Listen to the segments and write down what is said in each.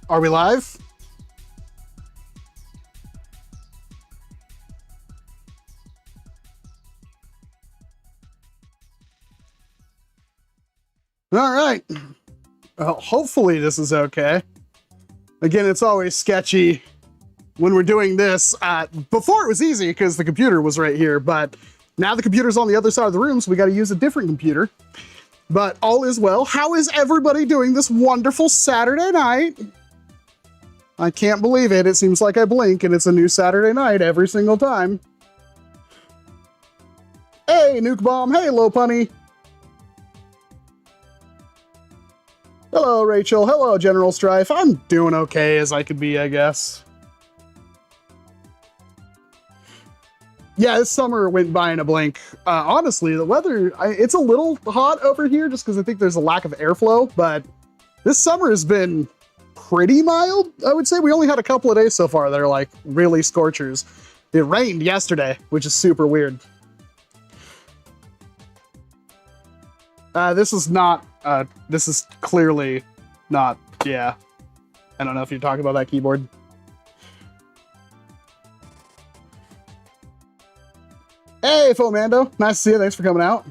Are we live? All right. Well, hopefully this is okay. Again, it's always sketchy when we're doing this. Before it was easy because the computer was right here, but now the computer's on the other side of the room, so we got to use a different computer. But all is well. How is everybody doing this wonderful Saturday night? I can't believe it. It seems like I blink and it's a new Saturday night every single time. Hey, Nuke Bomb. Hey, Low Punny. Hello, Rachel. Hello, General Strife. I'm doing okay as I could be, I guess. Yeah, this summer went by in a blink. Honestly, the weather, it's a little hot over here just because I think there's a lack of airflow, but this summer has been pretty mild, I would say. We only had a couple of days so far that are like really scorchers. It rained yesterday, which is super weird. This is clearly not, yeah. I don't know if you're talking about that keyboard. Hey, Fomando. Nice to see you. Thanks for coming out.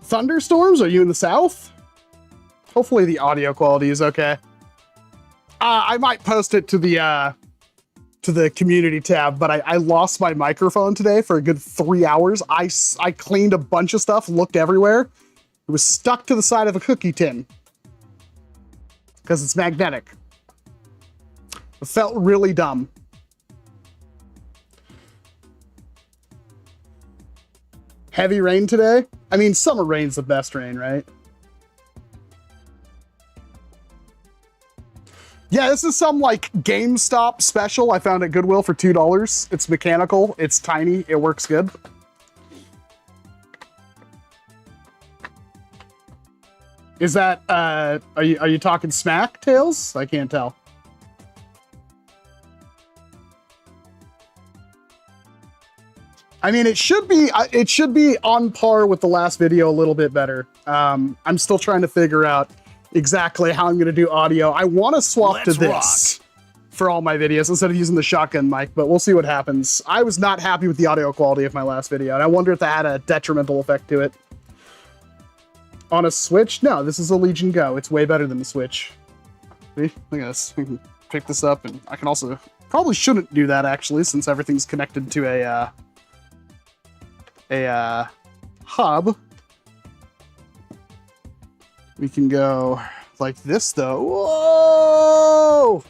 Thunderstorms? Are you in the south? Hopefully the audio quality is okay. I might post it to the community tab, but I lost my microphone today for a good 3 hours. I cleaned a bunch of stuff, looked everywhere. It was stuck to the side of a cookie tin because it's magnetic. It felt really dumb. Heavy rain today? I mean, summer rain's the best rain, right? Yeah, this is some like GameStop special I found at Goodwill for $2. It's mechanical, it's tiny, it works good. Is that, are you talking smack, Tails? I can't tell. I mean, it should be on par with the last video a little bit better. I'm still trying to figure out exactly how I'm going to do audio. I want to swap to this for all my videos instead of using the shotgun mic, but we'll see what happens. I was not happy with the audio quality of my last video, and I wonder if that had a detrimental effect to it. On a Switch? No, this is a Legion Go. It's way better than the Switch. See? Look at this. We can pick this up, and I can also... Probably shouldn't do that, actually, since everything's connected to a hub. We can go like this, though. Whoa!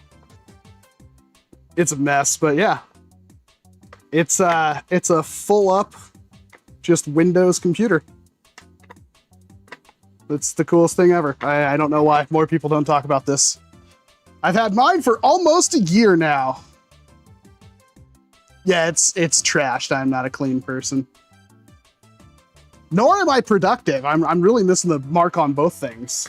It's a mess, but yeah. It's a full up, just Windows computer. It's the coolest thing ever. I don't know why more people don't talk about this. I've had mine for almost a year now. Yeah, it's trashed. I'm not a clean person. Nor am I productive. I'm really missing the mark on both things.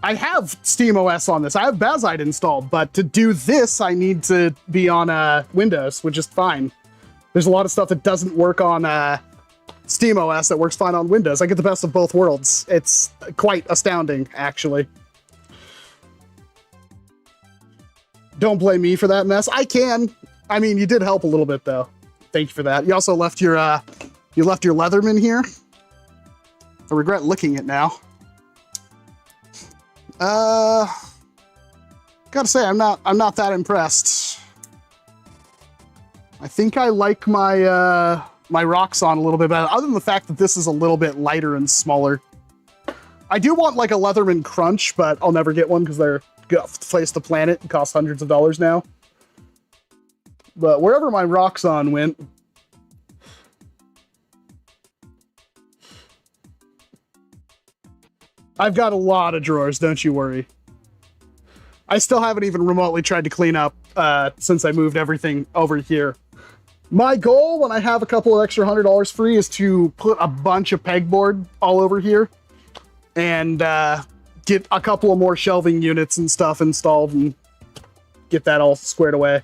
I have SteamOS on this. I have Bazite installed, but to do this, I need to be on Windows, which is fine. There's a lot of stuff that doesn't work on SteamOS that works fine on Windows. I get the best of both worlds. It's quite astounding, actually. Don't blame me for that mess. I can. I mean, you did help a little bit, though. Thank you for that. You also left your Leatherman here. I regret licking it now. Gotta say, I'm not that impressed. I think I like my my Roxxon a little bit better, other than the fact that this is a little bit lighter and smaller. I do want like a Leatherman Crunch, but I'll never get one because they're face the planet and cost hundreds of dollars now. But wherever my Roxxon went, I've got a lot of drawers, don't you worry. I still haven't even remotely tried to clean up since I moved everything over here. My goal when I have a couple of extra $100 free is to put a bunch of pegboard all over here and get a couple of more shelving units and stuff installed and get that all squared away.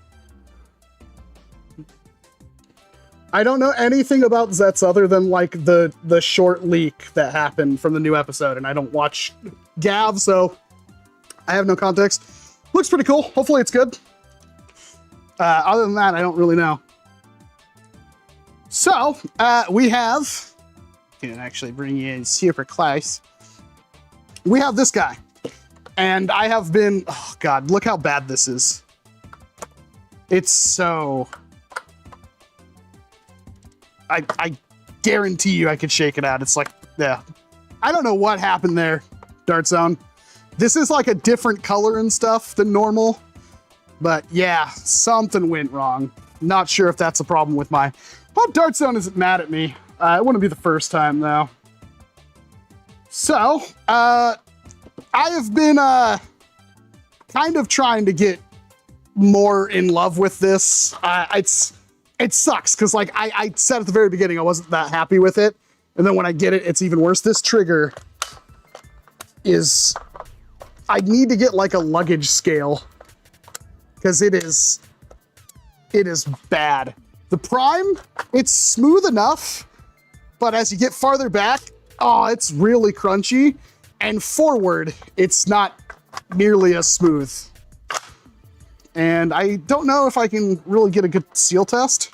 I don't know anything about Zets other than like the short leak that happened from the new episode, and I don't watch Gav, so I have no context. Looks pretty cool. Hopefully it's good. Other than that, I don't really know. So we have, can actually bring you in super close. We have this guy, and I have been, oh God, look how bad this is. It's so, I guarantee you I could shake it out. It's like, yeah. I don't know what happened there, Dart Zone. This is like a different color and stuff than normal, but yeah, something went wrong. Not sure if that's a problem with my, hope Dart Zone isn't mad at me. It wouldn't be the first time though. So, I have been kind of trying to get more in love with this. It sucks because like I said at the very beginning I wasn't that happy with it, and then when I get it, it's even worse. This trigger is, I need to get like a luggage scale because it is bad. The Prime, it's smooth enough, but as you get farther back, oh, it's really crunchy, and forward, it's not nearly as smooth. And I don't know if I can really get a good seal test.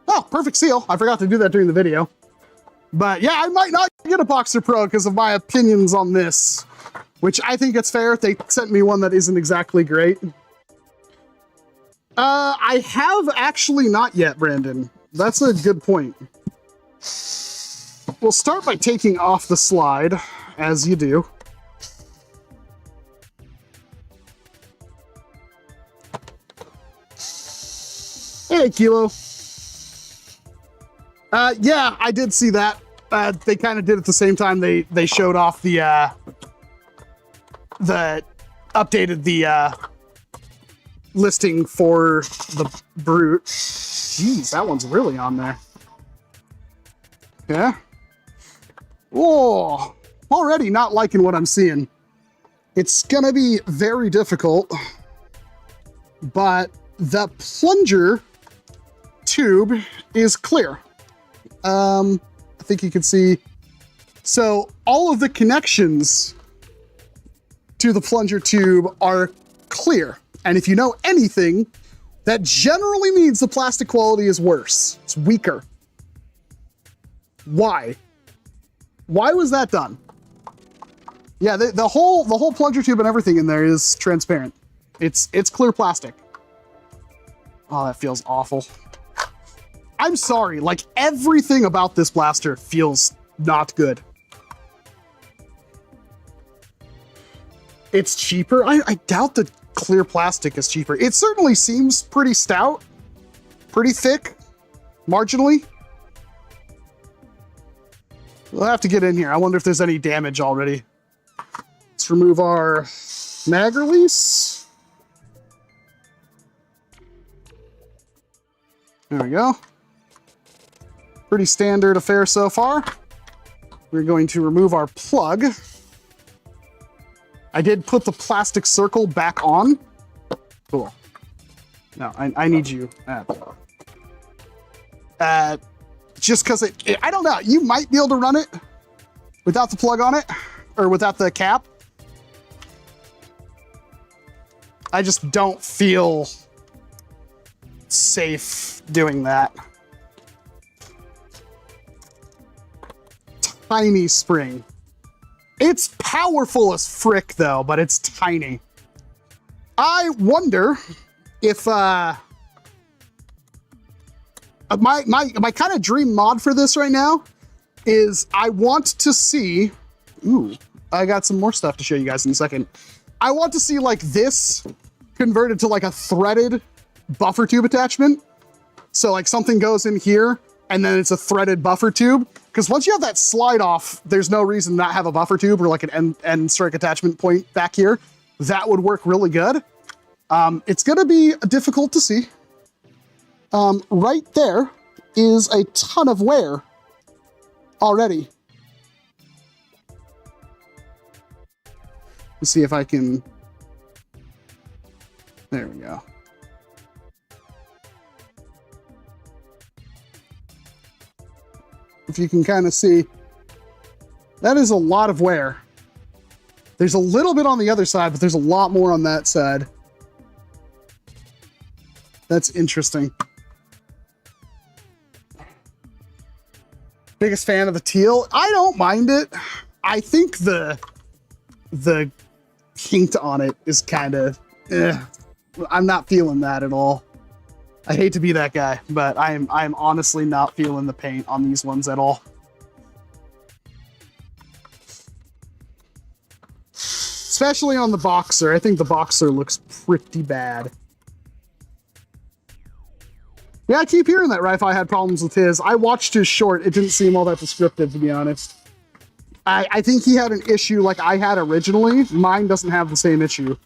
Oh, perfect seal. I forgot to do that during the video. But yeah, I might not get a Boxer Pro because of my opinions on this, which I think it's fair. They sent me one that isn't exactly great. I have actually not yet, Brandon. That's a good point. We'll start by taking off the slide, as you do. Hey, Kilo. Yeah, I did see that. They kind of did at the same time. They showed off the updated the listing for the Brute. Jeez, that one's really on there. Yeah. Whoa, already not liking what I'm seeing. It's gonna be very difficult, but the plunger tube is clear. I think you can see. So all of the connections to the plunger tube are clear. And if you know anything, that generally means the plastic quality is worse. It's weaker. Why? Why was that done? Yeah, the whole plunger tube and everything in there is transparent. It's clear plastic. Oh, that feels awful. I'm sorry, like everything about this blaster feels not good. It's cheaper. I doubt the clear plastic is cheaper. It certainly seems pretty stout, pretty thick, marginally. We'll have to get in here. I wonder if there's any damage already. Let's remove our mag release. There we go. Pretty standard affair so far. We're going to remove our plug. I did put the plastic circle back on. Cool. No, I need you. Just because I don't know, you might be able to run it without the plug on it, or without the cap. I just don't feel safe doing that. Tiny spring. It's powerful as frick though, but it's tiny. I wonder if my kind of dream mod for this right now is I want to see, ooh, I got some more stuff to show you guys in a second. I want to see like this converted to like a threaded buffer tube attachment. So like something goes in here and then it's a threaded buffer tube. Because once you have that slide off, there's no reason not have a buffer tube or like an end strike attachment point back here. That would work really good. It's gonna be difficult to see. Right there is a ton of wear already. Let's see if I can, there we go. if you can kind of see. That is a lot of wear. There's a little bit on the other side, but there's a lot more on that side. That's interesting. Biggest fan of the teal? I don't mind it. I think the paint on it is kind of, I'm not feeling that at all. I hate to be that guy, but I'm honestly not feeling the paint on these ones at all. Especially on the Boxer. I think the Boxer looks pretty bad. Yeah, I keep hearing that Ri-Fi had problems with his. I watched his short. It didn't seem all that descriptive, to be honest. I think he had an issue like I had originally. Mine doesn't have the same issue.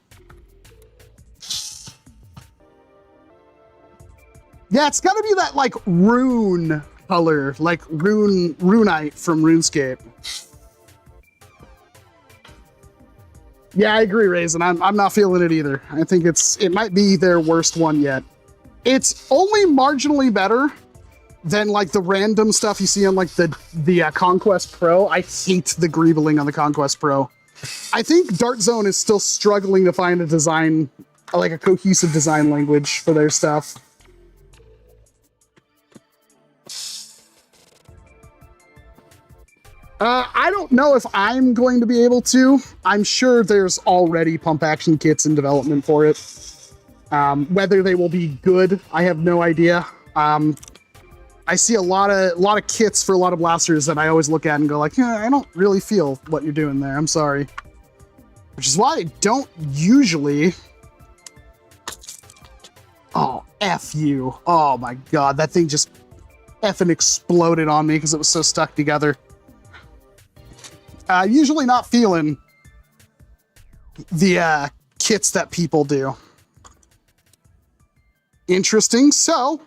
Yeah, it's gotta be that like rune color, like runite from RuneScape. Yeah, I agree, Raisin. I'm not feeling it either. I think it might be their worst one yet. It's only marginally better than like the random stuff you see on like the Conquest Pro. I hate the greebling on the Conquest Pro. I think Dart Zone is still struggling to find a design, like a cohesive design language for their stuff. I don't know if I'm going to be able to. I'm sure there's already pump action kits in development for it. Whether they will be good, I have no idea. I see a lot of kits for a lot of blasters that I always look at and go like, yeah, I don't really feel what you're doing there. I'm sorry. Which is why I don't usually. Oh, F you. Oh my God, that thing just effing exploded on me because it was so stuck together. Usually not feeling the kits that people do. Interesting. So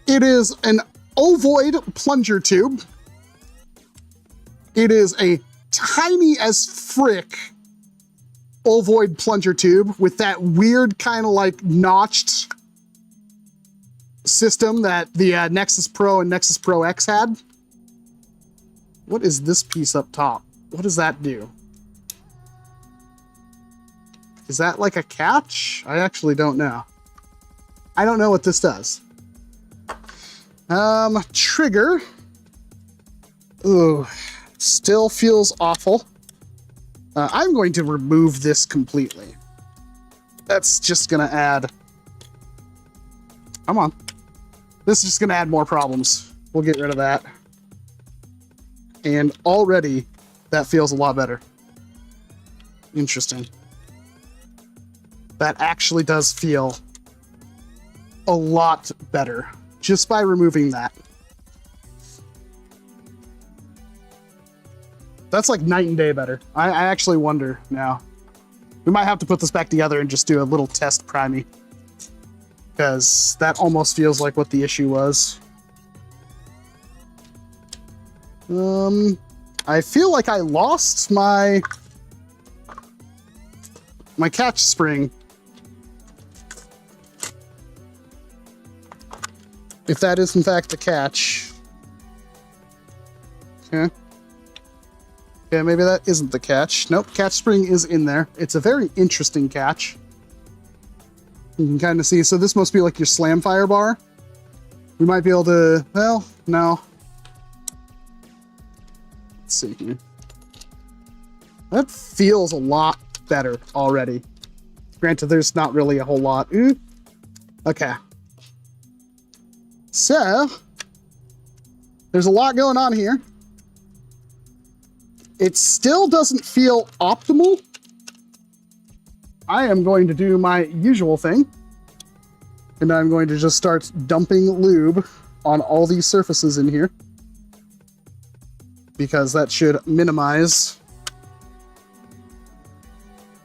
it is an ovoid plunger tube. It is a tiny as frick ovoid plunger tube with that weird kind of like notched system that the Nexus Pro and Nexus Pro X had. What is this piece up top? What does that do? Is that like a catch? I actually don't know. I don't know what this does. Trigger. Ooh, still feels awful. I'm going to remove this completely. That's just gonna add... Come on. This is just gonna add more problems. We'll get rid of that. And already, that feels a lot better. Interesting. That actually does feel a lot better just by removing that. That's like night and day better. I actually wonder now. We might have to put this back together and just do a little test priming, because that almost feels like what the issue was. I feel like I lost my catch spring. If that is in fact the catch. Okay. Yeah, maybe that isn't the catch. Nope, catch spring is in there. It's a very interesting catch. You can kind of see, so this must be like your slam fire bar. We might be able to, well, no. Let's see here. That feels a lot better already. Granted, there's not really a whole lot. Ooh. Okay. So, there's a lot going on here. It still doesn't feel optimal. I am going to do my usual thing. And I'm going to just start dumping lube on all these surfaces in here, because that should minimize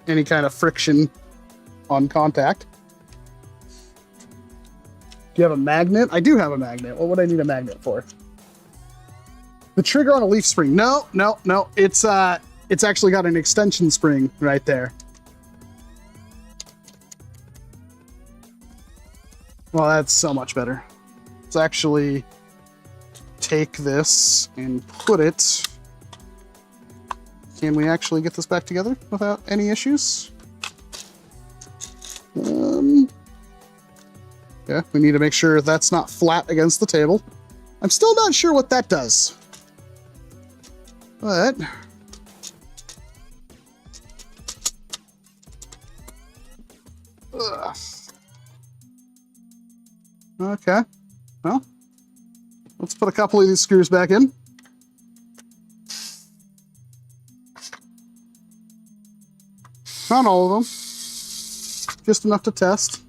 any kind of friction on contact. Do you have a magnet? I do have a magnet. What would I need a magnet for? The trigger on a leaf spring. No. It's actually got an extension spring right there. Well, that's so much better. It's actually take this and put it. Can we actually get this back together without any issues? Yeah, we need to make sure that's not flat against the table. I'm still not sure what that does. But okay. Well, let's put a couple of these screws back in. Not all of them. Just enough to test.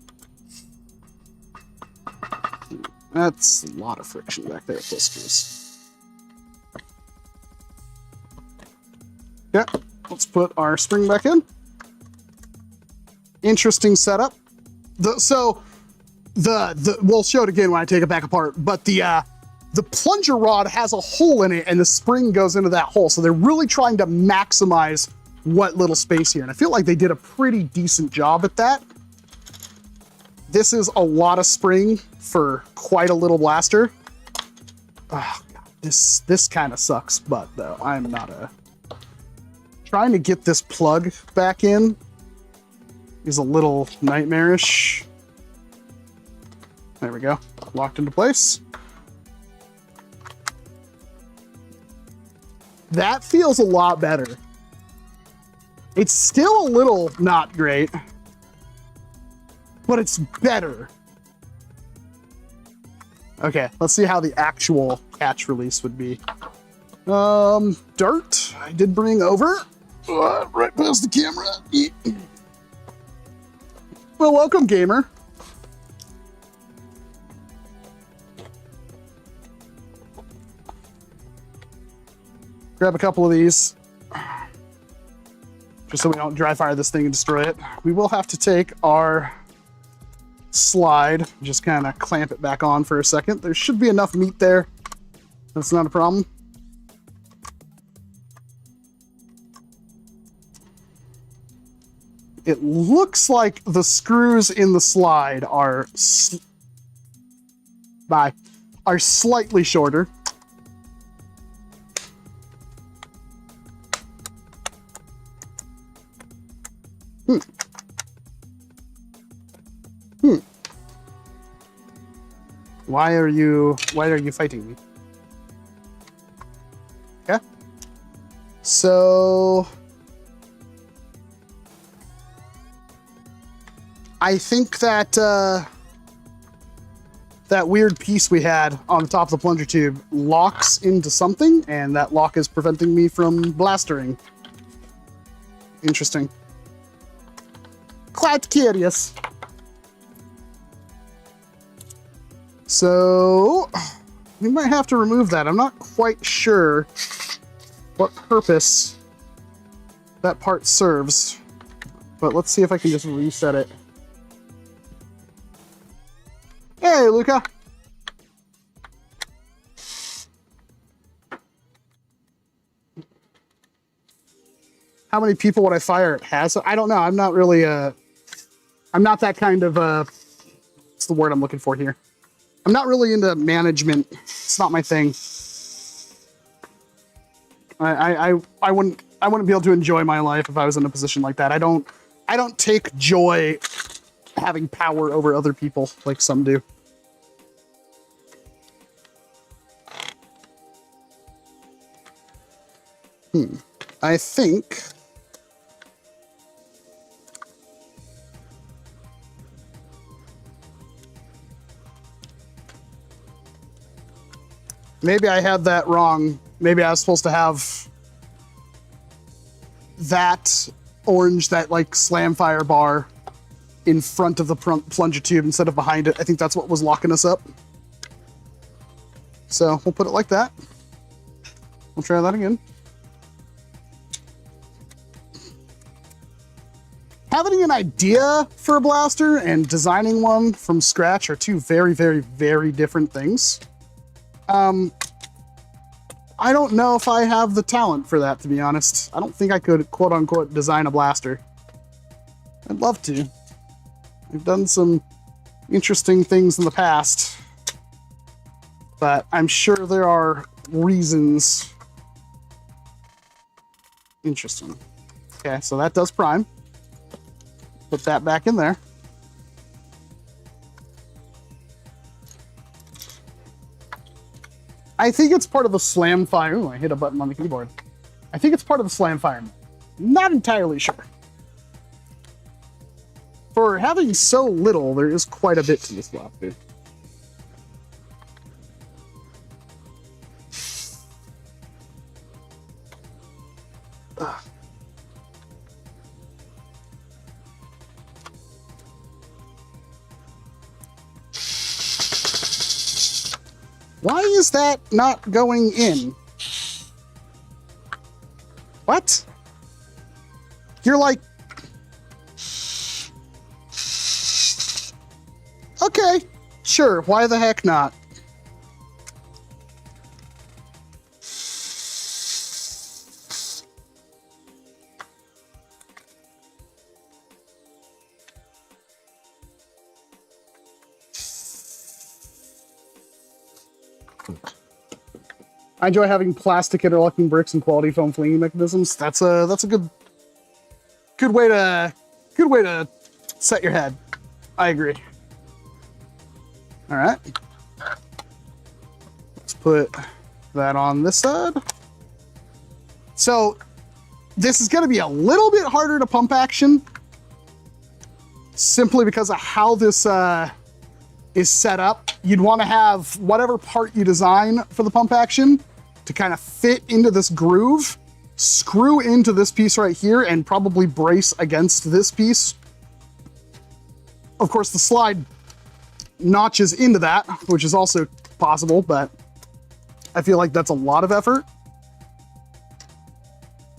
That's a lot of friction back there with those screws. Yeah, let's put our spring back in. Interesting setup. We'll show it again when I take it back apart, but the plunger rod has a hole in it and the spring goes into that hole. So they're really trying to maximize what little space here. And I feel like they did a pretty decent job at that. This is a lot of spring for quite a little blaster. Oh, God, this kind of sucks, but though I'm not trying to get this plug back in is a little nightmarish. There we go, locked into place. That feels a lot better. It's still a little not great, but it's better. Okay, let's see how the actual catch release would be. Dirt, I did bring over. Right past the camera. Well, welcome, gamer. Grab a couple of these, just so we don't dry fire this thing and destroy it. We will have to take our slide, just kind of clamp it back on for a second. There should be enough meat there. That's not a problem. It looks like the screws in the slide are slightly shorter. Why are you fighting me? Okay. So I think that that weird piece we had on the top of the plunger tube locks into something, and that lock is preventing me from blastering. Interesting. Quite curious. So we might have to remove that. I'm not quite sure what purpose that part serves, but let's see if I can just reset it. Hey, Luca. How many people would I fire at Hazard? I don't know. I'm not really I'm not that kind of what's the word I'm looking for here? I'm not really into management. It's not my thing. I wouldn't be able to enjoy my life if I was in a position like that. I don't take joy having power over other people like some do. I think maybe I had that wrong. Maybe I was supposed to have that orange, that like slam fire bar in front of the plunger tube instead of behind it. I think that's what was locking us up. So we'll put it like that. We'll try that again. Having an idea for a blaster and designing one from scratch are two very, very, very different things. I don't know if I have the talent for that, to be honest. I don't think I could, quote unquote, design a blaster. I'd love to. I've done some interesting things in the past. but I'm sure there are reasons. Interesting. Okay, so that does prime. Put that back in there. I think it's part of the slam fire. Ooh, I hit a button on the keyboard. I think it's part of the slam fire. Not entirely sure. For having so little, there is quite a bit to this lap, dude. Why is that not going in? What? You're like... Okay, sure, why the heck not? I enjoy having plastic interlocking bricks and quality foam flinging mechanisms. That's a good way to set your head. I agree. All right. Let's put that on this side. So this is going to be a little bit harder to pump action simply because of how this is set up. You'd want to have whatever part you design for the pump action to kind of fit into this groove, screw into this piece right here, and probably brace against this piece. Of course, the slide notches into that, which is also possible, but I feel like that's a lot of effort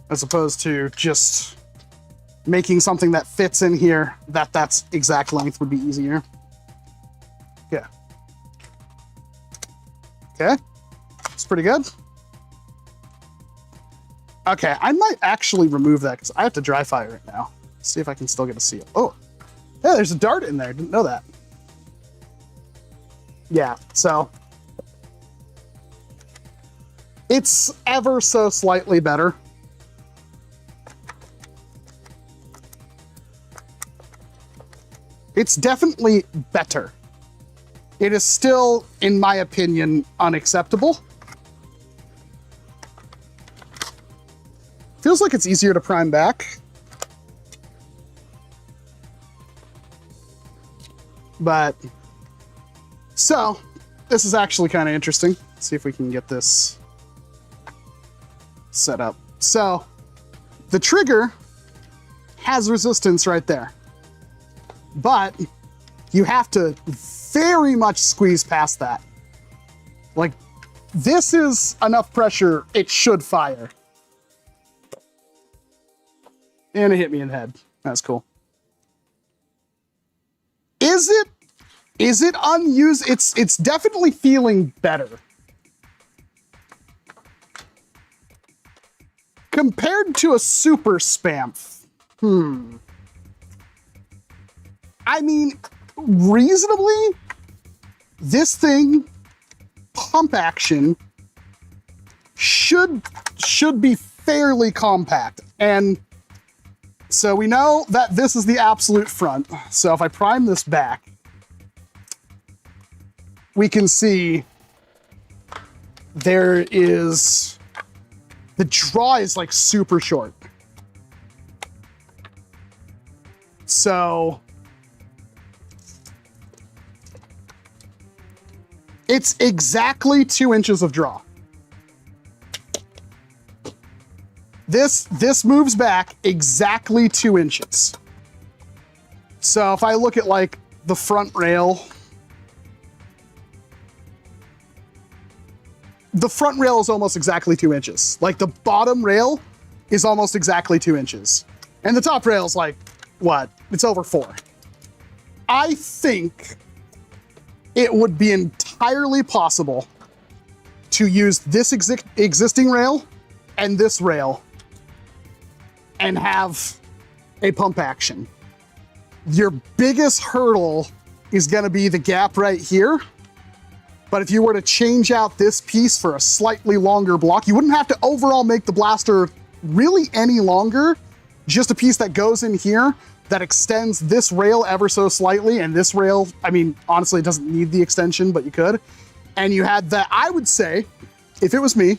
as opposed to just making something that fits in here that's exact length would be easier. Yeah. Okay, it's pretty good. Okay, I might actually remove that because I have to dry fire it now. See if I can still get a seal. Oh, yeah, there's a dart in there. Didn't know that. Yeah, so it's ever so slightly better. It's definitely better. It is still, in my opinion, unacceptable. Feels like it's easier to prime back. But, so, this is actually kind of interesting. Let's see if we can get this set up. So, the trigger has resistance right there. But, you have to very much squeeze past that. Like, this is enough pressure, it should fire. And it hit me in the head. That's cool. Is it unused? It's definitely feeling better. Compared to a super spamf. I mean, reasonably, this thing, pump action, should be fairly compact. And so we know that this is the absolute front. So if I prime this back, we can see there is, the draw is like super short. So it's exactly 2 inches of draw. This moves back exactly 2 inches. So if I look at like the front rail, the front rail is almost exactly 2 inches. Like the bottom rail is almost exactly 2 inches. And the top rail is like, what? It's over 4. I think it would be entirely possible to use this existing rail and this rail and have a pump action. Your biggest hurdle is gonna be the gap right here. But if you were to change out this piece for a slightly longer block, you wouldn't have to overall make the blaster really any longer. Just a piece that goes in here that extends this rail ever so slightly, and this rail, I mean, honestly, it doesn't need the extension, but you could. And you had that, I would say, if it was me,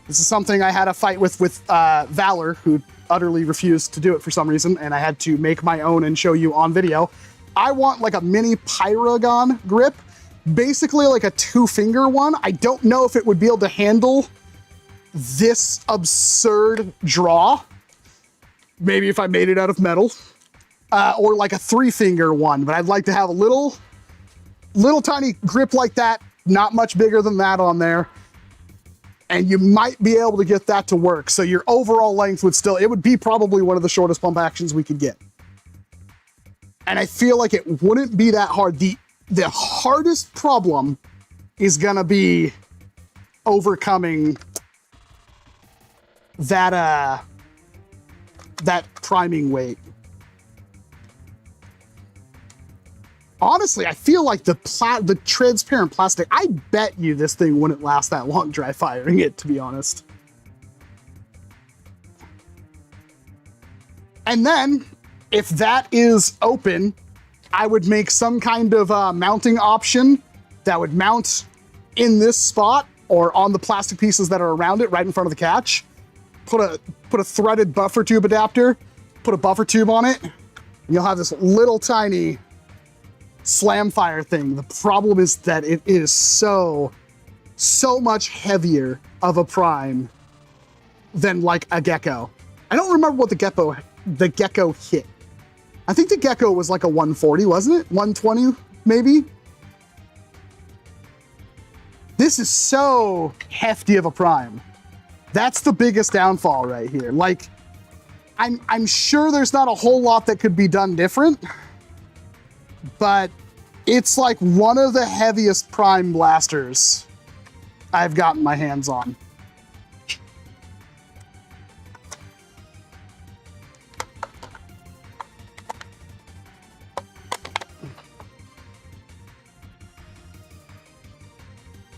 this is something I had a fight with Valor, who utterly refused to do it for some reason, and I had to make my own and show you on video. I want like a mini Pyragon grip, basically like a 2-finger one. I don't know if it would be able to handle this absurd draw. Maybe if I made it out of metal, or like a 3-finger one, but I'd like to have a little tiny grip like that, not much bigger than that on there. And you might be able to get that to work. So your overall length would still, it would be probably one of the shortest pump actions we could get. And I feel like it wouldn't be that hard. The hardest problem is gonna be overcoming that priming weight. Honestly, I feel like the transparent plastic, I bet you this thing wouldn't last that long dry firing it, to be honest. And then, if that is open, I would make some kind of mounting option that would mount in this spot or on the plastic pieces that are around it, right in front of the catch. Put a threaded buffer tube adapter, put a buffer tube on it, and you'll have this little tiny slam fire thing. The problem is that it is so much heavier of a prime than like a Gecko. I don't remember what the Gecko hit. I think the Gecko was like a 140, wasn't it? 120, maybe? This is so hefty of a prime. That's the biggest downfall right here. Like, I'm sure there's not a whole lot that could be done different, but it's like one of the heaviest prime blasters I've gotten my hands on.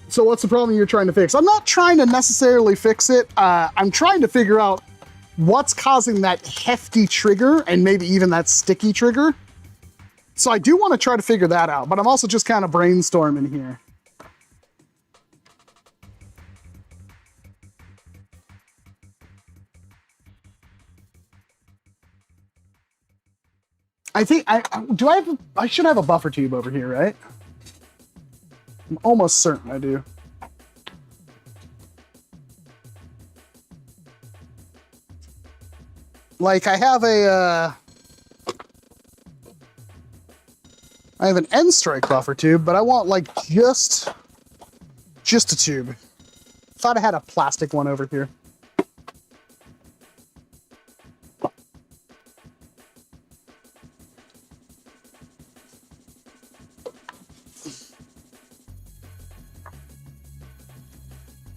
So what's the problem you're trying to fix? I'm not trying to necessarily fix it. I'm trying to figure out what's causing that hefty trigger and maybe even that sticky trigger. So I do want to try to figure that out, but I'm also just kind of brainstorming here. I think I should have a buffer tube over here, right? I'm almost certain I do. Like I have an end strike buffer tube, but I want like just a tube. Thought I had a plastic one over here.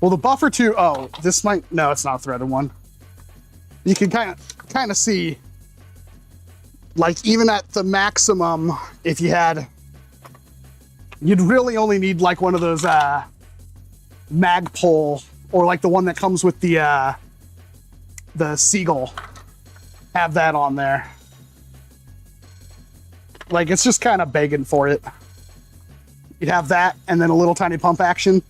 Well, the buffer tube, oh, this might, no, it's not a threaded one. You can kind of see, like even at the maximum, if you had, you'd really only need like one of those Magpul, or like the one that comes with the Seagull. Have that on there. Like it's just kind of begging for it. You'd have that and then a little tiny pump action.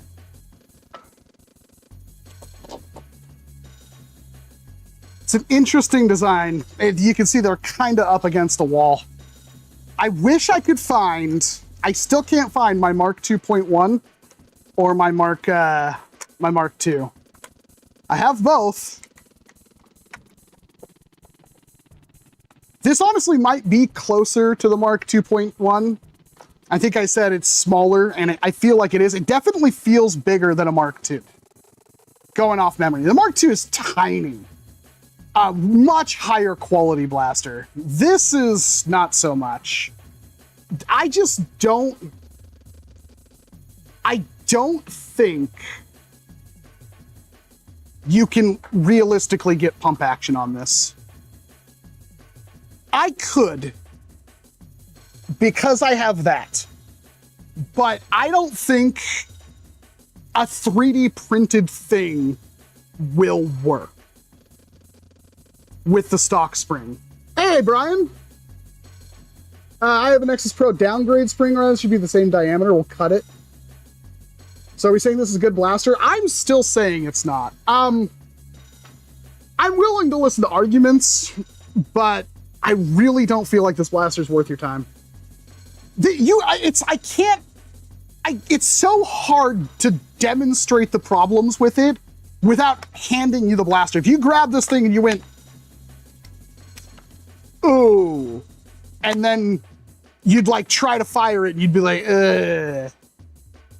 It's an interesting design. You can see they're kind of up against a wall. I wish I could find, I still can't find my Mark 2.1 or my Mark 2. I have both. This honestly might be closer to the Mark 2.1. I think I said it's smaller, and I feel like it is. It definitely feels bigger than a Mark 2. Going off memory. The Mark 2 is tiny. A much higher quality blaster. This is not so much. I don't think you can realistically get pump action on this. I could, because I have that. but I don't think a 3D printed thing will work with the stock spring. Hey, Brian. I have an Nexus Pro downgrade spring run. It should be the same diameter. We'll cut it. So are we saying this is a good blaster? I'm still saying it's not. I'm willing to listen to arguments, but I really don't feel like this blaster is worth your time. It's so hard to demonstrate the problems with it without handing you the blaster. If you grab this thing and you went, ooh, and then you'd like try to fire it and you'd be like,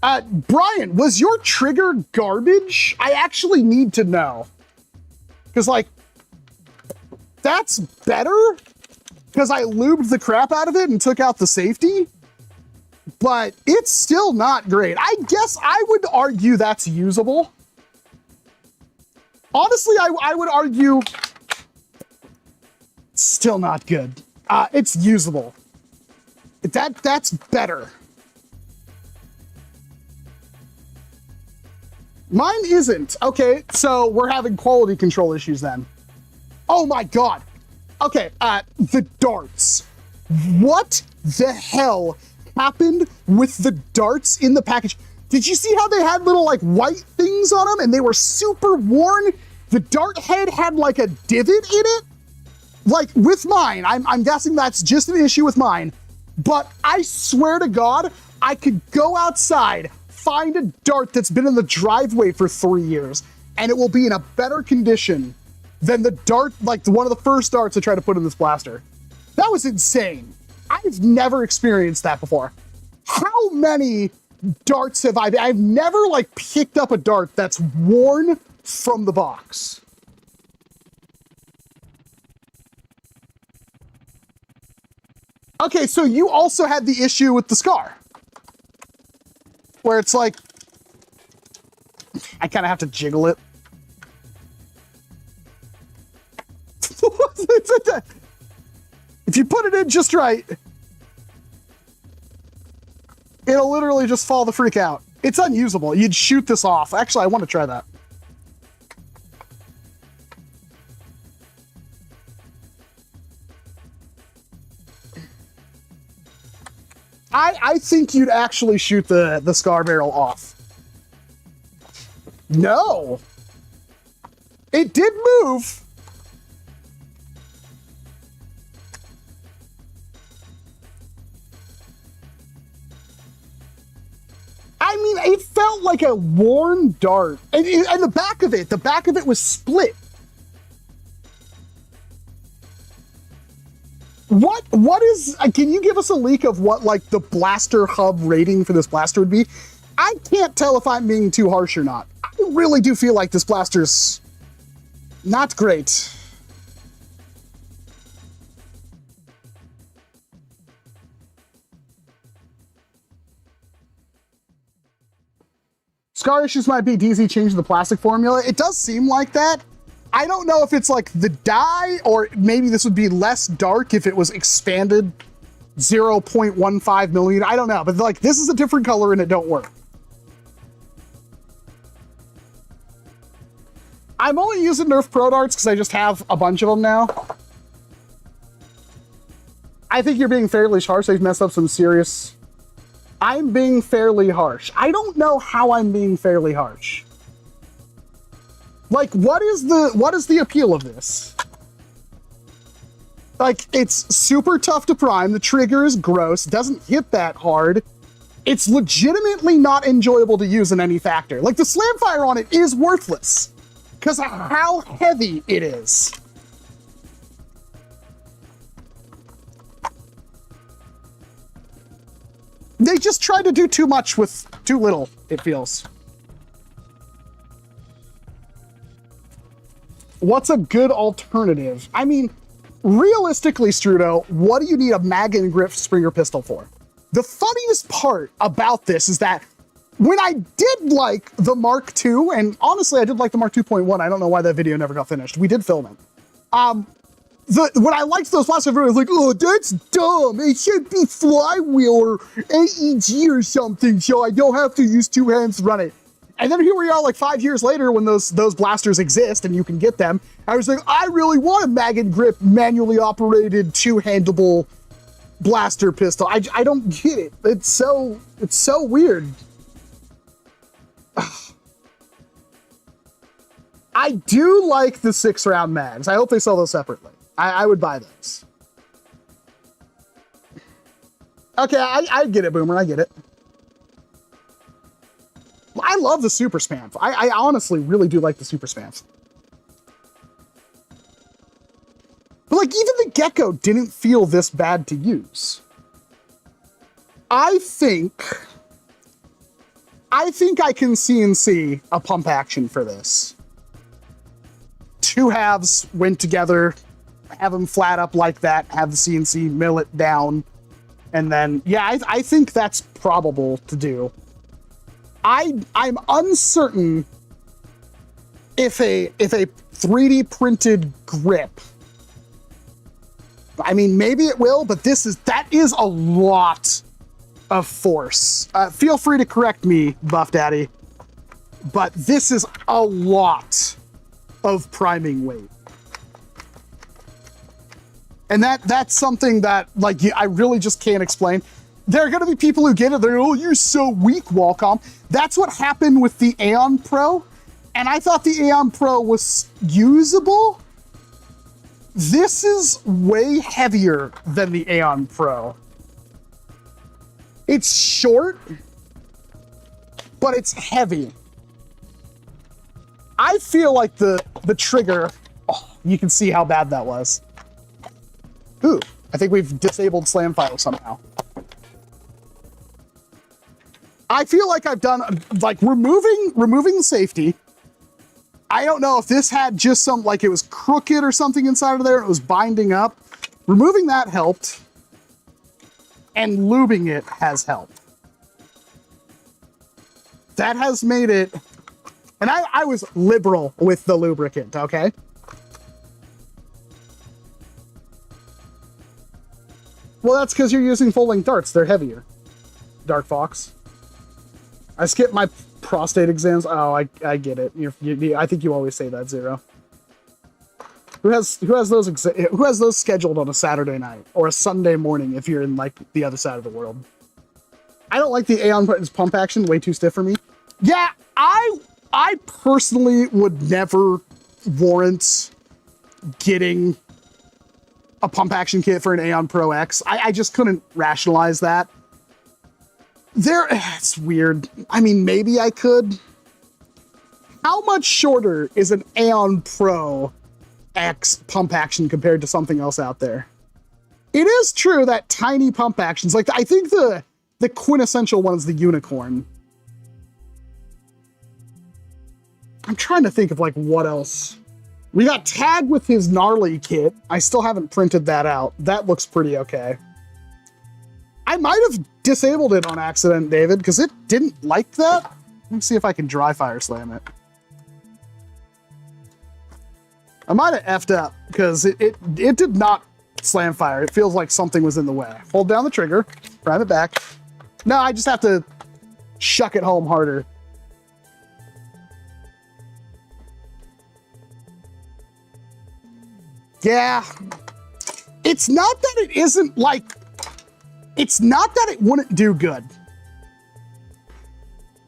Brian, was your trigger garbage? I actually need to know. Because like, that's better because I lubed the crap out of it and took out the safety, but it's still not great. I guess I would argue that's usable. Honestly, I would argue it's still not good. It's usable. That's better. Mine isn't. Okay, so we're having quality control issues then. Oh my God. Okay, the darts. What the hell happened with the darts in the package? Did you see how they had little like white things on them and they were super worn? The dart head had like a divot in it. Like with mine, I'm guessing that's just an issue with mine, but I swear to God, I could go outside, find a dart that's been in the driveway for 3 years, and it will be in a better condition than the dart, like one of the first darts I tried to put in this blaster. That was insane. I've never experienced that before. How many darts have I've never like picked up a dart that's worn from the box. Okay, so you also had the issue with the scar, where it's like, I kind of have to jiggle it. If you put it in just right, it'll literally just fall the freak out. It's unusable. You'd shoot this off. Actually, I want to try that. I think you'd actually shoot the scar barrel off. No. It did move. I mean, it felt like a worn dart. And the back of it was split. What is, can you give us a leak of what like the blaster hub rating for this blaster would be? I can't tell if I'm being too harsh or not. I really do feel like this blaster's not great. Scar issues might be DZ changing the plastic formula. It does seem like that. I don't know if it's like the dye, or maybe this would be less dark if it was expanded 0.15 millimeter. I don't know, but like this is a different color and it don't work. I'm only using Nerf Pro darts because I just have a bunch of them now. I think you're being fairly harsh. They've messed up some serious... I'm being fairly harsh. I don't know how I'm being fairly harsh. Like, what is the appeal of this? Like, it's super tough to prime. The trigger is gross. Doesn't hit that hard. It's legitimately not enjoyable to use in any factor. Like, the slam fire on it is worthless because of how heavy it is. They just try to do too much with too little, it feels. What's a good alternative? I mean, realistically, Strudo, what do you need a mag and grip Springer pistol for? The funniest part about this is that when I did like the Mark II, and honestly, I did like the Mark 2.1. I don't know why that video never got finished. We did film it. What I liked those blaster videos, like, oh, that's dumb. It should be flywheel or AEG or something, so I don't have to use 2 hands to run it. And then here we are like 5 years later when those blasters exist and you can get them. I was like, I really want a mag and grip manually operated 2-handleable blaster pistol. I don't get it. It's so weird. I do like the 6-round mags. I hope they sell those separately. I would buy those. Okay, I get it, Boomer. I get it. I love the super spam. I honestly really do like the super spams. But like even the Gecko didn't feel this bad to use. I think I can CNC a pump action for this. 2 halves went together, have them flat up like that, have the CNC mill it down, and then, yeah, I think that's probable to do. I'm uncertain if a 3D printed grip, I mean, maybe it will, but that is a lot of force. Feel free to correct me, Buff Daddy, but this is a lot of priming weight. And that's something that, like, I really just can't explain. There are gonna be people who get it, they're, oh, you're so weak, Walcom. That's what happened with the Aeon Pro, and I thought the Aeon Pro was usable. This is way heavier than the Aeon Pro. It's short, but it's heavy. I feel like the trigger, oh, you can see how bad that was. Ooh, I think we've disabled Slamfire somehow. I feel like I've done, like, removing the safety. I don't know if this had just some, like, it was crooked or something inside of there, and it was binding up. Removing that helped, and lubing it has helped. That has made it, and I was liberal with the lubricant, okay? Well, that's because you're using full-length darts. They're heavier. Dark Fox. I skipped my prostate exams. Oh, I get it. I think you always say that, Zero. Who has those scheduled on a Saturday night or a Sunday morning if you're in like the other side of the world? I don't like the Aeon pump action. Way too stiff for me. Yeah, I personally would never warrant getting a pump action kit for an Aeon Pro X. I just couldn't rationalize that. It's weird. I mean, maybe I could. How much shorter is an Aeon Pro X pump action compared to something else out there? It is true that tiny pump actions, like I think the quintessential one is the Unicorn. I'm trying to think of like what else. We got Tag with his gnarly kit. I still haven't printed that out. That looks pretty okay. I might have disabled it on accident, David, because it didn't like that. Let me see if I can dry fire slam it. I might have effed up because it did not slam fire. It feels like something was in the way. Hold down the trigger, prime it back. No, I just have to shuck it home harder. Yeah, it's not that it isn't like, it's not that it wouldn't do good.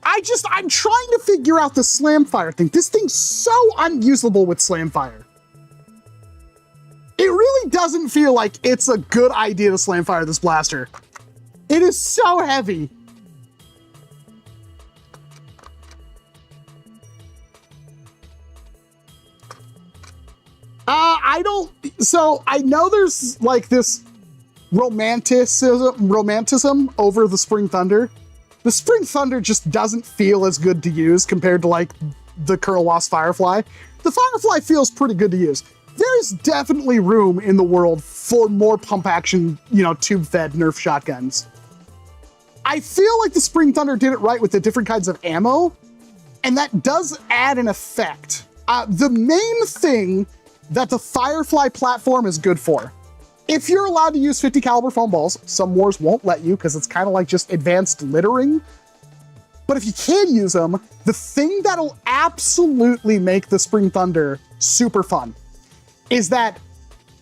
I'm trying to figure out the slam fire thing. This thing's so unusable with slam fire. It really doesn't feel like it's a good idea to slam fire this blaster. It is so heavy. So I know there's like this romanticism over the Spring Thunder. The Spring Thunder just doesn't feel as good to use compared to like the Colonel Wasp Firefly. The Firefly feels pretty good to use. There's definitely room in the world for more pump action, you know, tube fed Nerf shotguns. I feel like the Spring Thunder did it right with the different kinds of ammo, and that does add an effect. The main thing that the Firefly platform is good for. If you're allowed to use 50 caliber foam balls, some wars won't let you because it's kind of like just advanced littering. But if you can use them, the thing that'll absolutely make the Spring Thunder super fun is that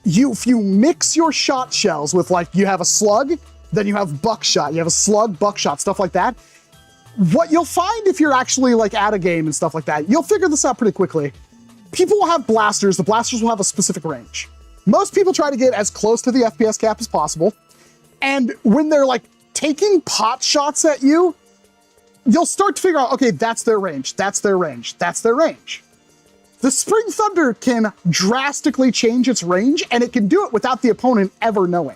if you mix your shot shells with, like, you have a slug, then you have buckshot, you have a slug, buckshot, stuff like that. What you'll find if you're actually like at a game and stuff like that, you'll figure this out pretty quickly. People will have blasters, the blasters will have a specific range. Most people try to get as close to the FPS cap as possible. And when they're like taking pot shots at you, you'll start to figure out, okay, that's their range, that's their range, that's their range. The Spring Thunder can drastically change its range, and it can do it without the opponent ever knowing.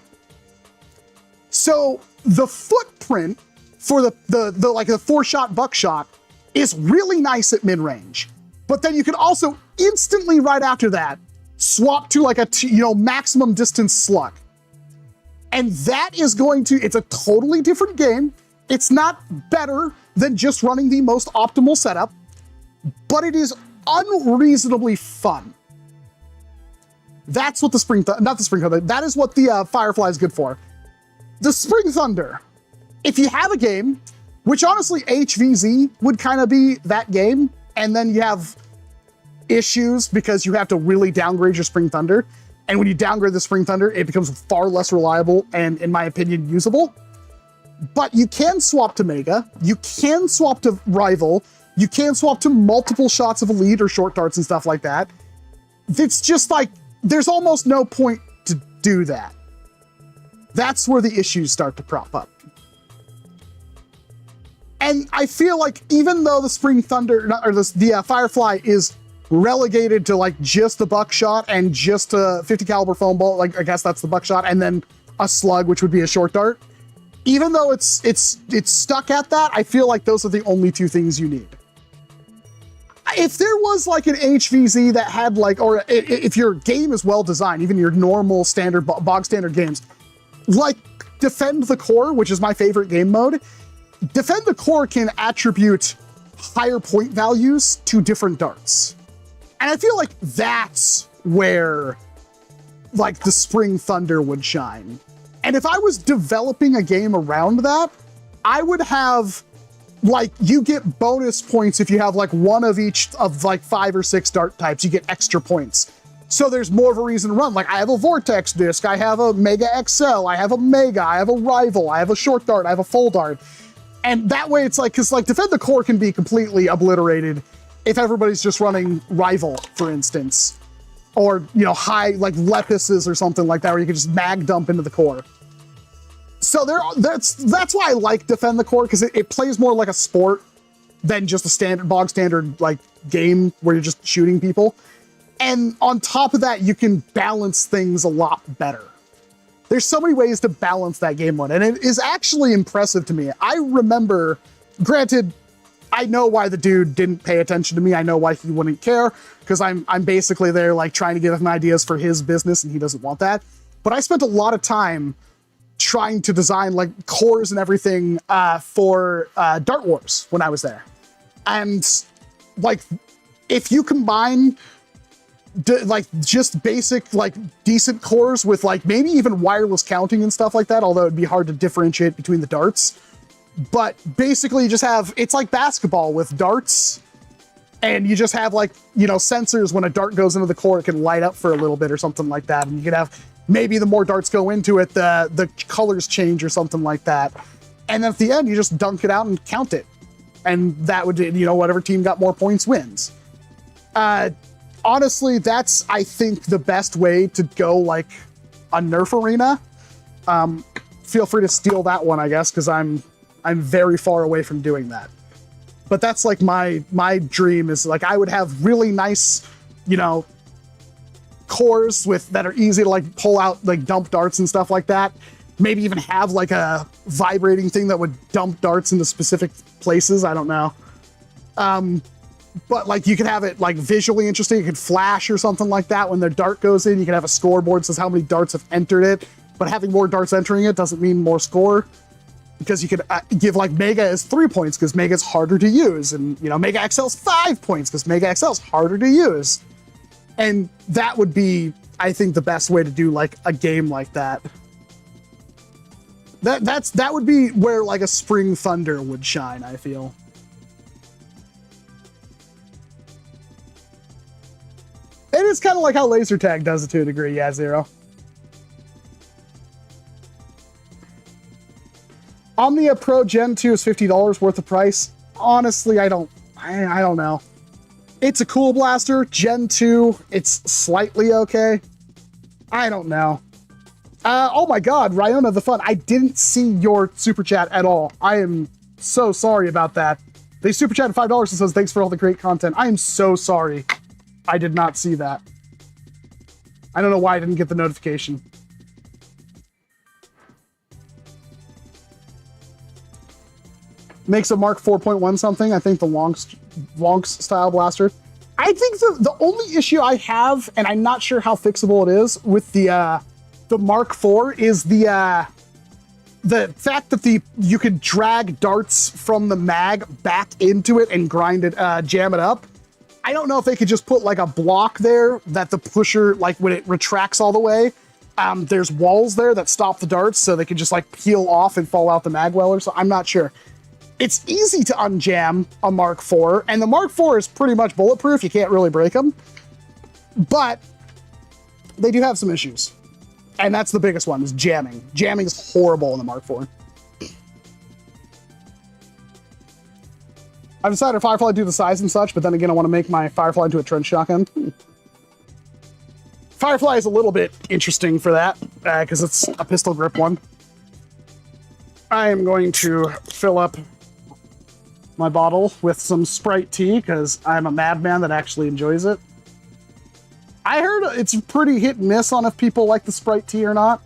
So the footprint for the 4-shot buckshot is really nice at mid-range. But then you can also instantly right after that swap to like a maximum distance slug. And that is going to, it's a totally different game. It's not better than just running the most optimal setup, but it is unreasonably fun. That's what the not the Spring Thunder, that is what the Firefly is good for. The Spring Thunder, if you have a game, which honestly HVZ would kind of be that game, and then you have issues because you have to really downgrade your Spring Thunder, and when you downgrade the Spring Thunder, it becomes far less reliable and, in my opinion, usable. But you can swap to Mega, you can swap to Rival, you can swap to multiple shots of Elite or short darts and stuff like that. It's just like, there's almost no point to do that. That's where the issues start to crop up. And I feel like even though the Spring Thunder, or the Firefly is relegated to like just the buckshot and just a 50 caliber foam ball, like I guess that's the buckshot, and then a slug, which would be a short dart. Even though it's stuck at that, I feel like those are the only two things you need. If there was like an HVZ that had like, or if your game is well designed, even your normal standard, bog standard games, like Defend the Core, which is my favorite game mode, Defend the Core can attribute higher point values to different darts. And I feel like that's where like the Spring Thunder would shine. And if I was developing a game around that, I would have, like, you get bonus points if you have like one of each of like 5 or 6 dart types, you get extra points. So there's more of a reason to run. Like I have a Vortex disc, I have a Mega XL, I have a Mega, I have a Rival, I have a short dart, I have a full dart. And that way it's like, cause like Defend the Core can be completely obliterated if everybody's just running Rival, for instance. Or, you know, high, like Lepises or something like that, where you can just mag dump into the core. So that's why I like Defend the Core, because it plays more like a sport than just a standard, bog standard like game where you're just shooting people. And on top of that, you can balance things a lot better. There's so many ways to balance that game mode, and it is actually impressive to me. I remember, granted, I know why the dude didn't pay attention to me. I know why he wouldn't care, because I'm basically there like trying to give him ideas for his business, and he doesn't want that. But I spent a lot of time trying to design like cores and everything for Dart Wars when I was there. And like, if you combine like just basic, like decent cores with like maybe even wireless counting and stuff like that, although it'd be hard to differentiate between the darts. But basically you just have, it's like basketball with darts, and you just have like, you know, sensors when a dart goes into the core, it can light up for a little bit or something like that. And you can have, maybe the more darts go into it, the colors change or something like that. And then at the end, you just dunk it out and count it. And that would, you know, whatever team got more points wins. Honestly, that's, I think, the best way to go like a Nerf arena. Feel free to steal that one, I guess, because I'm very far away from doing that. But that's like my dream is like, I would have really nice, you know, cores that are easy to like pull out, like dump darts and stuff like that. Maybe even have like a vibrating thing that would dump darts into specific places. I don't know. But like you could have it like visually interesting. You could flash or something like that when their dart goes in. You could have a scoreboard that says how many darts have entered it. But having more darts entering it doesn't mean more score, because you could give like Mega as 3 points because Mega's harder to use, and you know Mega XL's 5 points because Mega XL's harder to use. And that would be, I think, the best way to do like a game like that. That would be where like a Spring Thunder would shine, I feel. It is kind of like how laser tag does it to a degree, yeah, Zero. Omnia Pro Gen 2 is $50 worth of price. Honestly, I don't know. It's a cool blaster. Gen 2, it's slightly okay. I don't know. Oh my God, Ryona the Fun. I didn't see your super chat at all. I am so sorry about that. They super chatted $5 and says, thanks for all the great content. I am so sorry. I did not see that. I don't know why I didn't get the notification. Makes a Mark 4.1 something. I think the Lonks style blaster. I think the only issue I have, and I'm not sure how fixable it is with the Mark IV, is the fact that you could drag darts from the mag back into it and grind it, jam it up. I don't know if they could just put like a block there that the pusher, like when it retracts all the way, there's walls there that stop the darts so they could just like peel off and fall out the mag well, or so. I'm not sure. It's easy to unjam a Mark IV, and the Mark IV is pretty much bulletproof. You can't really break them, but they do have some issues. And that's the biggest one, is jamming. Jamming is horrible in the Mark IV. I've decided Firefly to do the size and such, but then again, I want to make my Firefly into a trench shotgun. Firefly is a little bit interesting for that, because it's a pistol grip one. I am going to fill up my bottle with some Sprite tea, because I'm a madman that actually enjoys it. I heard it's pretty hit and miss on if people like the Sprite tea or not.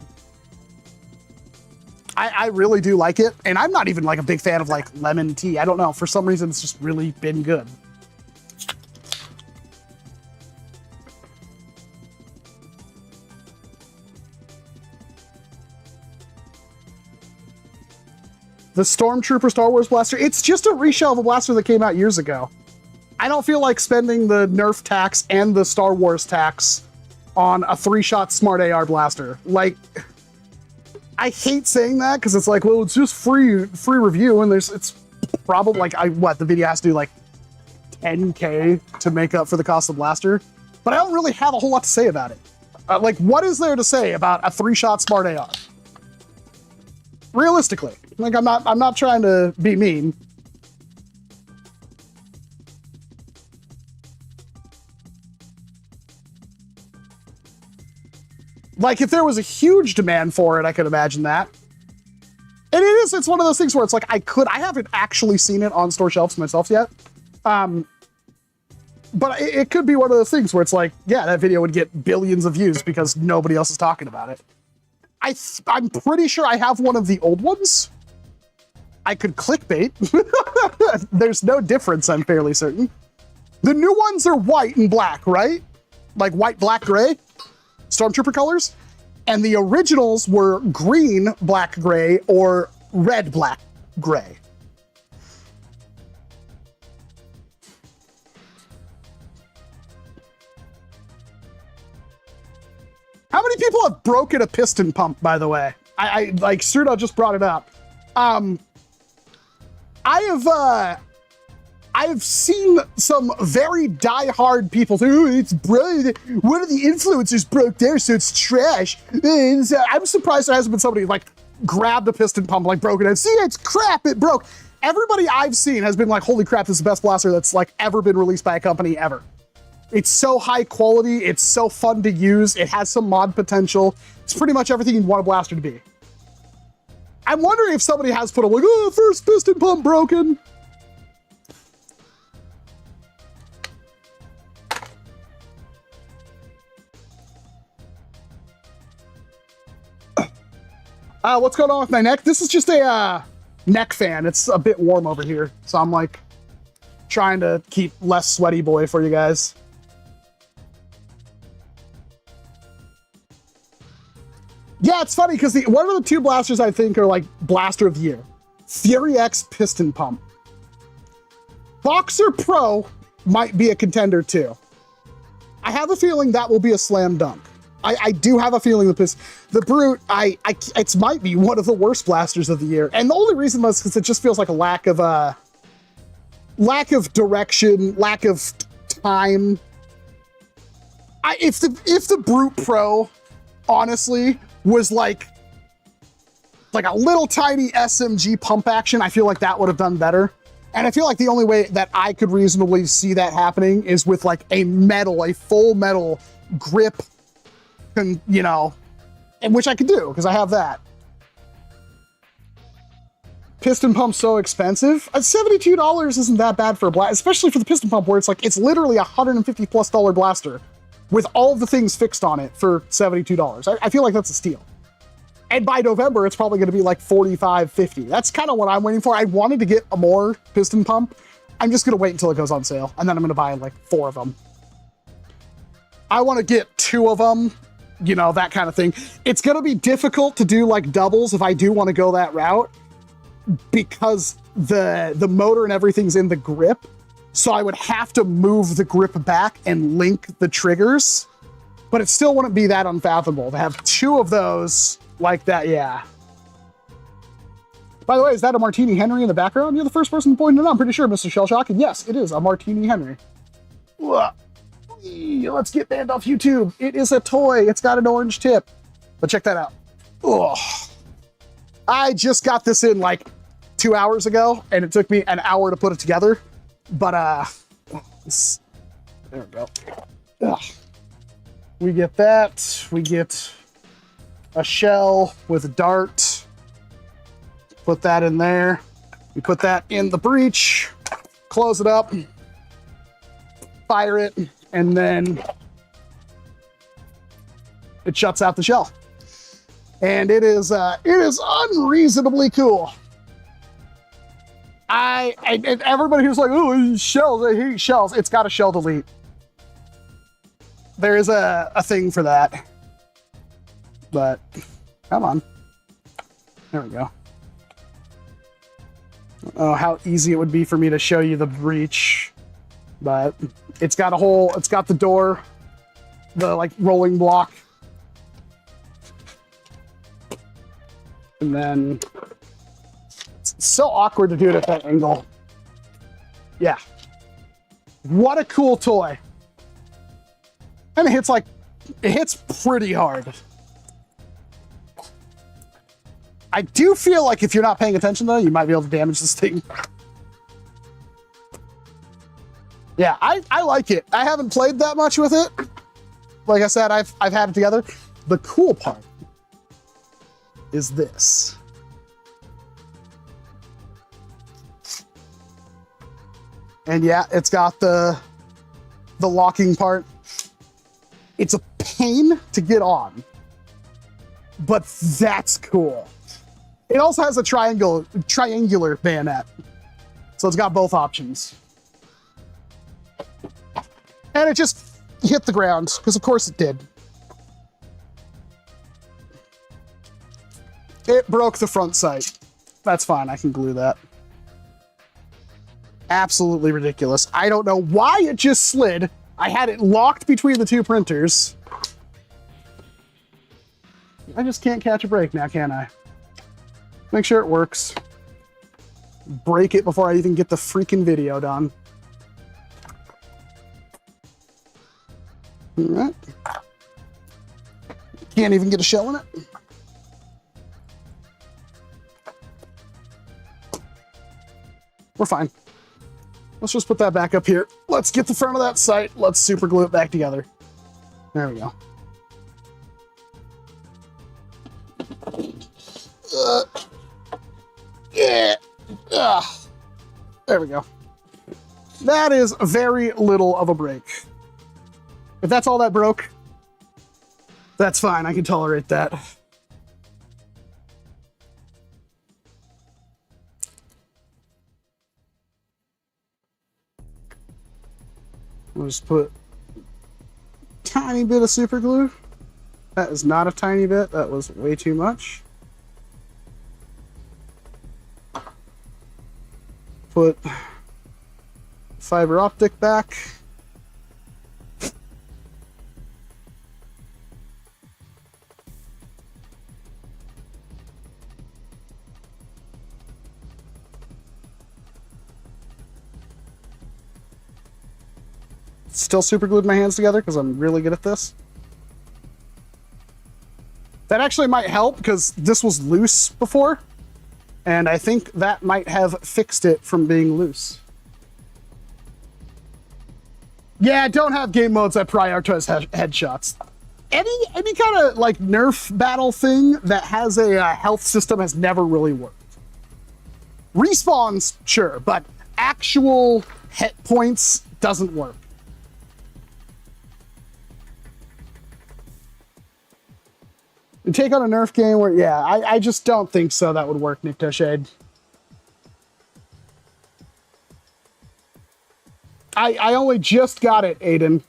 I really do like it, and I'm not even like a big fan of like lemon tea. I don't know, for some reason it's just really been good. The Stormtrooper Star Wars blaster, it's just a reshell of a blaster that came out years ago. I don't feel like spending the Nerf tax and the Star Wars tax on a 3-shot smart AR blaster. Like, I hate saying that because it's like, well, it's just free review, and it's probably like, the video has to do like 10K to make up for the cost of the blaster, but I don't really have a whole lot to say about it. Like, what is there to say about a 3-shot smart AR? Realistically, like, I'm not trying to be mean. Like, if there was a huge demand for it, I could imagine that. And it's one of those things where it's like, I haven't actually seen it on store shelves myself yet. But it could be one of those things where it's like, yeah, that video would get billions of views because nobody else is talking about it. I'm pretty sure I have one of the old ones. I could clickbait. There's no difference, I'm fairly certain. The new ones are white and black, right? Like white, black, gray? Stormtrooper colors, and the originals were green, black, gray, or red, black, gray. How many people have broken a piston pump, by the way? I like, Surdo just brought it up. I've seen some very die-hard people say, oh, it's broke. One of the influencers broke there, so it's trash. And so I'm surprised there hasn't been somebody like grabbed a piston pump, like broken it. See, it's crap, it broke. Everybody I've seen has been like, holy crap, this is the best blaster that's like ever been released by a company ever. It's so high quality, it's so fun to use, it has some mod potential. It's pretty much everything you'd want a blaster to be. I'm wondering if somebody has put up like, oh, first piston pump broken. What's going on with my neck? This is just a neck fan. It's a bit warm over here, so I'm like trying to keep less sweaty boy for you guys. Yeah, it's funny because one of the two blasters I think are like blaster of the year. Fury X piston pump. Boxer Pro might be a contender too. I have a feeling that will be a slam dunk. I do have a feeling that the Brute, it might be one of the worst blasters of the year. And the only reason was because it just feels like a lack of direction, lack of time. If the Brute Pro, honestly, was like a little tiny SMG pump action, I feel like that would have done better. And I feel like the only way that I could reasonably see that happening is with like a full metal grip, and you know, and which I could do because I have that. Piston pump's so expensive. $72 isn't that bad for a blast, especially for the piston pump where it's literally $150+ blaster with all the things fixed on it for $72. I feel like that's a steal. And by November, it's probably going to be like $45, $50. That's kind of what I'm waiting for. I wanted to get a more piston pump. I'm just going to wait until it goes on sale, and then I'm going to buy like 4 of them. I want to get 2 of them, you know, that kind of thing. It's going to be difficult to do like doubles if I do want to go that route because the motor and everything's in the grip. So I would have to move the grip back and link the triggers, but it still wouldn't be that unfathomable to have 2 of those like that, yeah. By the way, is that a Martini-Henry in the background? You're the first person to point it out, I'm pretty sure, Mr. Shellshock. And yes, it is a Martini-Henry. Let's get banned off YouTube. It is a toy. It's got an orange tip. But check that out. Ugh. I just got this in like 2 hours ago, and it took me an hour to put it together. But, there we go. Ugh. We get that. We get a shell with a dart. Put that in there. We put that in the breech, close it up, fire it, and then it shuts out the shell. And it is unreasonably cool. And everybody who's like, oh, shells, I hate shells. It's got a shell delete. There is a thing for that. But come on. There we go. Oh, how easy it would be for me to show you the breech. But it's got a hole, it's got the door, the like rolling block. And then it's so awkward to do it at that angle. Yeah. What a cool toy. And it hits pretty hard. I do feel like if you're not paying attention though, you might be able to damage this thing. Yeah, I like it. I haven't played that much with it. Like I said, I've had it together. The cool part is this. And yeah, it's got the locking part. It's a pain to get on, but that's cool. It also has a triangular bayonet. So it's got both options. And it just hit the ground, because of course it did. It broke the front sight. That's fine, I can glue that. Absolutely ridiculous. I don't know why it just slid. I had it locked between the 2 printers. I just can't catch a break now, can I? Make sure it works. Break it before I even get the freaking video done. All right. Can't even get a shell in it. We're fine. Let's just put that back up here. Let's get the front of that sight. Let's super glue it back together. There we go. Yeah. There we go. That is very little of a break. If that's all that broke, that's fine. I can tolerate that. We'll just put a tiny bit of super glue. That is not a tiny bit. That was way too much. Put fiber optic back. still super glued my hands together because I'm really good at this. That actually might help because this was loose before. And I think that might have fixed it from being loose. Yeah, I don't have game modes that prioritize headshots. Any kind of like Nerf battle thing that has a health system has never really worked. Respawns, sure, but actual hit points doesn't work. You take on a Nerf game where, yeah, I just don't think so that would work, Nick Shade. I only just got it, Aiden.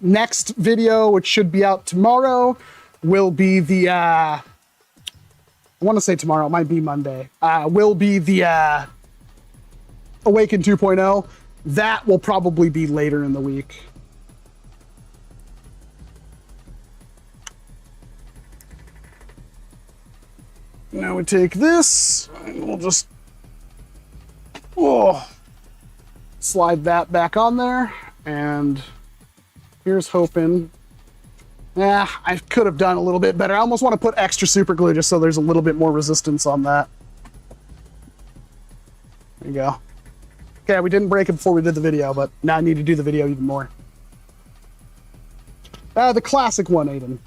Next video, which should be out tomorrow, will be the, I want to say tomorrow, it might be Monday, will be the Awaken 2.0. That will probably be later in the week. Now we take this, and we'll just, slide that back on there, and here's hoping. Yeah, I could have done a little bit better. I almost want to put extra super glue just so there's a little bit more resistance on that. There you go. Okay, we didn't break it before we did the video, but now I need to do the video even more. The classic one, Aiden.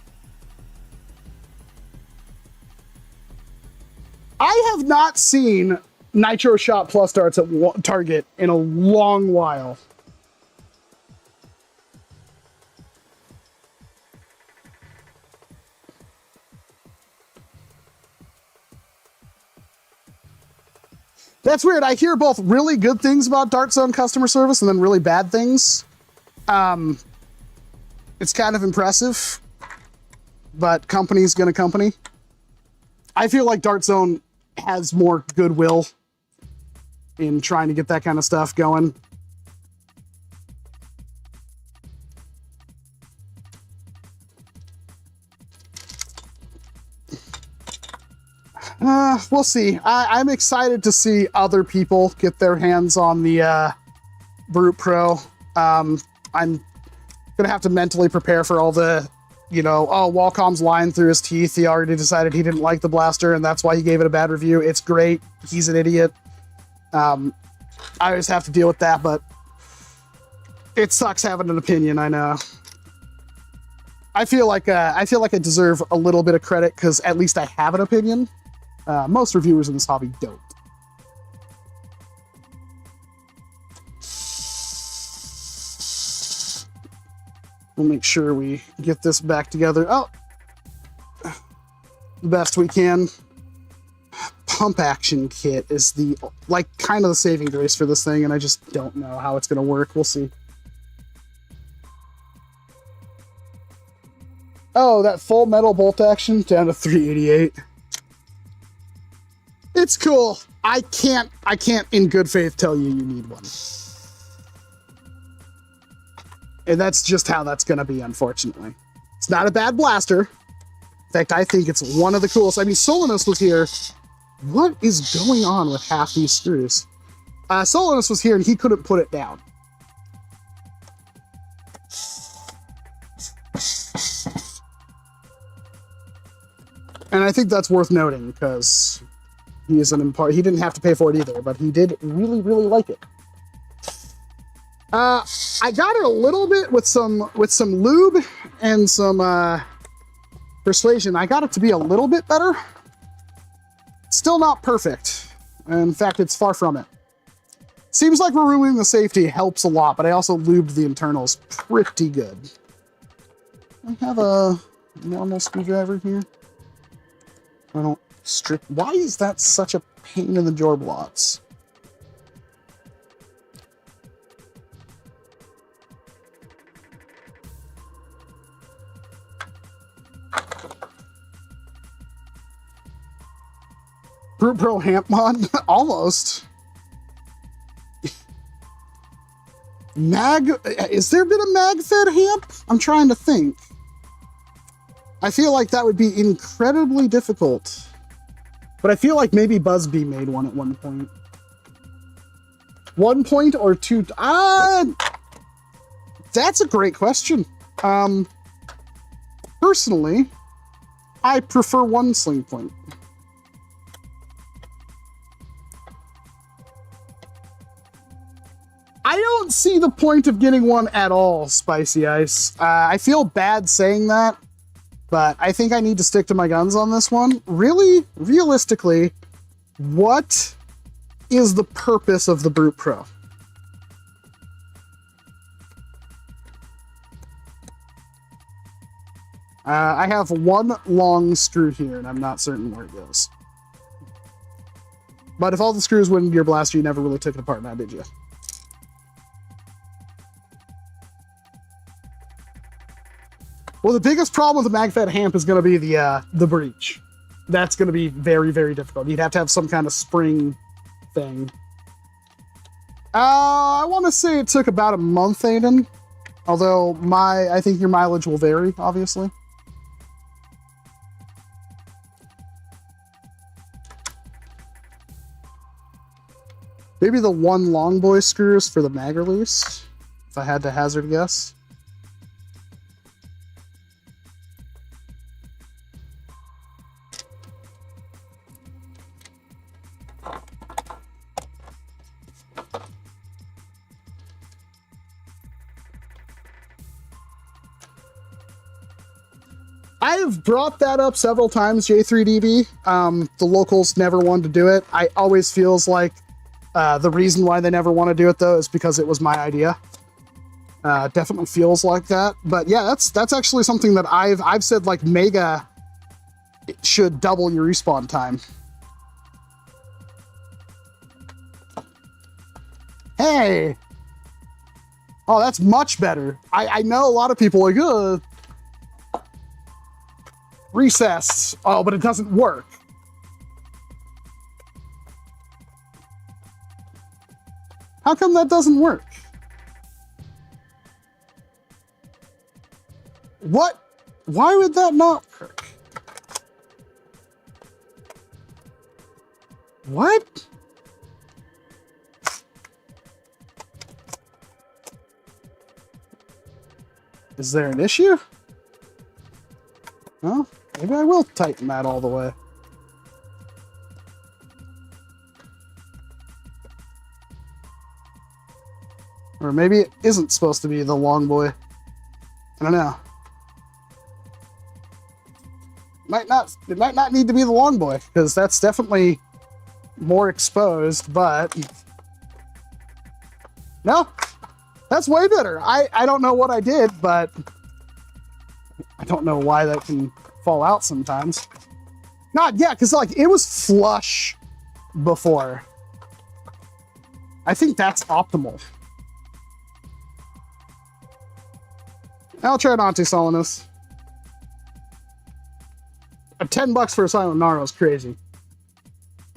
I have not seen Nitro Shot Plus darts at Target in a long while. That's weird. I hear both really good things about Dart Zone customer service and then really bad things. It's kind of impressive, but company's gonna company. I feel like Dart Zone has more goodwill in trying to get that kind of stuff going. We'll see. I'm excited to see other people get their hands on the Brute Pro. I'm gonna have to mentally prepare for all the, you know, oh, Walcom's lying through his teeth. He already decided he didn't like the blaster and that's why he gave it a bad review. It's great. He's an idiot. I always have to deal with that, but it sucks having an opinion, I know. I feel like I deserve a little bit of credit because at least I have an opinion. Most reviewers in this hobby don't. We'll make sure we get this back together. Oh, the best we can. Pump action kit is the, like, kind of the saving grace for this thing, and I just don't know how it's going to work. We'll see. Oh, that full metal bolt action down to 388. It's cool. I can't in good faith tell you need one. And that's just how that's going to be, unfortunately. It's not a bad blaster. In fact, I think it's one of the coolest. I mean, Solinus was here. What is going on with half these screws? Solinus was here and he couldn't put it down. And I think that's worth noting because he is he didn't have to pay for it either, but he did really, really like it. I got it a little bit with some lube and some persuasion. I got it to be a little bit better. Still not perfect. In fact, it's far from it. Seems like removing the safety helps a lot, but I also lubed the internals pretty good. I have a normal screwdriver here. I don't strip. Why is that such a pain in the jaw blocks? Brute Pro Hamp Mod? Almost. Mag? Is there been a mag-fed hamp? I'm trying to think. I feel like that would be incredibly difficult. But I feel like maybe Buzzbee made one at one point. 1 point or two? That's a great question. Personally, I prefer one sling point. I don't see the point of getting one at all, Spicy Ice. I feel bad saying that, but I think I need to stick to my guns on this one. Really, realistically, what is the purpose of the Brute Pro? I have one long screw here, and I'm not certain where it goes. But if all the screws went into your blaster, you never really took it apart now, did you? Well, the biggest problem with the MagFed Hamp is going to be the breech. That's going to be very, very difficult. You'd have to have some kind of spring thing. I want to say it took about a month, Aiden. Although I think your mileage will vary, obviously. Maybe the one long boy screws for the mag release, if I had to hazard a guess. I've brought that up several times, J3DB. The locals never wanted to do it. I always feels like the reason why they never want to do it, though, is because it was my idea. Definitely feels like that. But yeah, that's actually something that I've said, like, Mega should double your respawn time. Hey! Oh, that's much better. I know a lot of people are like, ugh. Recess. Oh, but it doesn't work. How come that doesn't work? What? Why would that not work? What? Is there an issue? Well, maybe I will tighten that all the way. Or maybe it isn't supposed to be the long boy. I don't know. It might not need to be the long boy, because that's definitely more exposed, but no, that's way better. I don't know what I did, but I don't know why that can fall out sometimes. Yeah, because like it was flush before. I think that's optimal. I'll try not to Solinus. $10 for a Silent Gnarl is crazy.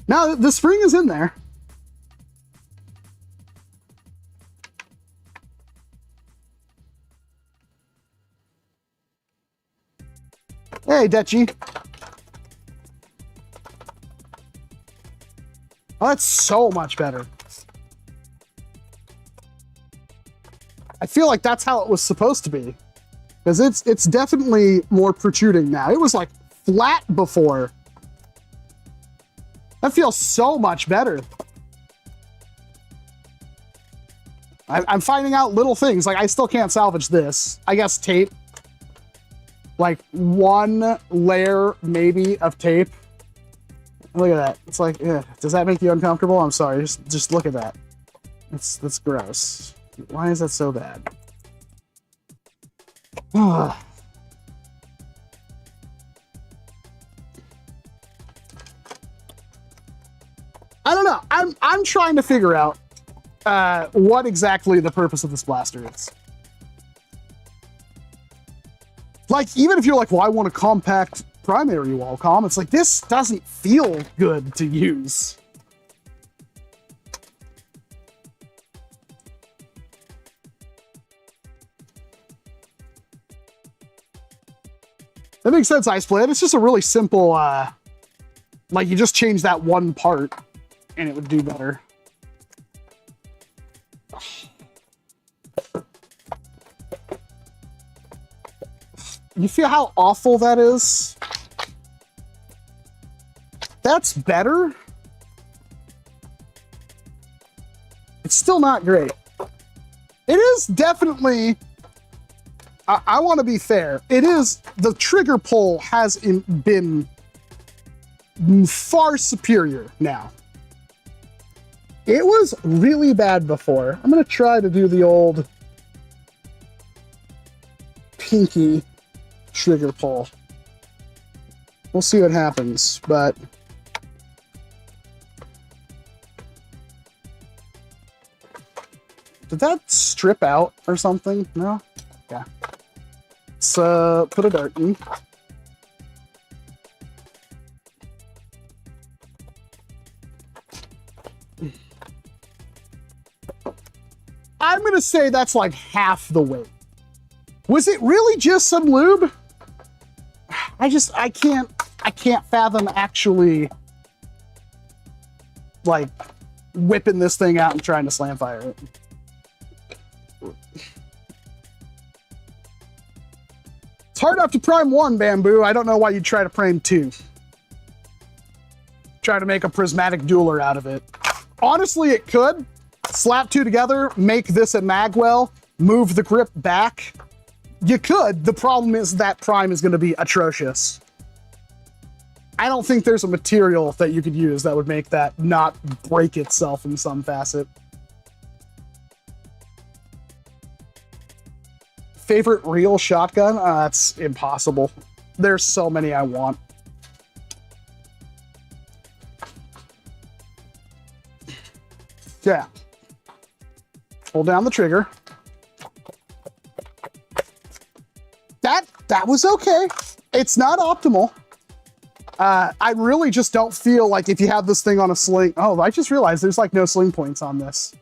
Now the spring is in there. Hey, Detchi. Oh, that's so much better. I feel like that's how it was supposed to be. Because it's definitely more protruding now. It was like flat before. That feels so much better. I'm finding out little things. Like, I still can't salvage this. I guess tape. Like, one layer, maybe, of tape. Look at that. It's like, ugh. Does that make you uncomfortable? I'm sorry. Just look at that. That's gross. Why is that so bad? I don't know. I'm trying to figure out what exactly the purpose of this blaster is. Like, even if you're like, well, I want a compact primary Walcom, it's like, this doesn't feel good to use. That makes sense, Iceblade. It's just a really simple, like, you just change that one part and it would do better. You feel how awful that is? That's better. It's still not great. It is definitely, I want to be fair. It is, the trigger pull has been far superior now. It was really bad before. I'm going to try to do the old pinky trigger pull. We'll see what happens, but did that strip out or something? No? Yeah. Let's put a dart in. I'm going to say that's like half the weight. Was it really just some lube? I can't fathom actually like whipping this thing out and trying to slam fire it. It's hard enough to prime one, Bamboo. I don't know why you'd try to prime two. Try to make a prismatic dueler out of it. Honestly, it could. Slap two together, make this a magwell, move the grip back. You could. The problem is that prime is going to be atrocious. I don't think there's a material that you could use that would make that not break itself in some facet. Favorite real shotgun? That's impossible. There's so many I want. Yeah. Hold down the trigger. That was okay. It's not optimal. I really just don't feel like if you have this thing on a sling. Oh, I just realized there's like no sling points on this.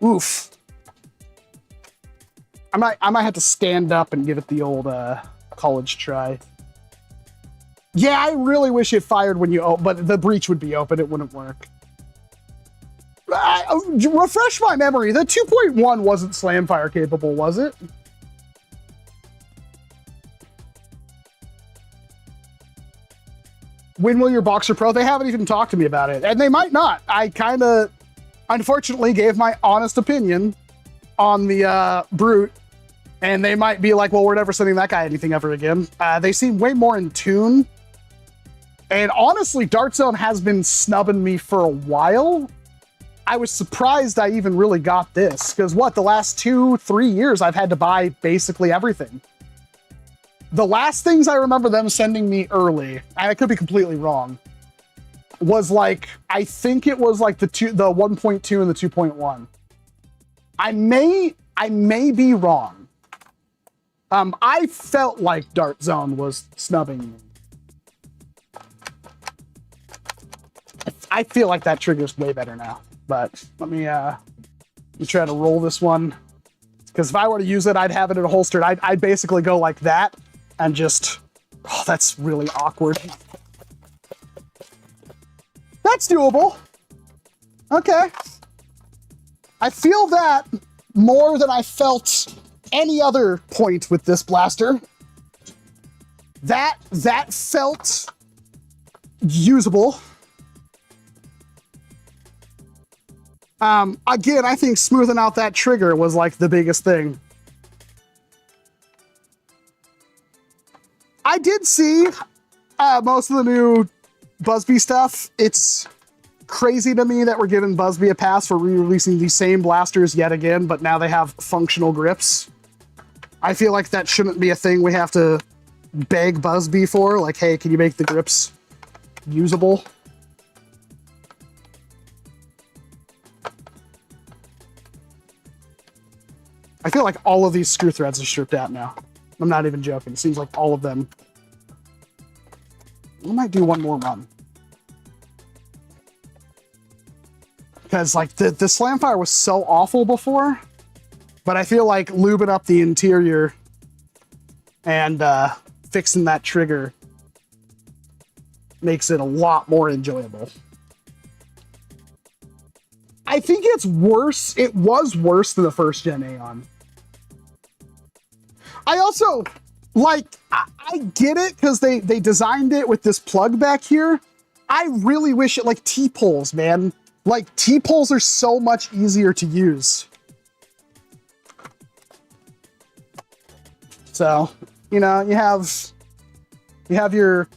Oof. I might have to stand up and give it the old college try. Yeah, I really wish it fired when you open, but the breech would be open. It wouldn't work. Refresh my memory. The 2.1 wasn't slam fire capable, was it? When will your Boxer Pro? They haven't even talked to me about it, and they might not. I kind of, unfortunately, gave my honest opinion on the Brute, and they might be like, well, we're never sending that guy anything ever again. They seem way more in tune, and honestly, Dart Zone has been snubbing me for a while. I was surprised I even really got this, because what, the last 2-3 years, I've had to buy basically everything. The last things I remember them sending me early, and I could be completely wrong, was like, I think it was like the 1.2 and the 2.1. I may be wrong. I felt like Dart Zone was snubbing me. I feel like that trigger's way better now, but let me try to roll this one. Because if I were to use it, I'd have it in a holster. I'd basically go like that. And just, oh, that's really awkward. That's doable. Okay. I feel that more than I felt any other point with this blaster. That felt usable. Again, I think smoothing out that trigger was like the biggest thing. I did see most of the new Buzzbee stuff. It's crazy to me that we're giving Buzzbee a pass for re-releasing the same blasters yet again, but now they have functional grips. I feel like that shouldn't be a thing we have to beg Buzzbee for. Like, hey, can you make the grips usable? I feel like all of these screw threads are stripped out now. I'm not even joking. It seems like all of them. I might do one more run. Because like the Slamfire was so awful before, but I feel like lubing up the interior and fixing that trigger makes it a lot more enjoyable. I think it's worse. It was worse than the first gen Aeon. I also, Like, I get it because they designed it with this plug back here. I really wish it, like T-poles, man. Like, T-poles are so much easier to use. So, you know, you have your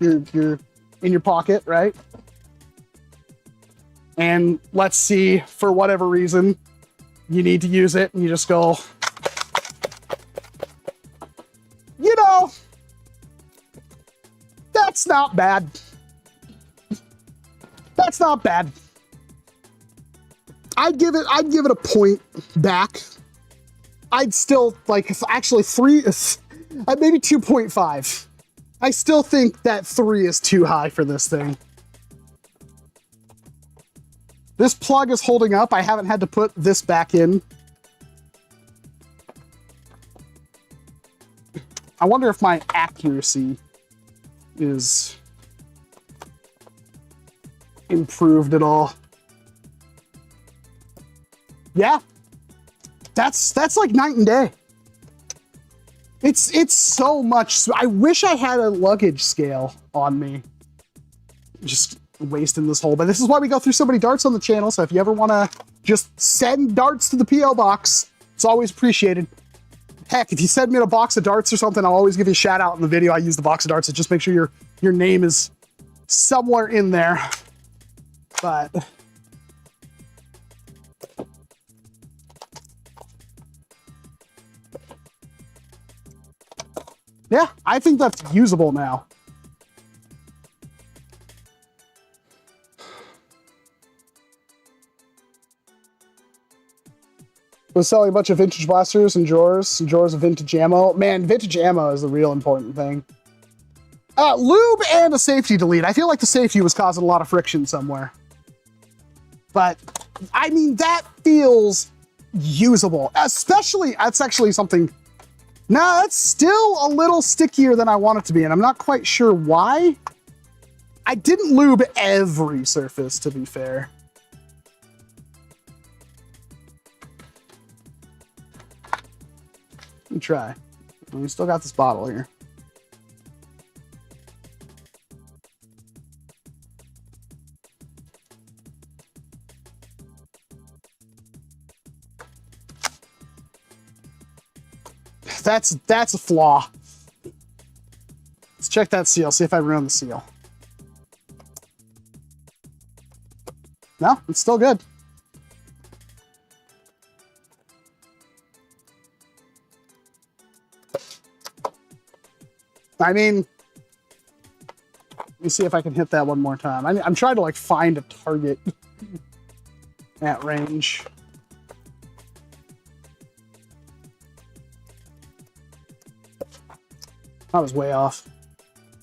in your pocket, right? And let's see, for whatever reason, you need to use it, and you just go, you know, that's not bad. That's not bad. I'd give it a point back. I'd still, like, actually maybe 2.5. I still think that 3 is too high for this thing. This plug is holding up. I haven't had to put this back in. I wonder if my accuracy is improved at all. Yeah, that's like night and day. It's so much. I wish I had a luggage scale on me. Just wasting this whole, but this is why we go through so many darts on the channel. So if you ever want to just send darts to the PO box, it's always appreciated. Heck, if you send me a box of darts or something, I'll always give you a shout out in the video. I use the box of darts, so just make sure your name is somewhere in there. But yeah, I think that's usable now. Was selling a bunch of vintage blasters and drawers of vintage ammo. Man, vintage ammo is the real important thing. Lube and a safety delete. I feel like the safety was causing a lot of friction somewhere. But, I mean, that feels usable. Especially, that's actually something... Nah, that's still a little stickier than I want it to be, and I'm not quite sure why. I didn't lube every surface, to be fair. Let me try. We still got this bottle here. That's a flaw. Let's check that seal, see if I ruined the seal. No, it's still good. I mean, let me see if I can hit that one more time. I'm trying to like find a target at range. I was way off.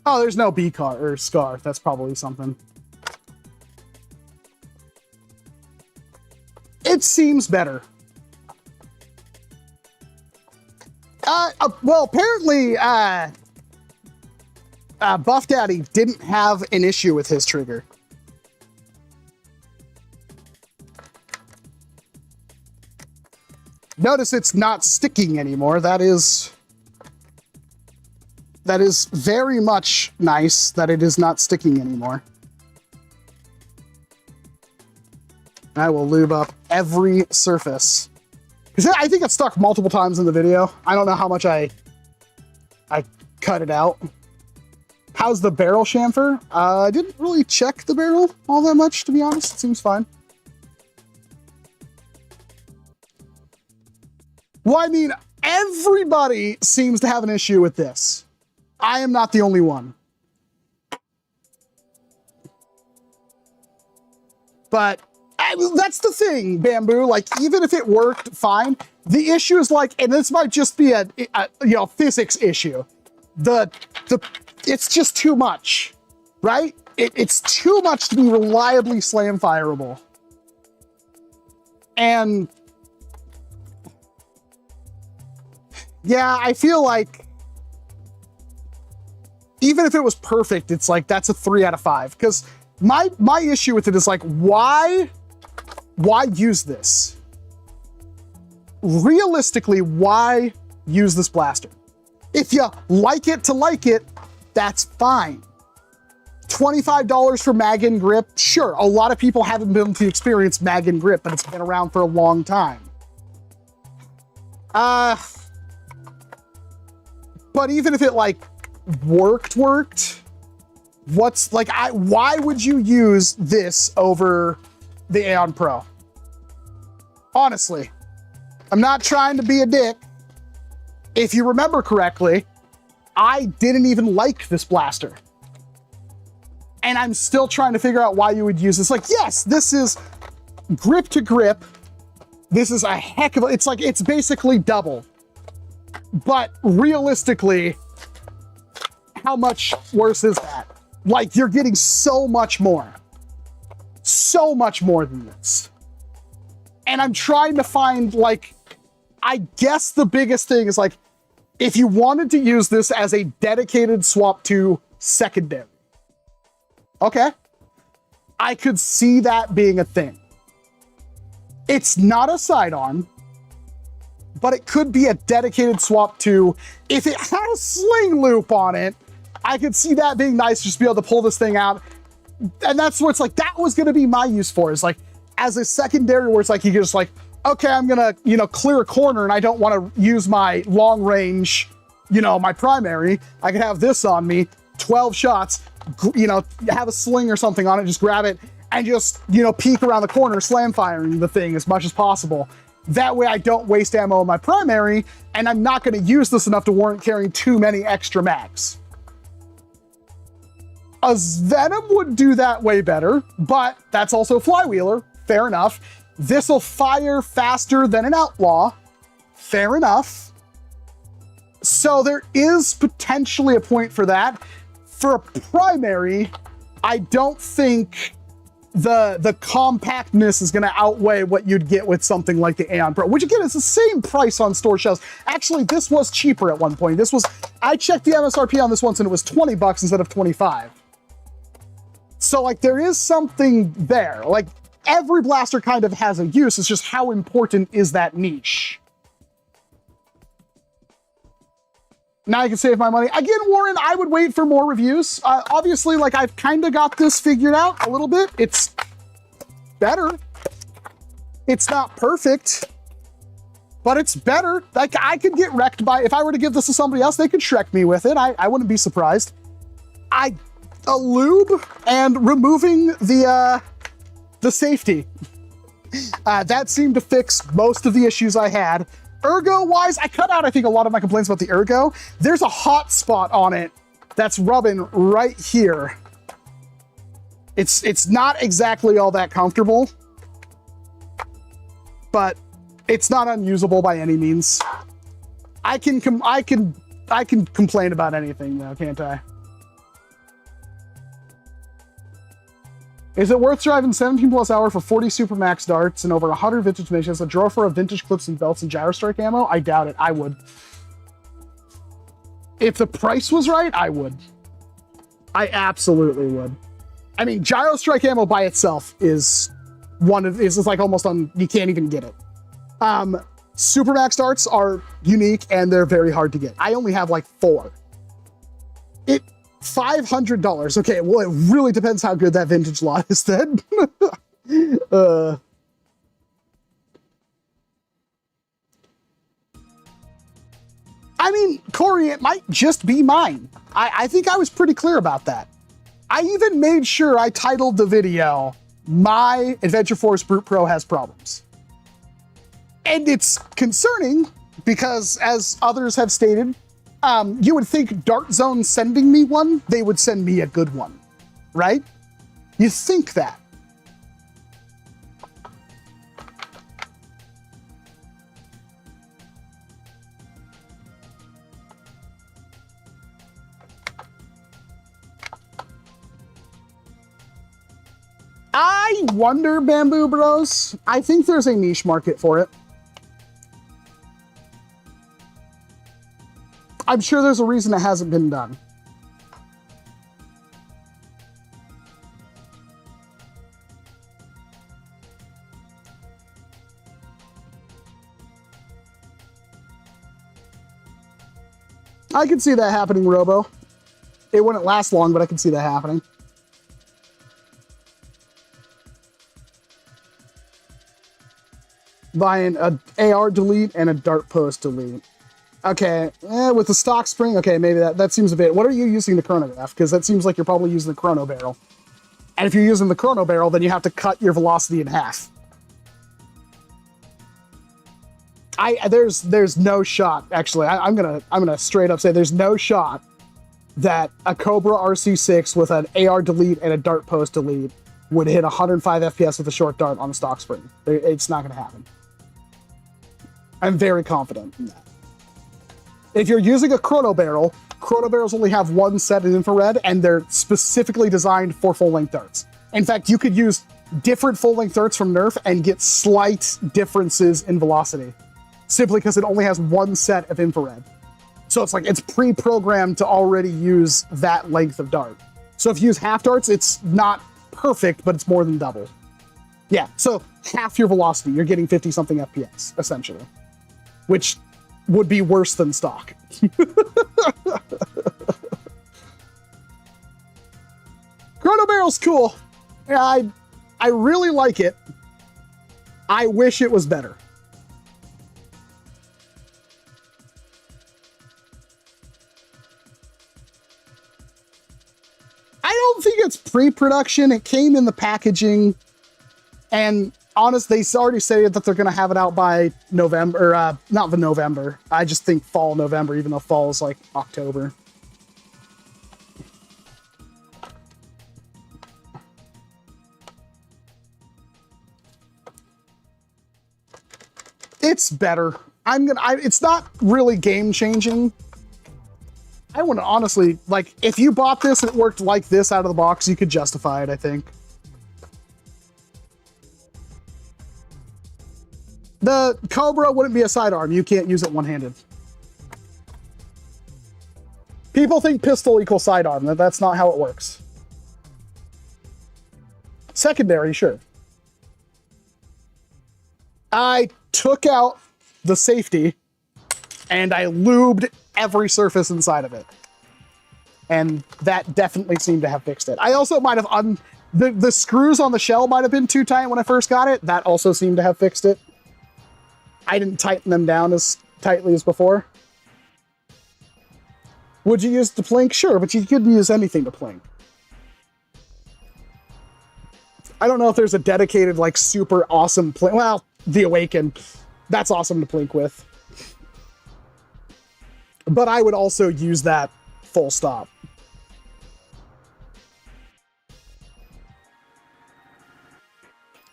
Oh, there's no B car or scar. That's probably something. It seems better. Well, apparently, Buff Daddy didn't have an issue with his trigger. Notice it's not sticking anymore. That is very much nice that it is not sticking anymore. I will lube up every surface. Because I think it stuck multiple times in the video. I don't know how much I cut it out. How's the barrel chamfer? I didn't really check the barrel all that much, to be honest. It seems fine. Well, I mean, everybody seems to have an issue with this. I am not the only one. But that's the thing, Bamboo. Like, even if it worked fine, the issue is like, and this might just be a you know, physics issue. It's just too much, right? It's too much to be reliably slam fireable. And yeah, I feel like even if it was perfect, it's like, that's a 3 out of 5. Because my issue with it is like, why use this? Realistically, why use this blaster. If you like it to like it, that's fine. $25 for mag and grip, sure. A lot of people haven't been able to experience mag and grip, but it's been around for a long time. But even if it like worked, what's like, why would you use this over the Aeon Pro? Honestly, I'm not trying to be a dick. If you remember correctly, I didn't even like this blaster. And I'm still trying to figure out why you would use this. Like, yes, this is grip to grip. This is a heck of a, it's like, it's basically double. But realistically, how much worse is that? Like, you're getting so much more. So much more than this. And I'm trying to find, like, I guess the biggest thing is, like, if you wanted to use this as a dedicated swap to secondary, okay, I could see that being a thing. It's not a sidearm, but it could be a dedicated swap to, if it had a sling loop on it, I could see that being nice, just be able to pull this thing out. And that's what it's like, that was gonna be my use for, is like, as a secondary where it's like, you can just like, okay, I'm gonna, you know, clear a corner and I don't wanna use my long range, you know, my primary. I can have this on me, 12 shots, you know, have a sling or something on it, just grab it and just, you know, peek around the corner, slam firing the thing as much as possible. That way I don't waste ammo in my primary, and I'm not gonna use this enough to warrant carrying too many extra mags. A Venom would do that way better, but that's also a flywheeler, fair enough. This'll fire faster than an Outlaw, fair enough. So there is potentially a point for that. For a primary, I don't think the compactness is gonna outweigh what you'd get with something like the Aeon Pro, which again is the same price on store shelves. Actually, this was cheaper at one point. This was, I checked the MSRP on this once and it was 20 bucks instead of 25. So like there is something there. Like every blaster kind of has a use, it's just how important is that niche? Now I can save my money. Again, Warren, I would wait for more reviews. Obviously, like I've kind of got this figured out a little bit. It's better. It's not perfect, but it's better. Like I could get wrecked by, if I were to give this to somebody else, they could Shrek me with it. I wouldn't be surprised. A lube and removing the safety. That seemed to fix most of the issues I had. Ergo-wise, I cut out, I think, a lot of my complaints about the ergo. There's a hot spot on it that's rubbing right here. It's not exactly all that comfortable, but it's not unusable by any means. I can complain about anything though, can't I? Is it worth driving 17 plus hour for 40 Supermax darts and over 100 vintage missions, a drawer for a vintage clips and belts and gyro strike ammo? I doubt it. I would. If the price was right, I would. I absolutely would. I mean, gyro strike ammo by itself is like almost you can't even get it. Supermax darts are unique and they're very hard to get. I only have like 4. $500. Okay, well, it really depends how good that vintage lot is then. I mean, Corey, it might just be mine. I think I was pretty clear about that. I even made sure I titled the video, "My Adventure Force Brute Pro Has Problems." And it's concerning because, as others have stated, you would think Dart Zone sending me one, they would send me a good one, right? You think that. I wonder, Bamboo Bros. I think there's a niche market for it. I'm sure there's a reason it hasn't been done. I can see that happening, Robo. It wouldn't last long, but I can see that happening. Buying a AR delete and a dart post delete. Okay, with the stock spring, okay, maybe that seems a bit. What are you using the chronograph? Because that seems like you're probably using the chrono barrel. And if you're using the chrono barrel, then you have to cut your velocity in half. There's no shot, actually. I'm gonna straight up say there's no shot that a Cobra RC6 with an AR delete and a dart post delete would hit 105 FPS with a short dart on a stock spring. It's not gonna happen. I'm very confident in that. If you're using a chrono barrels only have one set of infrared, and they're specifically designed for full-length darts. In fact, you could use different full-length darts from NERF and get slight differences in velocity, simply because it only has one set of infrared. So it's like it's pre-programmed to already use that length of dart. So if you use half darts, it's not perfect, but it's more than double. Yeah, so half your velocity, you're getting 50-something FPS, essentially, which would be worse than stock. Chrono barrel's cool. Yeah, I really like it. I wish it was better. I don't think it's pre-production. It came in the packaging, and honestly, they already said that they're going to have it out by November, not the November. I just think fall November, even though fall is like October. It's better. It's not really game changing. I wouldn't honestly, like, if you bought this and it worked like this out of the box, you could justify it, I think. The Cobra wouldn't be a sidearm. You can't use it one-handed. People think pistol equals sidearm. That's not how it works. Secondary, sure. I took out the safety and I lubed every surface inside of it. And that definitely seemed to have fixed it. I also might have the screws on the shell might have been too tight when I first got it. That also seemed to have fixed it. I didn't tighten them down as tightly as before. Would you use the plink? Sure, but you could use anything to plink. I don't know if there's a dedicated, like, super awesome plink. Well, the Awaken. That's awesome to plink with. But I would also use that full stop.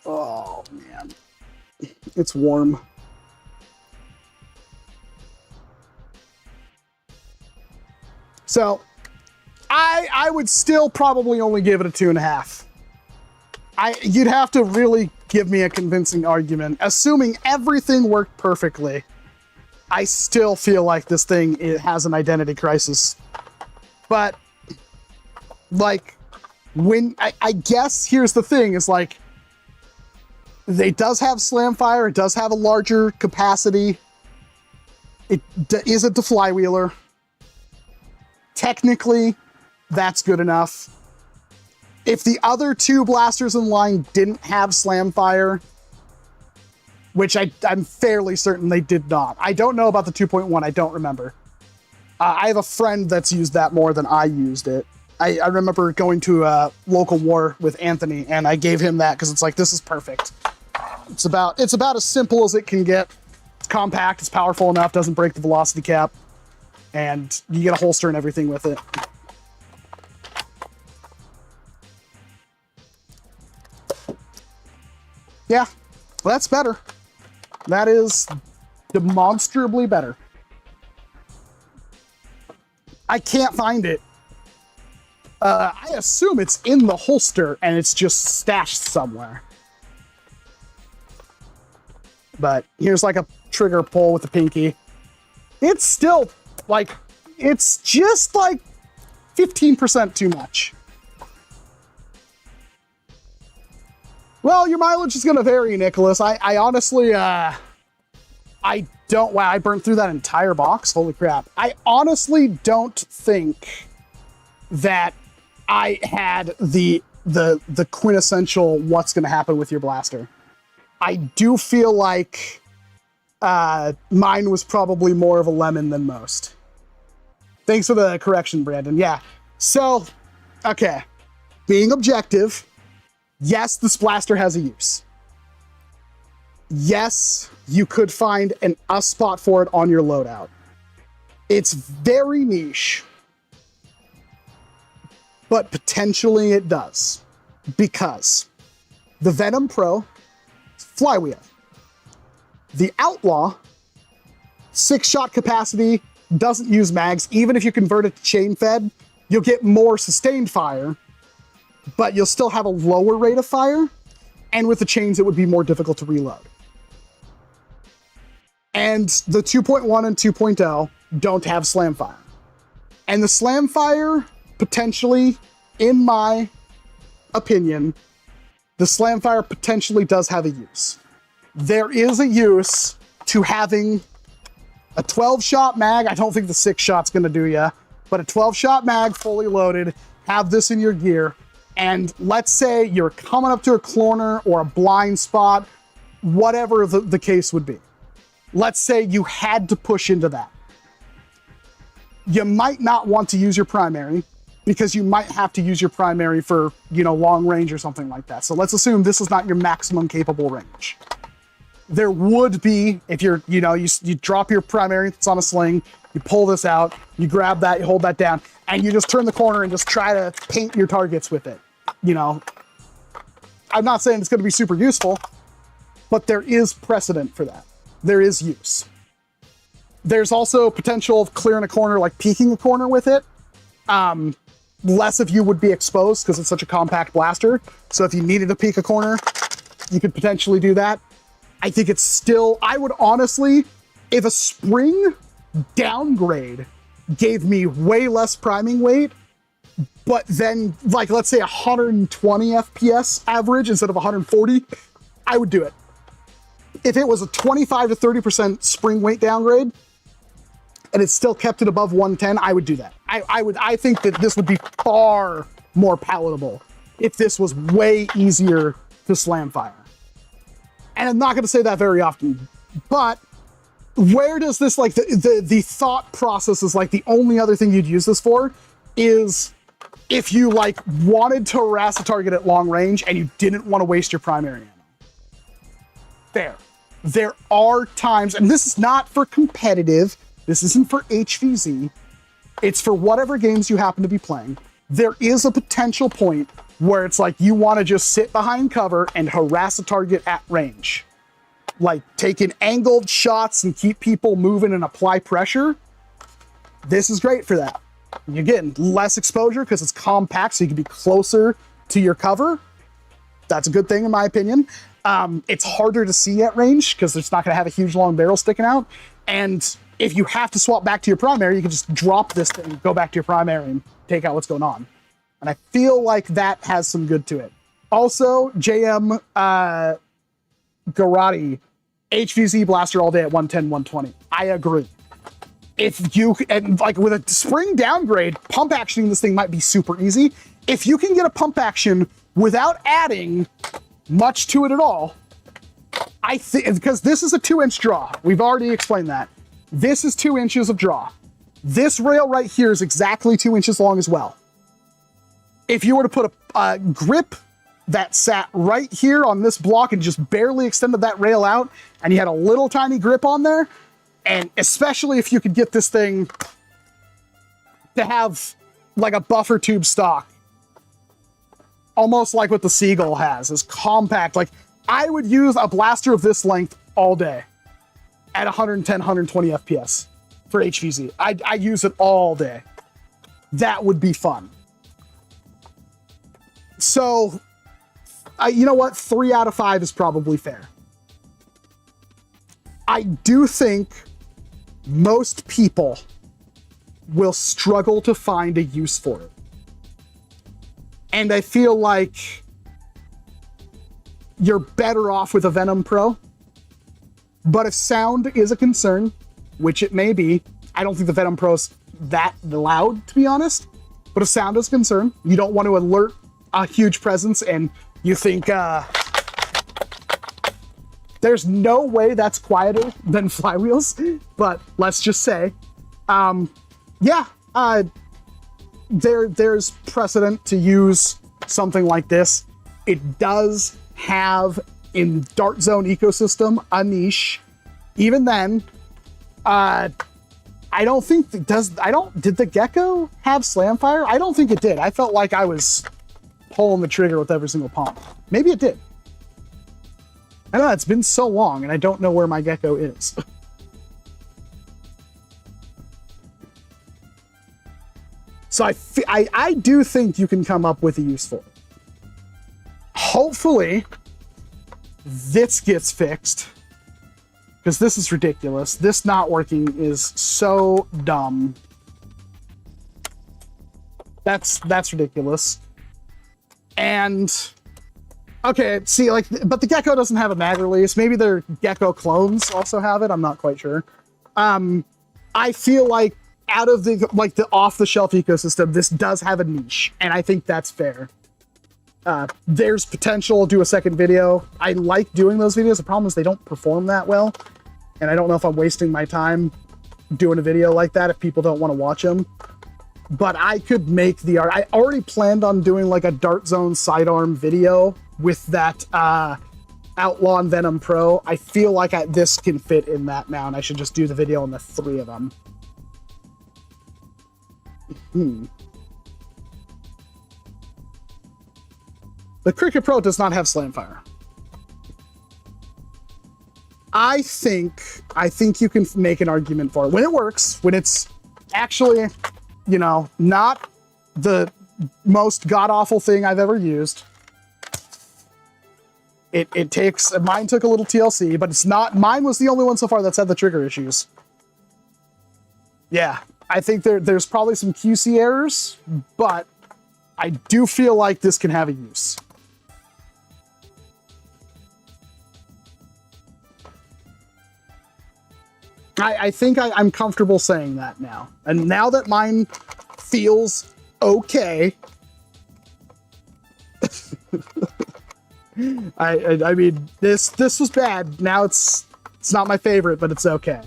Oh, man. It's warm. So, I would still probably only give it a 2.5. You'd have to really give me a convincing argument. Assuming everything worked perfectly, I still feel like this thing, it has an identity crisis. But, like, when, I guess here's the thing, is like, it does have slam fire, it does have a larger capacity, it isn't the flywheeler. Technically, that's good enough. If the other two blasters in line didn't have slam fire, which I'm fairly certain they did not. I don't know about the 2.1, I don't remember. I have a friend that's used that more than I used it. I remember going to a local war with Anthony, and I gave him that because it's like, this is perfect. It's about as simple as it can get. It's compact, it's powerful enough, doesn't break the velocity cap, and you get a holster and everything with it. Yeah, well, that's better. That is demonstrably better. I can't find it. I assume it's in the holster and it's just stashed somewhere. But here's like a trigger pull with the pinky. It's still like, it's just like 15% too much. Well, your mileage is going to vary, Nicholas. I honestly, I wow, I burned through that entire box. Holy crap. I honestly don't think that I had the quintessential what's going to happen with your blaster. I do feel like mine was probably more of a lemon than most. Thanks for the correction, Brandon. Yeah. So, okay. Being objective, yes, this blaster has a use. Yes, you could find a spot for it on your loadout. It's very niche, but potentially it does, because the Venom Pro, flywheel. The Outlaw, 6-shot capacity, doesn't use mags. Even if you convert it to chain fed, you'll get more sustained fire, but you'll still have a lower rate of fire. And with the chains, it would be more difficult to reload. And the 2.1 and 2.0 don't have slam fire. And the slam fire, potentially, in my opinion, the slam fire potentially does have a use. There is a use to having a 12-shot mag. I don't think the 6-shot's gonna do ya, but a 12-shot mag fully loaded, have this in your gear, and let's say you're coming up to a corner or a blind spot, whatever the case would be. Let's say you had to push into that. You might not want to use your primary, because you might have to use your primary for, long range or something like that. So let's assume this is not your maximum capable range. There would be, if you're, you drop your primary that's on a sling, you pull this out, you grab that, you hold that down, and you just turn the corner and just try to paint your targets with it. I'm not saying it's going to be super useful, but there is precedent for that. There is use. There's also potential of clearing a corner, like peeking a corner with it. Less of you would be exposed because it's such a compact blaster. So if you needed to peek a corner, you could potentially do that. I think it's still, I would honestly, if a spring downgrade gave me way less priming weight, but then like, let's say 120 FPS average instead of 140, I would do it. If it was a 25 to 30% spring weight downgrade, and it still kept it above 110, I would do that. I think that this would be far more palatable if this was way easier to slam fire. And I'm not gonna say that very often, but where does this, like, the thought process is like the only other thing you'd use this for is if you like wanted to harass a target at long range and you didn't want to waste your primary ammo. There are times, and this is not for competitive, this isn't for HVZ, it's for whatever games you happen to be playing. There is a potential point where it's like you want to just sit behind cover and harass a target at range. Like taking angled shots and keep people moving and apply pressure. This is great for that. You're getting less exposure because it's compact, so you can be closer to your cover. That's a good thing in my opinion. It's harder to see at range because it's not going to have a huge long barrel sticking out. And if you have to swap back to your primary, you can just drop this thing, go back to your primary and take out what's going on. And I feel like that has some good to it. Also, JM Garati, HVZ blaster all day at 110, 120. I agree. If you, and like with a spring downgrade, pump actioning this thing might be super easy. If you can get a pump action without adding much to it at all, I think, because this is a 2-inch draw. We've already explained that. This is 2 inches of draw. This rail right here is exactly 2 inches long as well. If you were to put a grip that sat right here on this block and just barely extended that rail out, and you had a little tiny grip on there, and especially if you could get this thing to have like a buffer tube stock, almost like what the Seagull has, is compact. Like, I would use a blaster of this length all day at 110, 120 FPS for HVZ. I use it all day. That would be fun. So, you know what? 3 out of 5 is probably fair. I do think most people will struggle to find a use for it. And I feel like you're better off with a Venom Pro But if sound is a concern, which it may be, I don't think the Venom Pro's that loud, to be honest. But if sound is a concern, you don't want to alert a huge presence and you think, there's no way that's quieter than flywheels, but let's just say, there's precedent to use something like this. It does have, in Dart Zone ecosystem, a niche. Even then, I don't think it does. Did the Gecko have Slamfire? I don't think it did. I felt like I was pulling the trigger with every single pump. Maybe it did. I don't know, it's been so long and I don't know where my Gecko is. So I do think you can come up with a use for it. Hopefully, this gets fixed. Because this is ridiculous. This not working is so dumb. That's ridiculous. And okay, see, like, but the Gecko doesn't have a mag release. Maybe their Gecko clones also have it. I'm not quite sure. I feel like out of the off-the-shelf ecosystem, this does have a niche, and I think that's fair. There's potential to do a second video. I like doing those videos. The problem is they don't perform that well, and I don't know if I'm wasting my time doing a video like that if people don't want to watch them. But I could make the art. I already planned on doing like a Dart Zone sidearm video with that Outlaw and Venom Pro. I feel like this can fit in that now, and I should just do the video on the 3 of them. The Cricket Pro does not have Slamfire. I think you can make an argument for it. When it works, when it's actually, you know, not the most god-awful thing I've ever used. It takes, mine took a little TLC, but it's not, mine was the only one so far that's had the trigger issues. Yeah, I think there's probably some QC errors, but I do feel like this can have a use. I think I'm comfortable saying that now. And now that mine feels okay, I mean, this was bad. Now it's not my favorite, but it's okay.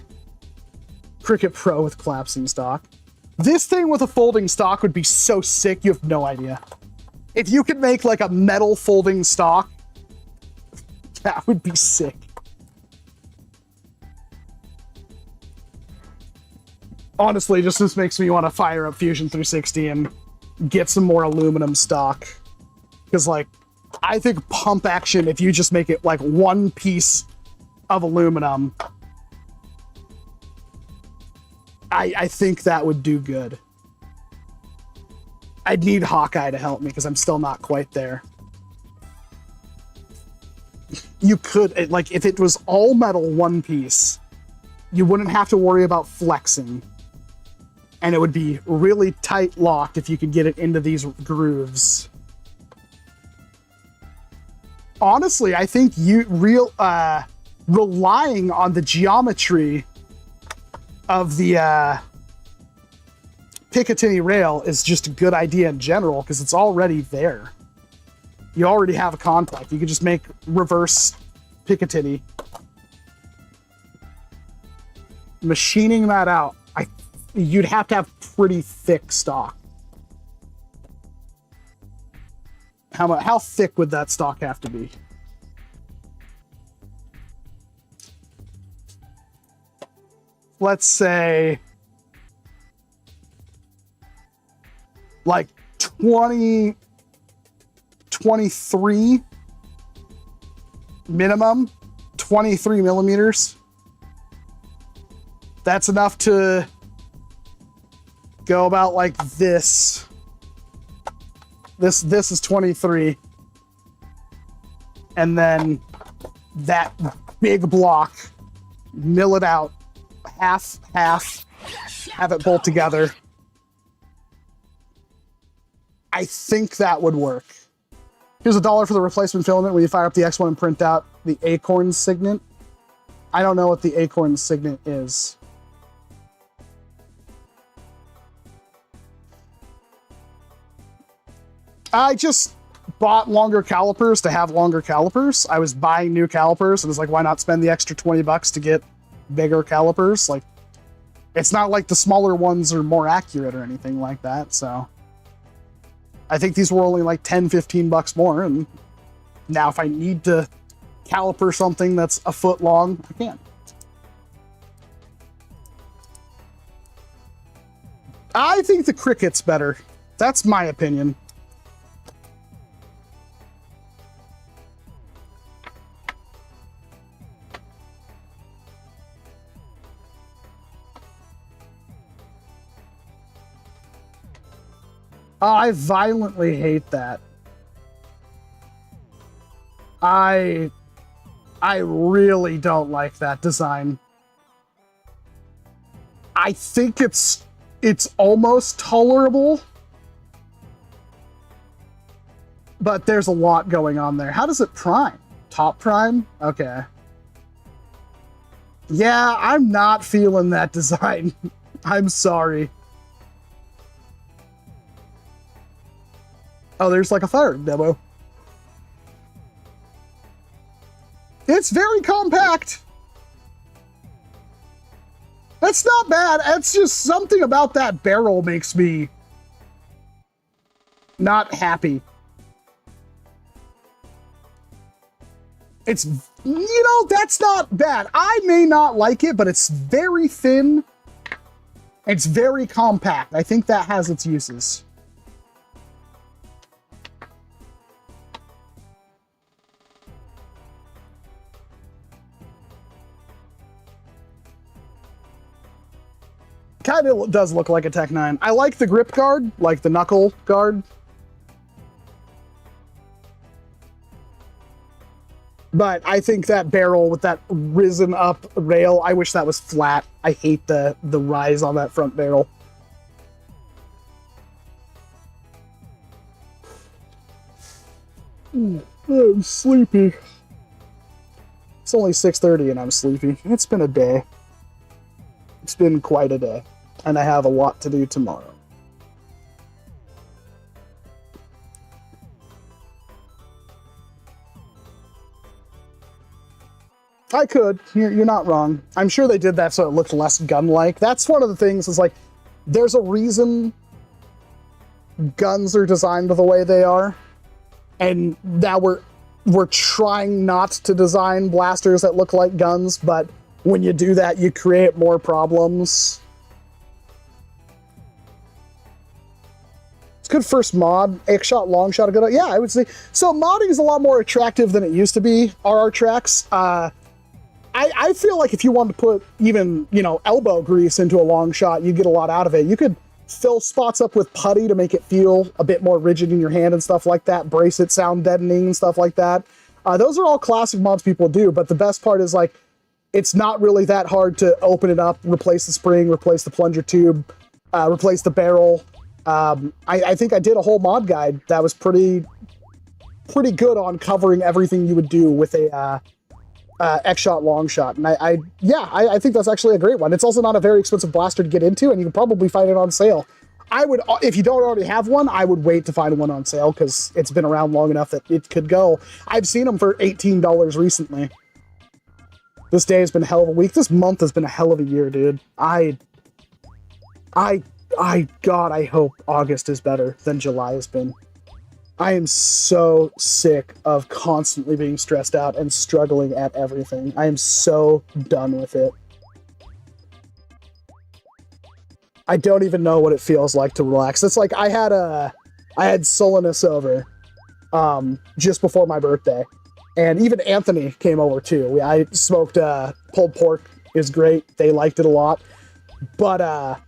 Cricket Pro with collapsing stock. This thing with a folding stock would be so sick, you have no idea. If you could make like a metal folding stock, that would be sick. Honestly, just this makes me want to fire up Fusion 360 and get some more aluminum stock. Because, like, I think pump action, if you just make it like one piece of aluminum, I think that would do good. I'd need Hawkeye to help me because I'm still not quite there. You could, like, if it was all metal one piece, you wouldn't have to worry about flexing. And it would be really tight locked if you could get it into these grooves. Honestly, I think relying on the geometry of the Picatinny rail is just a good idea in general because it's already there. You already have a contact. You could just make reverse Picatinny. Machining that out, you'd have to have pretty thick stock. How thick would that stock have to be? Let's say like 23 minimum, 23 millimeters. That's enough to go about like this. This is 23. And then that big block, mill it out, half, have it bolt together. I think that would work. Here's $1 for the replacement filament when you fire up the X1 and print out the Acorn signet. I don't know what the Acorn Signet is. I just bought longer calipers to have longer calipers. I was buying new calipers and was like, why not spend the extra 20 bucks to get bigger calipers? Like, it's not like the smaller ones are more accurate or anything like that. So I think these were only like 10, 15 bucks more. And now if I need to caliper something that's a foot long, I can. I think the Cricket's better. That's my opinion. I violently hate that. I really don't like that design. I think it's almost tolerable, but there's a lot going on there. How does it prime? Top prime? Okay. Yeah, I'm not feeling that design. I'm sorry. Oh, there's like a firing demo. It's very compact. That's not bad. It's just something about that barrel makes me not happy. It's, you know, that's not bad. I may not like it, but it's very thin. It's very compact. I think that has its uses. Kind of does look like a Tech 9. I like the grip guard, like the knuckle guard. But I think that barrel with that risen up rail, I wish that was flat. I hate the rise on that front barrel. I'm sleepy. It's only 6:30 and I'm sleepy. It's been a day. It's been quite a day. And I have a lot to do tomorrow. I could. You're not wrong. I'm sure they did that so it looked less gun-like. That's one of the things is like, there's a reason guns are designed the way they are. And now we're trying not to design blasters that look like guns, but when you do that, you create more problems. It's good first mod. Xshot, long shot, a good. Yeah, I would say. So modding is a lot more attractive than it used to be. RR tracks. I feel like if you wanted to put even, you know, elbow grease into a long shot, you'd get a lot out of it. You could fill spots up with putty to make it feel a bit more rigid in your hand and stuff like that. Brace it sound deadening and stuff like that. Those are all classic mods people do, but the best part is like, it's not really that hard to open it up, replace the spring, replace the plunger tube, replace the barrel. I think I did a whole mod guide that was pretty good on covering everything you would do with a xshot long shot. And I think that's actually a great one. It's also not a very expensive blaster to get into, and you can probably find it on sale. I would, if you don't already have one, I would wait to find one on sale because it's been around long enough that it could go. I've seen them for $18 recently. This day has been a hell of a week. This month has been a hell of a year, dude. God, I hope August is better than July has been. I am so sick of constantly being stressed out and struggling at everything. I am so done with it. I don't even know what it feels like to relax. It's like I had Solanus over just before my birthday. And even Anthony came over too. I smoked pulled pork is great. They liked it a lot. But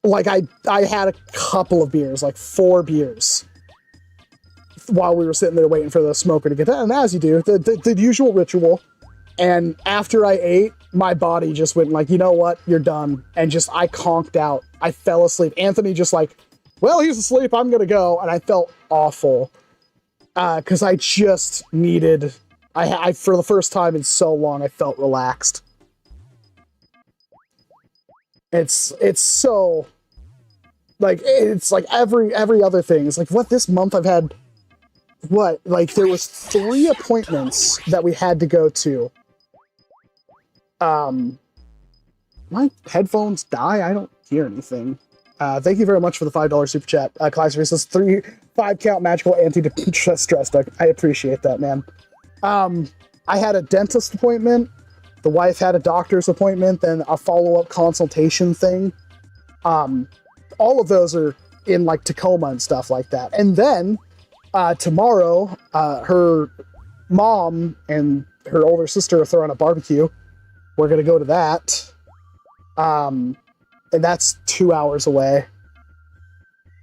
like I had a couple of beers, like 4 beers, while we were sitting there waiting for the smoker to get that. And as you do, the usual ritual. And after I ate, my body just went like, you know what, you're done. And just, I conked out. I fell asleep. Anthony just like, well, he's asleep, I'm gonna go. And I felt awful. Because I just needed I for the first time in so long, I felt relaxed. It's so, like, it's like every other thing. It's like, what, this month I've had, what, like, there was 3 appointments that we had to go to. My headphones die? I don't hear anything. Thank you very much for the $5 super chat. Classic says 5 count magical anti-stress deck. I appreciate that, man. I had a dentist appointment. The wife had a doctor's appointment, then a follow-up consultation thing. All of those are in like Tacoma and stuff like that. And then tomorrow, her mom and her older sister are throwing a barbecue. We're gonna go to that. And that's 2 hours away.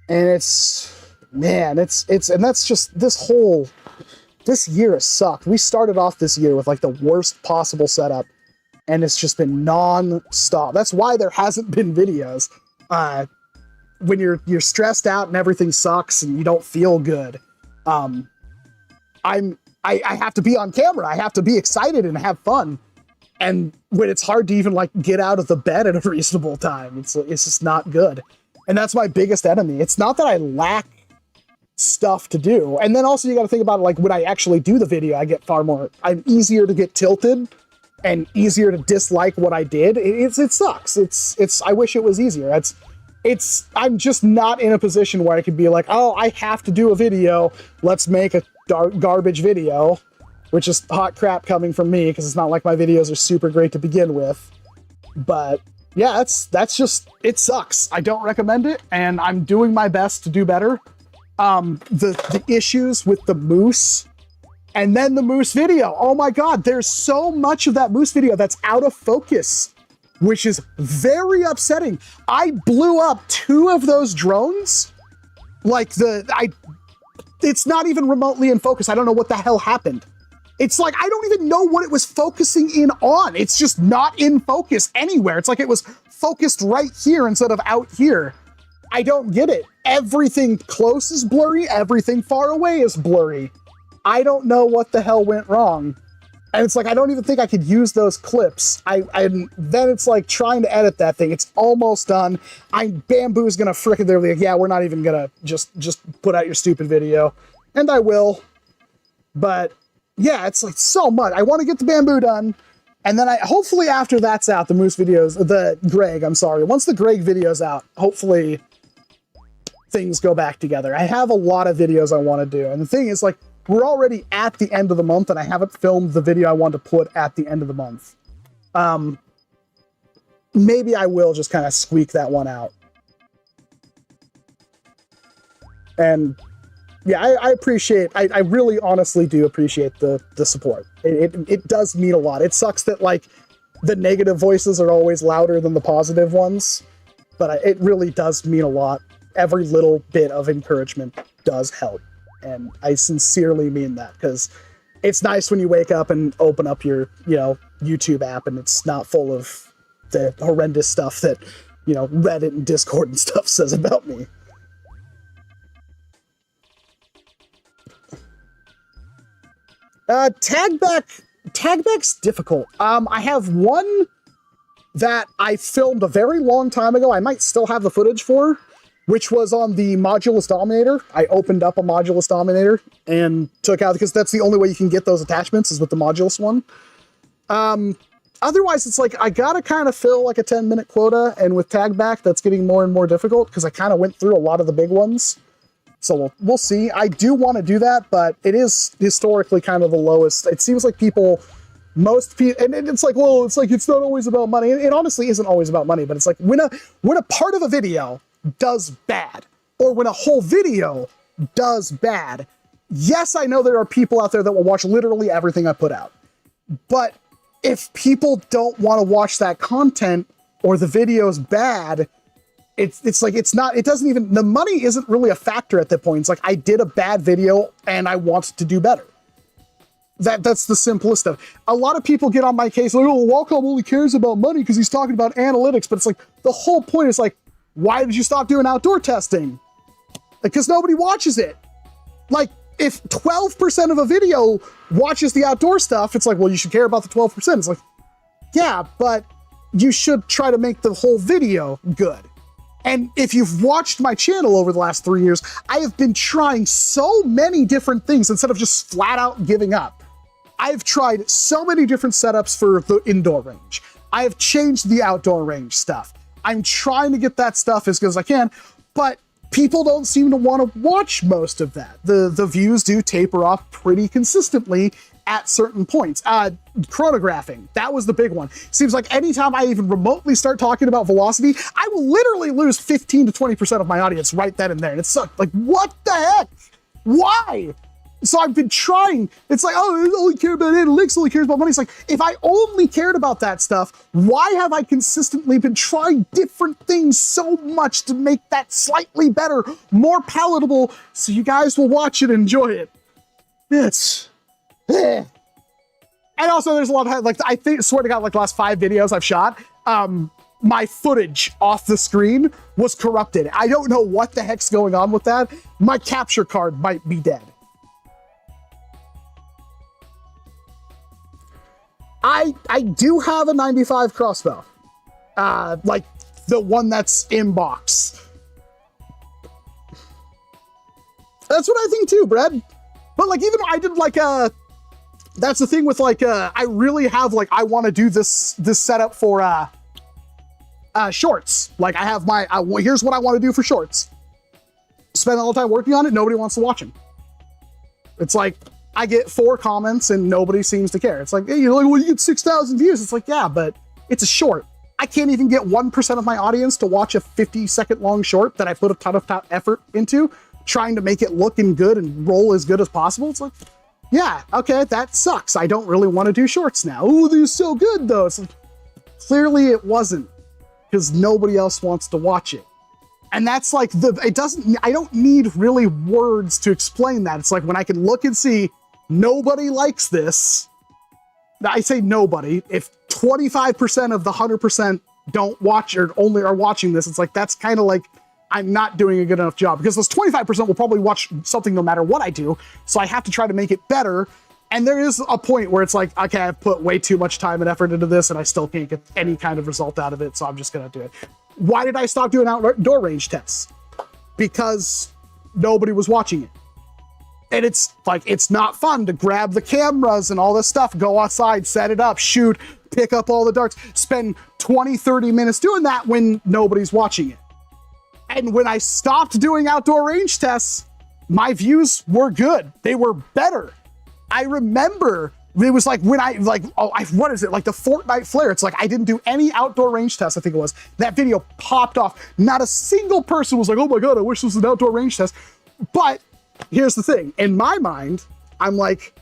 And it's, man, it's, and that's just, this year has sucked. We started off this year with like the worst possible setup, and it's just been non-stop. That's why there hasn't been videos. When you're stressed out and everything sucks and you don't feel good, I have to be on camera. I have to be excited and have fun. And when it's hard to even like get out of the bed at a reasonable time, it's just not good. And that's my biggest enemy. It's not that I lack stuff to do. And then also you got to think about it, like when I actually do the video, I get I'm easier to get tilted and easier to dislike what I did. It sucks. I wish it was easier. I'm just not in a position where I could be like, oh, I have to do a video. Let's make a garbage video, which is hot crap coming from me because it's not like my videos are super great to begin with. But yeah, that's just, it sucks. I don't recommend it, and I'm doing my best to do better. The issues with the moose and then the moose video. Oh my God, there's so much of that moose video that's out of focus, which is very upsetting. I blew up 2 of those drones. Like it's not even remotely in focus. I don't know what the hell happened. It's like, I don't even know what it was focusing in on. It's just not in focus anywhere. It's like it was focused right here instead of out here. I don't get it. Everything close is blurry. Everything far away is blurry. I don't know what the hell went wrong. And it's like, I don't even think I could use those clips. Then it's like trying to edit that thing. It's almost done. Bamboo's gonna frickin' they're like, yeah, we're not even gonna just put out your stupid video. And I will. But yeah, it's like so much. I want to get the Bamboo done. And then hopefully after that's out, the moose videos, the Greg, I'm sorry. Once the Greg video's out, hopefully things go back together. I have a lot of videos I want to do. And the thing is, like, we're already at the end of the month and I haven't filmed the video I want to put at the end of the month. Maybe I will just kind of squeak that one out. And yeah, I appreciate, I really honestly do appreciate the support. It does mean a lot. It sucks that like the negative voices are always louder than the positive ones, but it really does mean a lot. Every little bit of encouragement does help. And I sincerely mean that, because it's nice when you wake up and open up your, YouTube app and it's not full of the horrendous stuff that, Reddit and Discord and stuff says about me. Tagback's difficult. I have one that I filmed a very long time ago. I might still have the footage for, which was on the Modulus Dominator. I opened up a Modulus Dominator and took out, because that's the only way you can get those attachments is with the Modulus one. Otherwise, it's like, I gotta kind of fill like a 10-minute quota, and with Tagback, that's getting more and more difficult, because I kind of went through a lot of the big ones. So we'll see. I do want to do that, but it is historically kind of the lowest. It seems like most people, and it's like, well, it's like, it's not always about money. It honestly isn't always about money, but it's like when a part of a video does bad, or when a whole video does bad, yes, I know there are people out there that will watch literally everything I put out. But if people don't want to watch that content, or the video's bad, it's like, it doesn't even, the money isn't really a factor at that point. It's like, I did a bad video and I want to do better. That's the simplest stuff. A lot of people get on my case, like, oh, Walcom only cares about money because he's talking about analytics. But it's like, the whole point is like, why did you stop doing outdoor testing? Because nobody watches it. Like, if 12% of a video watches the outdoor stuff, it's like, well, you should care about the 12%. It's like, yeah, but you should try to make the whole video good. And if you've watched my channel over the last 3 years, I have been trying so many different things instead of just flat out giving up. I've tried so many different setups for the indoor range. I have changed the outdoor range stuff. I'm trying to get that stuff as good as I can, but people don't seem to want to watch most of that. The views do taper off pretty consistently at certain points. Chronographing, that was the big one. Seems like anytime I even remotely start talking about velocity, I will literally lose 15 to 20% of my audience right then and there. And it's like, what the heck? Why? So I've been trying. It's like, oh, I only care about analytics, only cares about money. It's like, if I only cared about that stuff, why have I consistently been trying different things so much to make that slightly better, more palatable, so you guys will watch it and enjoy it? It's... And also there's a lot of, like, I think, swear to God, like the last 5 videos I've shot, my footage off the screen was corrupted. I don't know what the heck's going on with that. My capture card might be dead. I do have a 95 crossbow. Like the one that's in box. That's what I think too, Brad. But like, even I did like that's the thing with like, I really have like, I want to do this setup for shorts. Like I have my, here's what I want to do for shorts. Spend all the time working on it, nobody wants to watch them. It's like, I get 4 comments and nobody seems to care. It's like, hey, you're like, well, you get 6,000 views. It's like, yeah, but it's a short. I can't even get 1% of my audience to watch a 50-second long short that I put a ton of effort into, trying to make it look good and roll as good as possible. It's like, yeah, okay, that sucks. I don't really want to do shorts now. Oh, they're so good though. It's like, clearly it wasn't, because nobody else wants to watch it. And that's like, I don't need really words to explain that. It's like when I can look and see nobody likes this. I say nobody. If 25% of the 100% don't watch or only are watching this, it's like, that's kind of like, I'm not doing a good enough job, because those 25% will probably watch something no matter what I do. So I have to try to make it better. And there is a point where it's like, okay, I've put way too much time and effort into this and I still can't get any kind of result out of it. So I'm just going to do it. Why did I stop doing outdoor range tests? Because nobody was watching it. And it's like, it's not fun to grab the cameras and all this stuff, go outside, set it up, shoot, pick up all the darts, spend 20, 30 minutes doing that when nobody's watching it. And when I stopped doing outdoor range tests, my views were good. They were better. I remember it was like when what is it? Like the Fortnite flare. It's like, I didn't do any outdoor range tests, I think it was. That video popped off. Not a single person was like, oh my God, I wish this was an outdoor range test. But here's the thing. In my mind, I'm like,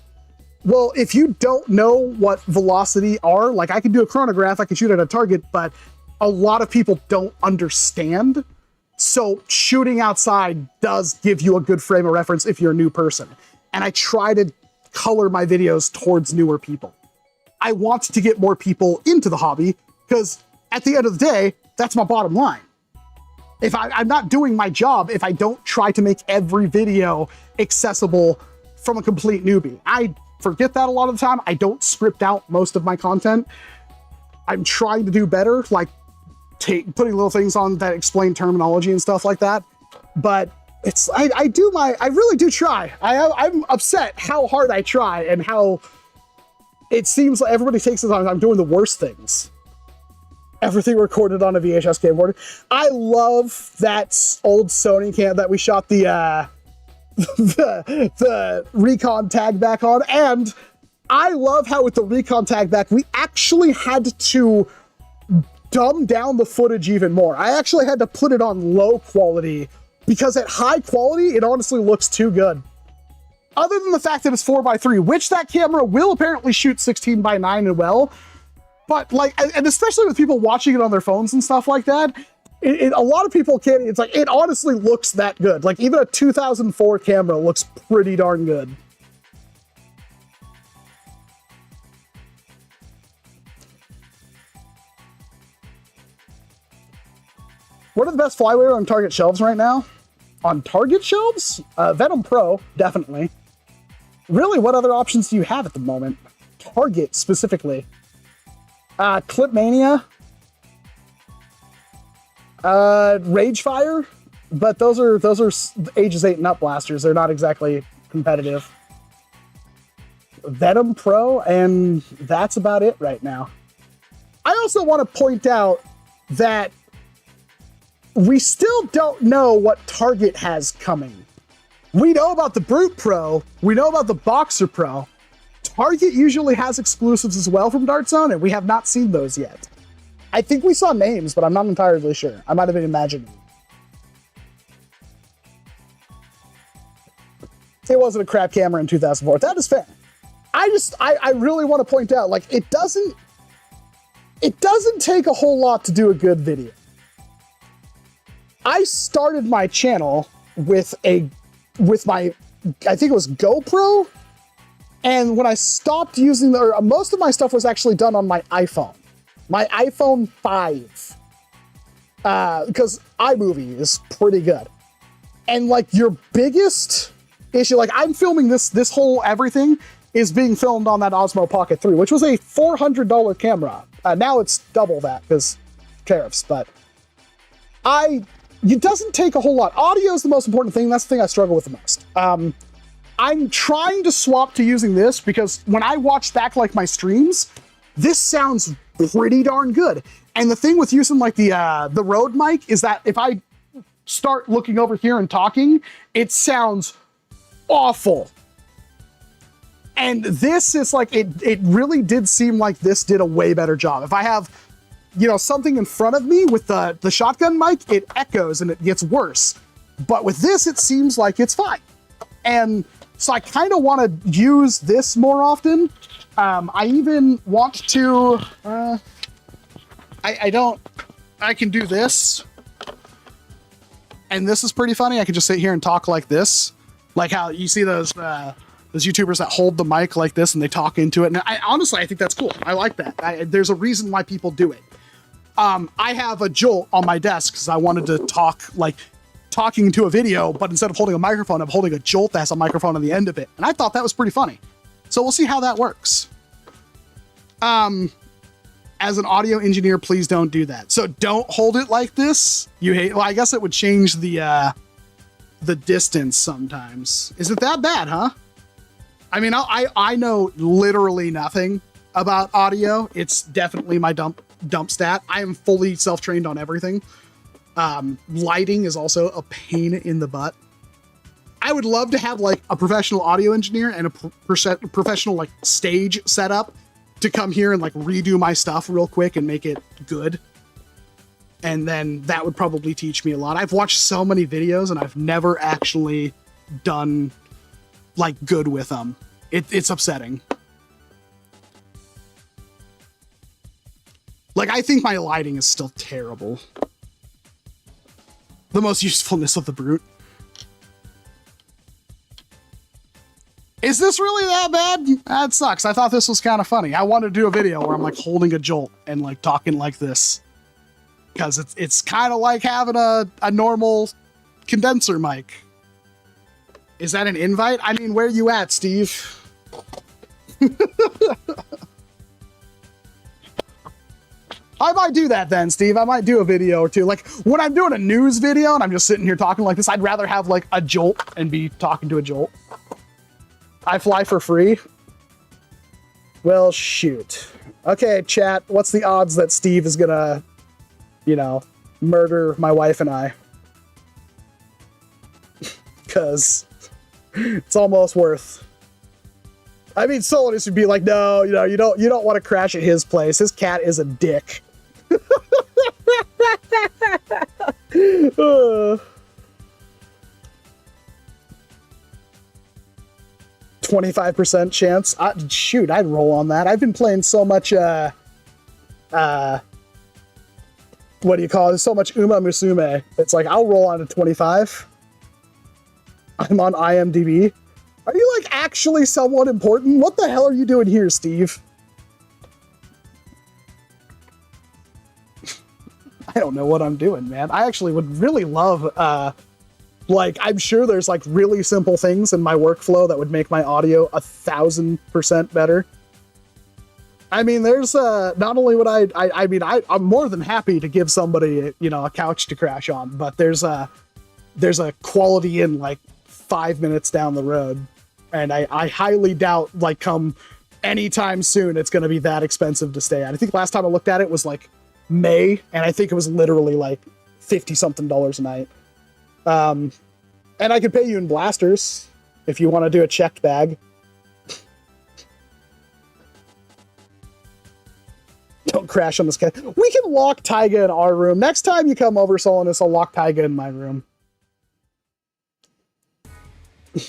well, if you don't know what velocity are, like I can do a chronograph, I can shoot at a target, but a lot of people don't understand. So shooting outside does give you a good frame of reference if you're a new person. And I try to color my videos towards newer people. I want to get more people into the hobby, because at the end of the day, that's my bottom line. If I'm not doing my job if I don't try to make every video accessible from a complete newbie. I forget that a lot of the time. I don't script out most of my content. I'm trying to do better, like putting little things on that explain terminology and stuff like that. But it's, I really do try. I'm upset how hard I try and how it seems like everybody takes the time I'm doing the worst things. Everything recorded on a VHS camcorder. I love that old Sony cam that we shot the recon tag back on. And I love how with the recon tag back, we actually had to dumb down the footage even more. I actually had to put it on low quality, because at high quality, it honestly looks too good. Other than the fact that it's 4x3, which that camera will apparently shoot 16:9 and well, but like, and especially with people watching it on their phones and stuff like that, a lot of people can't, it's like, it honestly looks that good. Like even a 2004 camera looks pretty darn good. What are the best flyweight on Target shelves right now? On Target shelves? Venom Pro, definitely. Really, what other options do you have at the moment? Target, specifically. Clipmania. Ragefire. But those are ages 8 and up blasters. They're not exactly competitive. Venom Pro, and that's about it right now. I also want to point out that we still don't know what Target has coming. We know about the Brute Pro, we know about the Boxer Pro. Target usually has exclusives as well from Dart Zone, and we have not seen those yet. I think we saw names, but I'm not entirely sure. I might have been imagining. It wasn't a crap camera in 2004. That is fair. I really want to point out, like, it doesn't take a whole lot to do a good video. I started my channel with my, I think it was GoPro, and when I stopped using most of my stuff was actually done on my iPhone. My iPhone 5. Because iMovie is pretty good. And like your biggest issue, like I'm filming this whole everything is being filmed on that Osmo Pocket 3, which was a $400 camera. Now it's double that because tariffs, but it doesn't take a whole lot. Audio is the most important thing. That's the thing I struggle with the most. I'm trying to swap to using this because when I watch back like my streams, this sounds pretty darn good. And the thing with using like the Rode mic is that if I start looking over here and talking, it sounds awful. And this is like, it really did seem like this did a way better job. If I have, you know, something in front of me with the shotgun mic, it echoes and it gets worse. But with this, it seems like it's fine. And so I kind of want to use this more often. I even want to, I can do this. And this is pretty funny. I can just sit here and talk like this. Like how you see those YouTubers that hold the mic like this and they talk into it. And honestly, I think that's cool. I like that. There's a reason why people do it. I have a Jolt on my desk because I wanted to talk like talking to a video, but instead of holding a microphone, I'm holding a Jolt that has a microphone on the end of it. And I thought that was pretty funny. So we'll see how that works. As an audio engineer, please don't do that. So don't hold it like this. Well, I guess it would change the distance sometimes. Is it that bad, huh? I mean, I know literally nothing about audio. It's definitely my dump stat. I am fully self-trained on everything. Lighting is also a pain in the butt. I would love to have like a professional audio engineer and a professional like stage setup to come here and like redo my stuff real quick and make it good. And then that would probably teach me a lot. I've watched so many videos and I've never actually done like good with them. It's upsetting. Like, I think my lighting is still terrible. The most usefulness of the Brute. Is this really that bad? That sucks. I thought this was kind of funny. I wanted to do a video where I'm like holding a Jolt and like talking like this. Because it's kind of like having a normal condenser mic. Is that an invite? I mean, where you at, Steve? I might do that then, Steve. I might do a video or two. Like when I'm doing a news video and I'm just sitting here talking like this, I'd rather have like a Jolt and be talking to a Jolt. I fly for free. Well, shoot. Okay, chat. What's the odds that Steve is gonna, you know, murder my wife and I? Because it's almost worth. I mean, someone should be like, no, you don't want to crash at his place. His cat is a dick. 25% chance. Shoot, I'd roll on that. I've been playing so much, what do you call it? So much Uma Musume. It's like, I'll roll on to 25. I'm on IMDb. Are you like actually somewhat important? What the hell are you doing here, Steve? I don't know what I'm doing, man. I actually would really love Like, I'm sure there's like really simple things in my workflow that would make my audio 1000% better. I mean, there's not only would I'm more than happy to give somebody, you know, a couch to crash on, but there's a quality in like 5 minutes down the road. And I highly doubt, like, come anytime soon, it's going to be that expensive to stay at. I think last time I looked at it was like May, and I think it was literally like $50-something a night. And I could pay you in blasters if you want to do a checked bag. Don't crash on this guy. We can lock Taiga in our room. Next time you come over, Solinus, I'll lock Taiga in my room.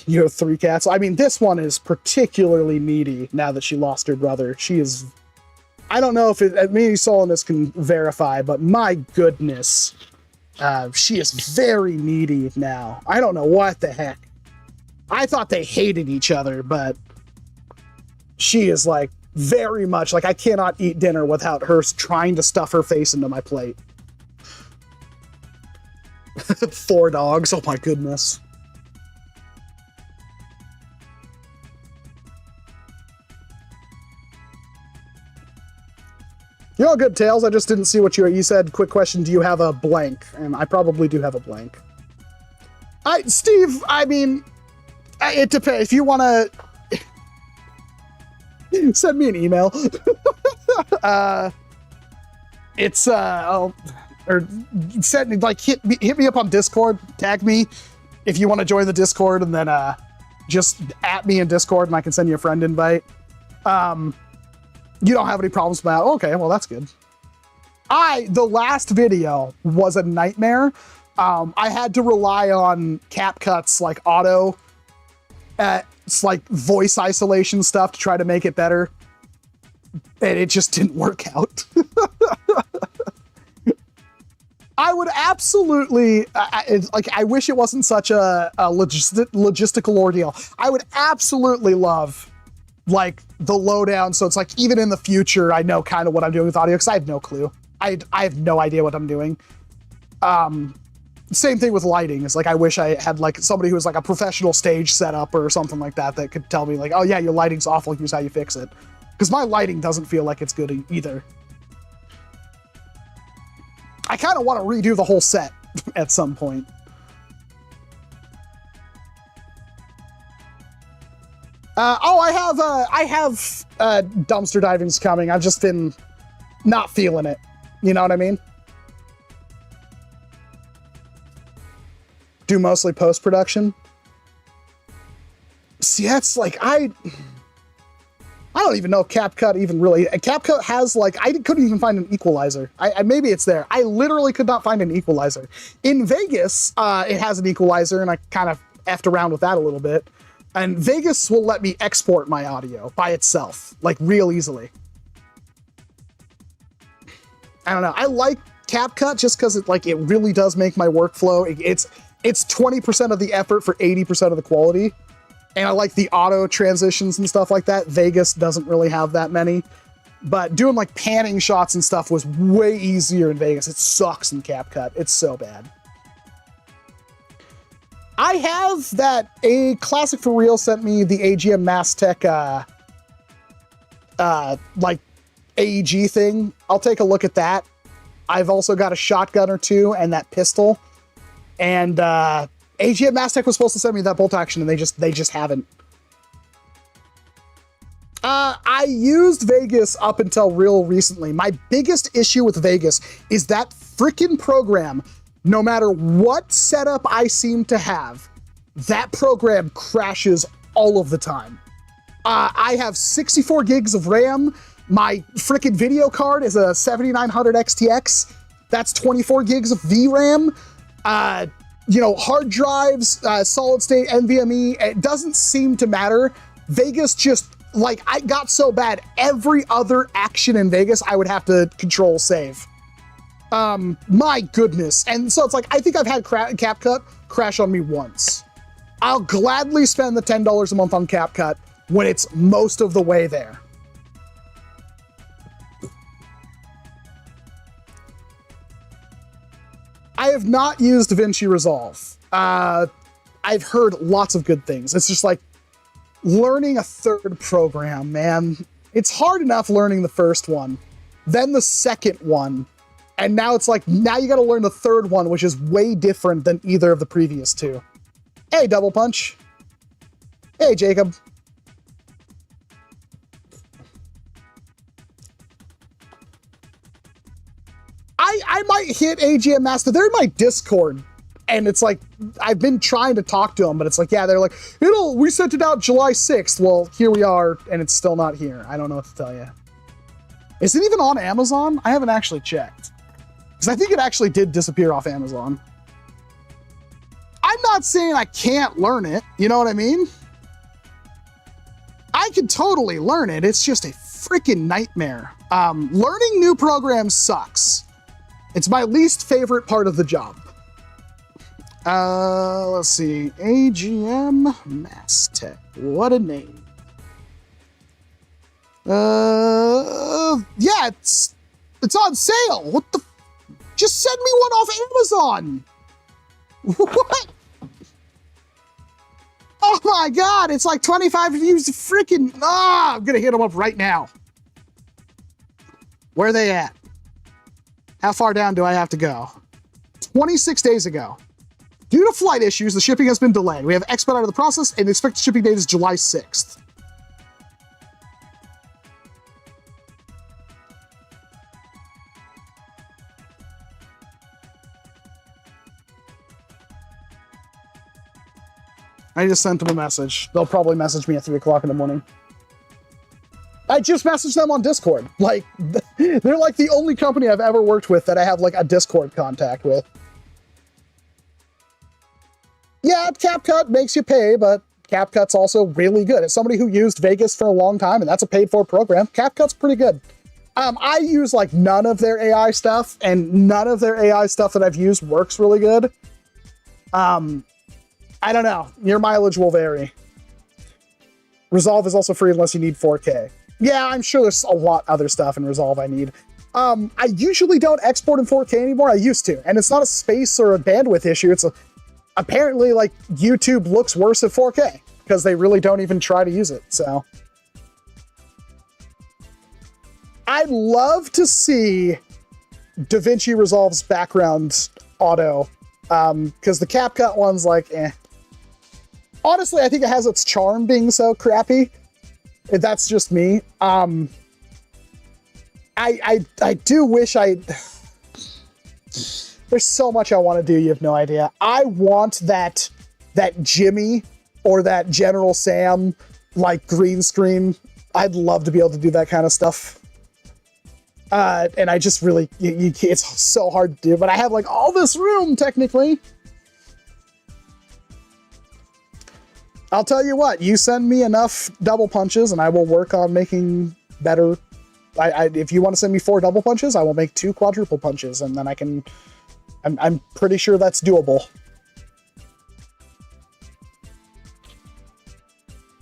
You have 3 cats. I mean, this one is particularly needy now that she lost her brother. She is... I don't know if maybe Solinus can verify, but my goodness. She is very needy now. I don't know what the heck. I thought they hated each other, but she is like very much like I cannot eat dinner without her trying to stuff her face into my plate. 4 dogs. Oh my goodness. You're all good, Tails. I just didn't see what you said. Quick question, do you have a blank? And I probably do have a blank. Steve, I mean, it depends. If you want to send me an email. Hit me up on Discord, tag me if you want to join the Discord, and then just at me in Discord and I can send you a friend invite. You don't have any problems with that? Okay, well, that's good. The last video was a nightmare. I had to rely on CapCut's like auto, it's like voice isolation stuff to try to make it better. And it just didn't work out. I would absolutely, I wish it wasn't such a logistical ordeal. I would absolutely love like the lowdown, so it's like even in the future I know kind of what I'm doing with audio, because I have no clue. I have no idea what I'm doing. Same thing with lighting. It's like I wish I had like somebody who was like a professional stage setup or something like that that could tell me like, oh yeah, your lighting's awful, here's how you fix it. Because my lighting doesn't feel like it's good either. I kind of want to redo the whole set at some point. I have dumpster divings coming. I've just been not feeling it. You know what I mean? Do mostly post-production. See, that's like, I don't even know if CapCut even really, CapCut has like, I couldn't even find an equalizer. Maybe it's there. I literally could not find an equalizer. In Vegas, it has an equalizer, and I kind of effed around with that a little bit. And Vegas will let me export my audio by itself, like real easily. I don't know. I like CapCut just because it really does make my workflow. It's 20% of the effort for 80% of the quality. And I like the auto transitions and stuff like that. Vegas doesn't really have that many. But doing like panning shots and stuff was way easier in Vegas. It sucks in CapCut. It's so bad. I have that A Classic for Real sent me the AGM Mastech like AEG thing. I'll take a look at that. I've also got a shotgun or two and that pistol. And AGM Mastech was supposed to send me that bolt action, and they just haven't. I used Vegas up until real recently. My biggest issue with Vegas is that freaking program. No matter what setup I seem to have, that program crashes all of the time. I have 64 gigs of RAM. My frickin' video card is a 7900 XTX. That's 24 gigs of VRAM. You know, hard drives, solid state, NVMe, it doesn't seem to matter. Vegas just, like, I got so bad, every other action in Vegas, I would have to control save. My goodness. And so it's like, I think I've had CapCut crash on me once. I'll gladly spend the $10 a month on CapCut when it's most of the way there. I have not used DaVinci Resolve. I've heard lots of good things. It's just like learning a third program, man. It's hard enough learning the first one, then the second one, and now it's like, now you gotta learn the third one, which is way different than either of the previous two. Hey, Double Punch. Hey, Jacob. I might hit AGM Master. They're in my Discord, and it's like, I've been trying to talk to them, but it's like, yeah, they're like, we sent it out July 6th. Well, here we are, and it's still not here. I don't know what to tell you. Is it even on Amazon? I haven't actually checked. Because I think it actually did disappear off Amazon. I'm not saying I can't learn it, you know what I mean? I could totally learn it, it's just a freaking nightmare. Learning new programs sucks. It's my least favorite part of the job. Let's see, AGM Mass Tech, what a name. Yeah, it's on sale. What the? Just send me one off Amazon. What? Oh my God, it's like 25 views. Freaking, I'm gonna hit them up right now. Where are they at? How far down do I have to go? 26 days ago. Due to flight issues, the shipping has been delayed. We have expedited the process, and the expected shipping date is July 6th. I just sent them a message. They'll probably message me at 3 o'clock in the morning. I just messaged them on Discord. Like, they're like the only company I've ever worked with that I have like a Discord contact with. Yeah, CapCut makes you pay, but CapCut's also really good. As somebody who used Vegas for a long time, and that's a paid-for program, CapCut's pretty good. I use like none of their AI stuff, and none of their AI stuff that I've used works really good. I don't know. Your mileage will vary. Resolve is also free unless you need 4K. Yeah, I'm sure there's a lot other stuff in Resolve I need. I usually don't export in 4K anymore. I used to, and it's not a space or a bandwidth issue. It's apparently like YouTube looks worse at 4K because they really don't even try to use it. So I'd love to see DaVinci Resolve's background auto, because the CapCut one's like, eh. Honestly, I think it has its charm being so crappy. That's just me. I do wish there's so much I want to do, you have no idea. I want that Jimmy or that General Sam, like, green screen. I'd love to be able to do that kind of stuff. And I just really, it's so hard to do, but I have like all this room technically. I'll tell you what, you send me enough double punches and I will work on making better. If you want to send me 4 double punches, I will make 2 quadruple punches, and then I'm pretty sure that's doable.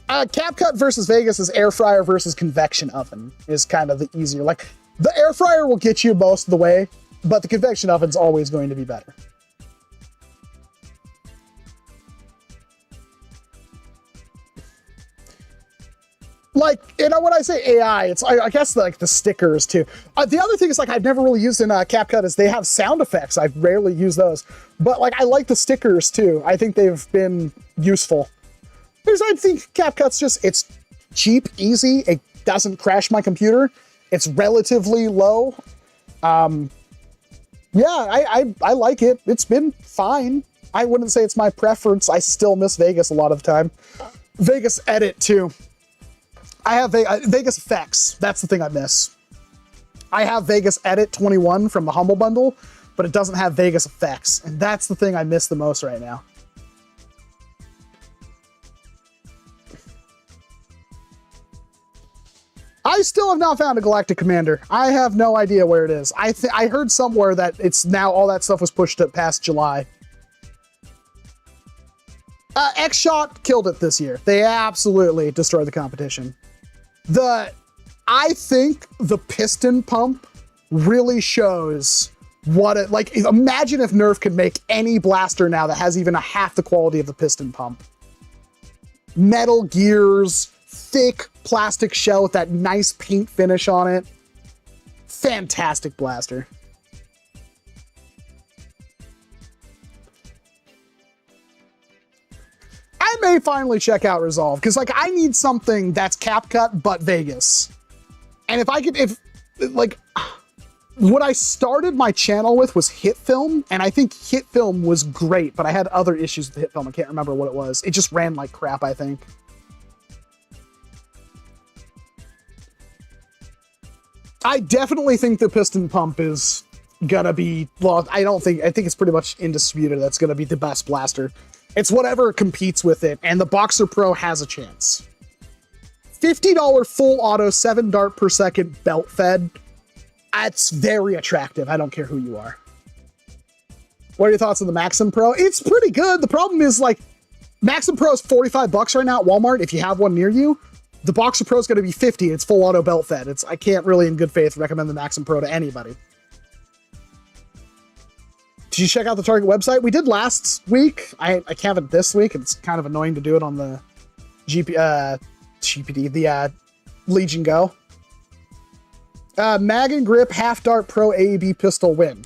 CapCut versus Vegas is air fryer versus convection oven is kind of the easier. Like, the air fryer will get you most of the way, but the convection oven's always going to be better. Like, you know, when I say AI, it's, I guess, like, the stickers, too. The other thing is, like, I've never really used in CapCut is they have sound effects. I've rarely used those. But, like, I like the stickers, too. I think they've been useful. Because I think CapCut's just, it's cheap, easy. It doesn't crash my computer. It's relatively low. Yeah, I like it. It's been fine. I wouldn't say it's my preference. I still miss Vegas a lot of the time. Vegas Edit, too. I have Vegas Effects. That's the thing I miss. I have Vegas Edit 21 from the Humble Bundle, but it doesn't have Vegas Effects. And that's the thing I miss the most right now. I still have not found a Galactic Commander. I have no idea where it is. I heard somewhere that it's now all that stuff was pushed up past July. xshot killed it this year. They absolutely destroyed the competition. I think the piston pump really shows What a, like, imagine if Nerf could make any blaster now that has even a half the quality of the piston pump. Metal gears, thick plastic shell with that nice paint finish on it. Fantastic blaster. I may finally check out Resolve, because like I need something that's CapCut but Vegas. And if I could, like, what I started my channel with was Hit Film, and I think Hit Film was great, but I had other issues with Hit Film. I can't remember what it was. It just ran like crap, I think. I definitely think the piston pump is gonna be, well, I think it's pretty much indisputed that's gonna be the best blaster. It's whatever competes with it, and the Boxer Pro has a chance. $50 full auto, 7 dart per second belt fed. That's very attractive. I don't care who you are. What are your thoughts on the Maxim Pro? It's pretty good. The problem is, like, Maxim Pro is 45 bucks right now at Walmart if you have one near you. The Boxer Pro is going to be 50. It's full auto belt fed. I can't really in good faith recommend the Maxim Pro to anybody. Did you check out the Target website? We did last week. I haven't this week. It's kind of annoying to do it on the GPD, the Legion Go. Mag and Grip Half Dart Pro AEB Pistol Win.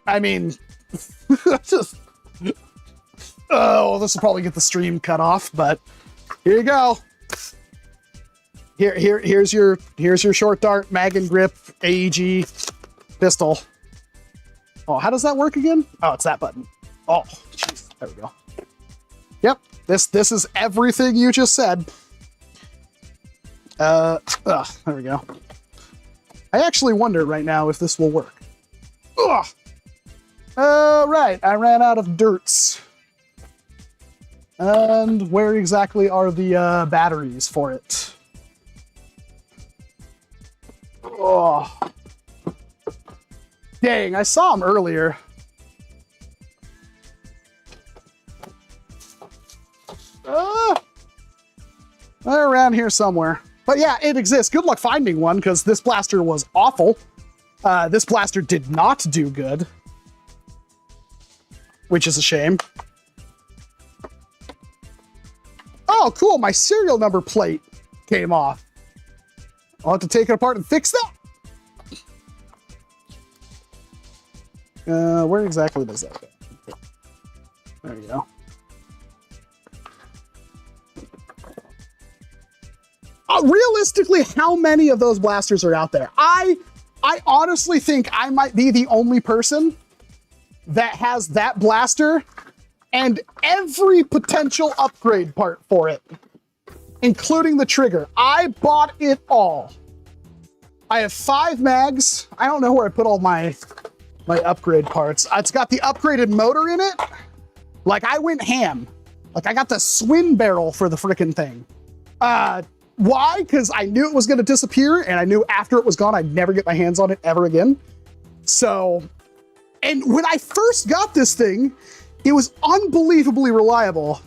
I mean, just, oh, this will probably get the stream cut off, but here you go. Here's your short dart Mag and Grip AEG pistol. Oh, how does that work again? Oh, it's that button. Oh, jeez, there we go. Yep, this is everything you just said. There we go. I actually wonder right now if this will work. Ugh. Right, I ran out of dirts. And where exactly are the batteries for it? Oh. Dang, I saw them earlier. They're around here somewhere. But yeah, it exists. Good luck finding one, because this blaster was awful. This blaster did not do good, which is a shame. Oh, cool. My serial number plate came off. I'll have to take it apart and fix that. Where exactly does that go? There you go. Realistically, how many of those blasters are out there? I honestly think I might be the only person that has that blaster and every potential upgrade part for it, including the trigger. I bought it all. I have 5 mags. I don't know where I put all my upgrade parts. It's got the upgraded motor in it. Like, I went ham. Like, I got the swin barrel for the frickin' thing. Why? Because I knew it was going to disappear, and I knew after it was gone, I'd never get my hands on it ever again. So, and when I first got this thing, it was unbelievably reliable.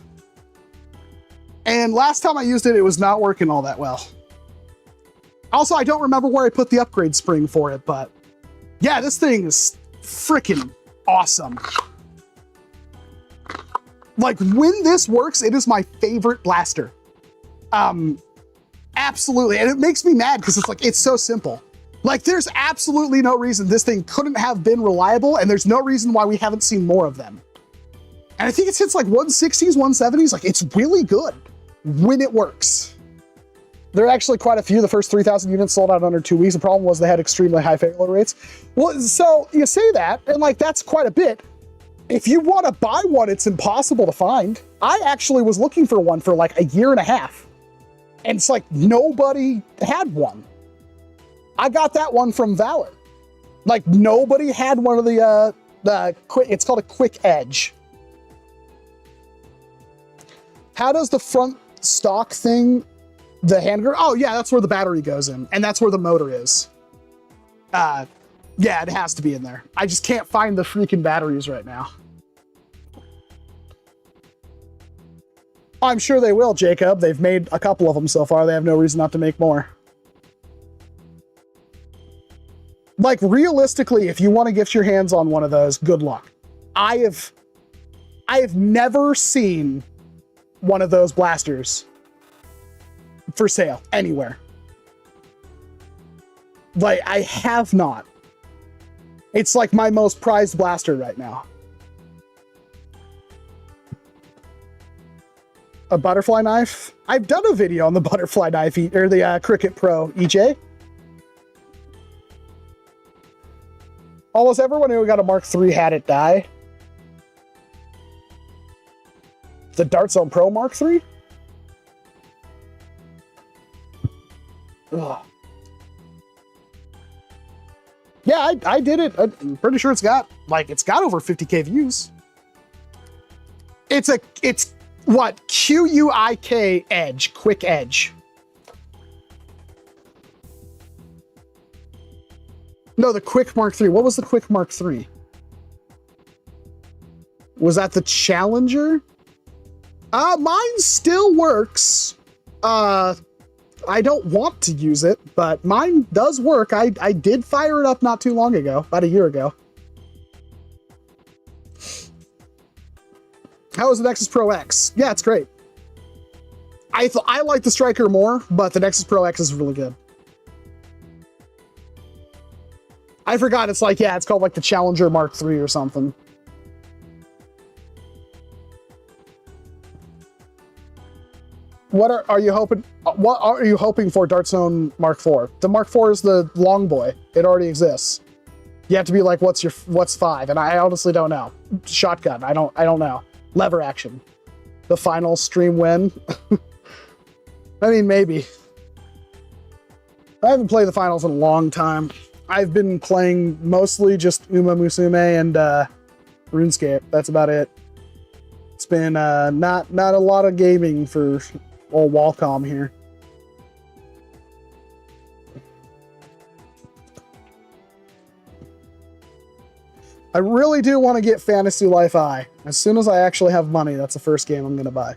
And last time I used it, it was not working all that well. Also, I don't remember where I put the upgrade spring for it, but yeah, this thing is freaking awesome. Like, when this works, it is my favorite blaster. Absolutely, and it makes me mad because it's like, it's so simple. Like, there's absolutely no reason this thing couldn't have been reliable, and there's no reason why we haven't seen more of them. And I think it hits like 160s, 170s, like, it's really good when it works. There are actually quite a few. The first 3,000 units sold out in under 2 weeks. The problem was they had extremely high failure rates. Well, so you say that, and like, that's quite a bit. If you want to buy one, it's impossible to find. I actually was looking for one for like a year and a half. And it's like, nobody had one. I got that one from Valor. Like, nobody had one of the quick, it's called a quick edge. How does the front stock thing, the handguard? Oh yeah, that's where the battery goes in, and that's where the motor is. Yeah, it has to be in there. I just can't find the freaking batteries right now. I'm sure they will, Jacob. They've made a couple of them so far. They have no reason not to make more. Like, realistically, if you want to get your hands on one of those, good luck. I have never seen one of those blasters for sale anywhere. Like, I have not. It's like my most prized blaster right now. A butterfly knife? I've done a video on the butterfly knife, or the Cricut Pro EJ. Almost everyone who got a Mark III had it die. The Dart Zone Pro Mark III? Ugh. Yeah, I did it. I'm pretty sure it's got over 50K views. It's what? QUIK Edge, Quick Edge. No, the Quick Mark III. What was the Quick Mark III? Was that the Challenger? Mine still works. I don't want to use it, but mine does work. I did fire it up not too long ago, about a year ago. How is the Nexus Pro X? Yeah, it's great. I like the Striker more, but the Nexus Pro X is really good. I forgot it's like, yeah, it's called like the Challenger Mark III or something. What are you hoping for Dart Zone Mark IV? The Mark IV is the long boy. It already exists. You have to be like, what's 5? And I honestly don't know. Shotgun, I don't know. Lever action. The final stream win. I mean, maybe. I haven't played the finals in a long time. I've been playing mostly just Uma Musume and RuneScape. That's about it. It's been not a lot of gaming for old Walcom here. I really do want to get Fantasy Life I. As soon as I actually have money, that's the first game I'm going to buy.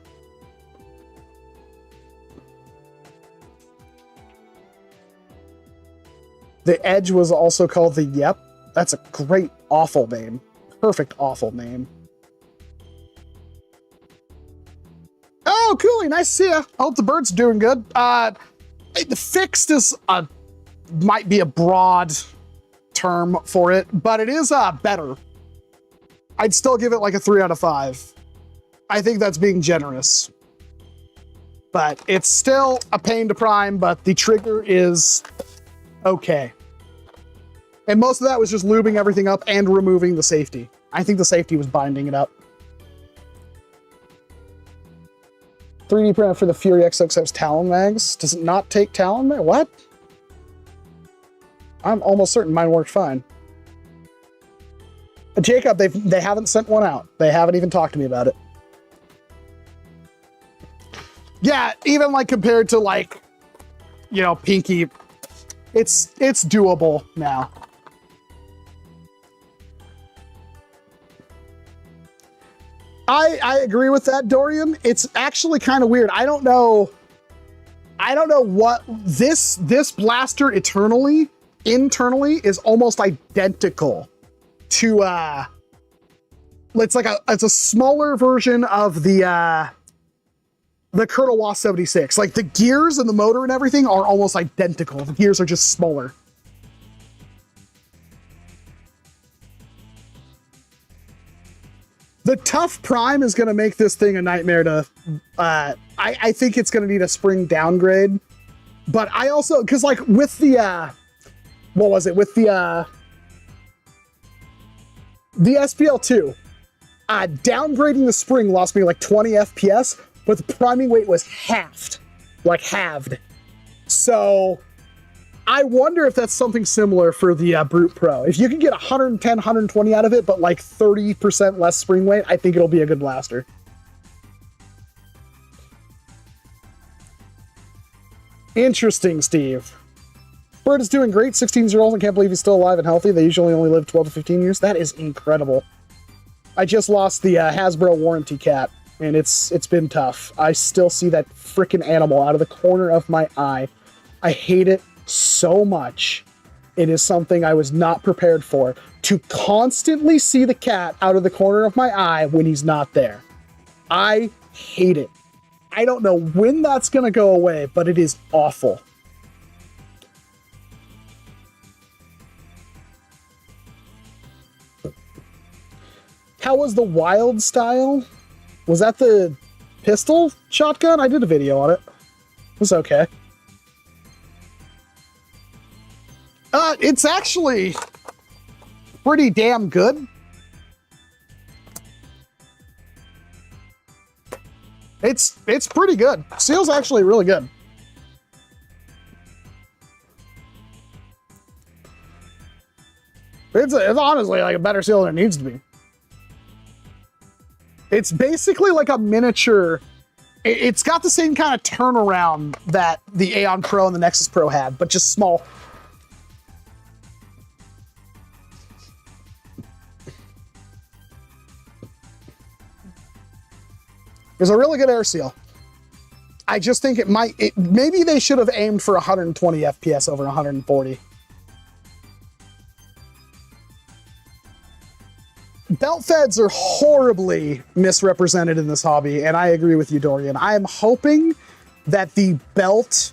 The Edge was also called the Yep. That's a great, awful name. Perfect, awful name. Oh, Cooley, nice to see ya. I hope the bird's doing good. The fixed is might be a broad term for it, but it is better. I'd still give it like a 3 out of 5. I think that's being generous. But it's still a pain to prime, but the trigger is okay. And most of that was just lubing everything up and removing the safety. I think the safety was binding it up. 3D printer for the Fury XXX Talon mags. Does it not take Talon mag? What? I'm almost certain mine worked fine. Jacob, they haven't sent one out. They haven't even talked to me about it. Yeah, even like compared to like, you know, Pinky, it's doable now. I agree with that, Dorian. It's actually kind of weird. I don't know what this blaster internally is almost identical to it's a smaller version of the Colonel Wasp 76. Like the gears and the motor and everything are almost identical. The gears are just smaller. The tough prime is going to make this thing a nightmare to, I think it's going to need a spring downgrade, but I also, cause like with the, what was it? With the SPL2, downgrading the spring lost me like 20 FPS, but the priming weight was halved. So I wonder if that's something similar for the Brute Pro. If you can get 110, 120 out of it, but like 30% less spring weight, I think it'll be a good blaster. Interesting, Steve. Bird is doing great. 16-year-old. I can't believe he's still alive and healthy. They usually only live 12 to 15 years. That is incredible. I just lost the Hasbro warranty cat, and it's been tough. I still see that freaking animal out of the corner of my eye. I hate it so much. It is something I was not prepared for. To constantly see the cat out of the corner of my eye when he's not there. I hate it. I don't know when that's gonna go away, but it is awful. How was the wild style? Was that the pistol shotgun? I did a video on it. It was okay. It's actually pretty damn good. It's pretty good. Seal's actually really good. It's honestly like a better seal than it needs to be. It's basically like a miniature. It's got the same kind of turnaround that the Aeon Pro and the Nexus Pro had, but just small. It's a really good air seal. I just think maybe they should have aimed for 120 FPS over 140. Belt feds are horribly misrepresented in this hobby, and I agree with you, Dorian. I am hoping that the belt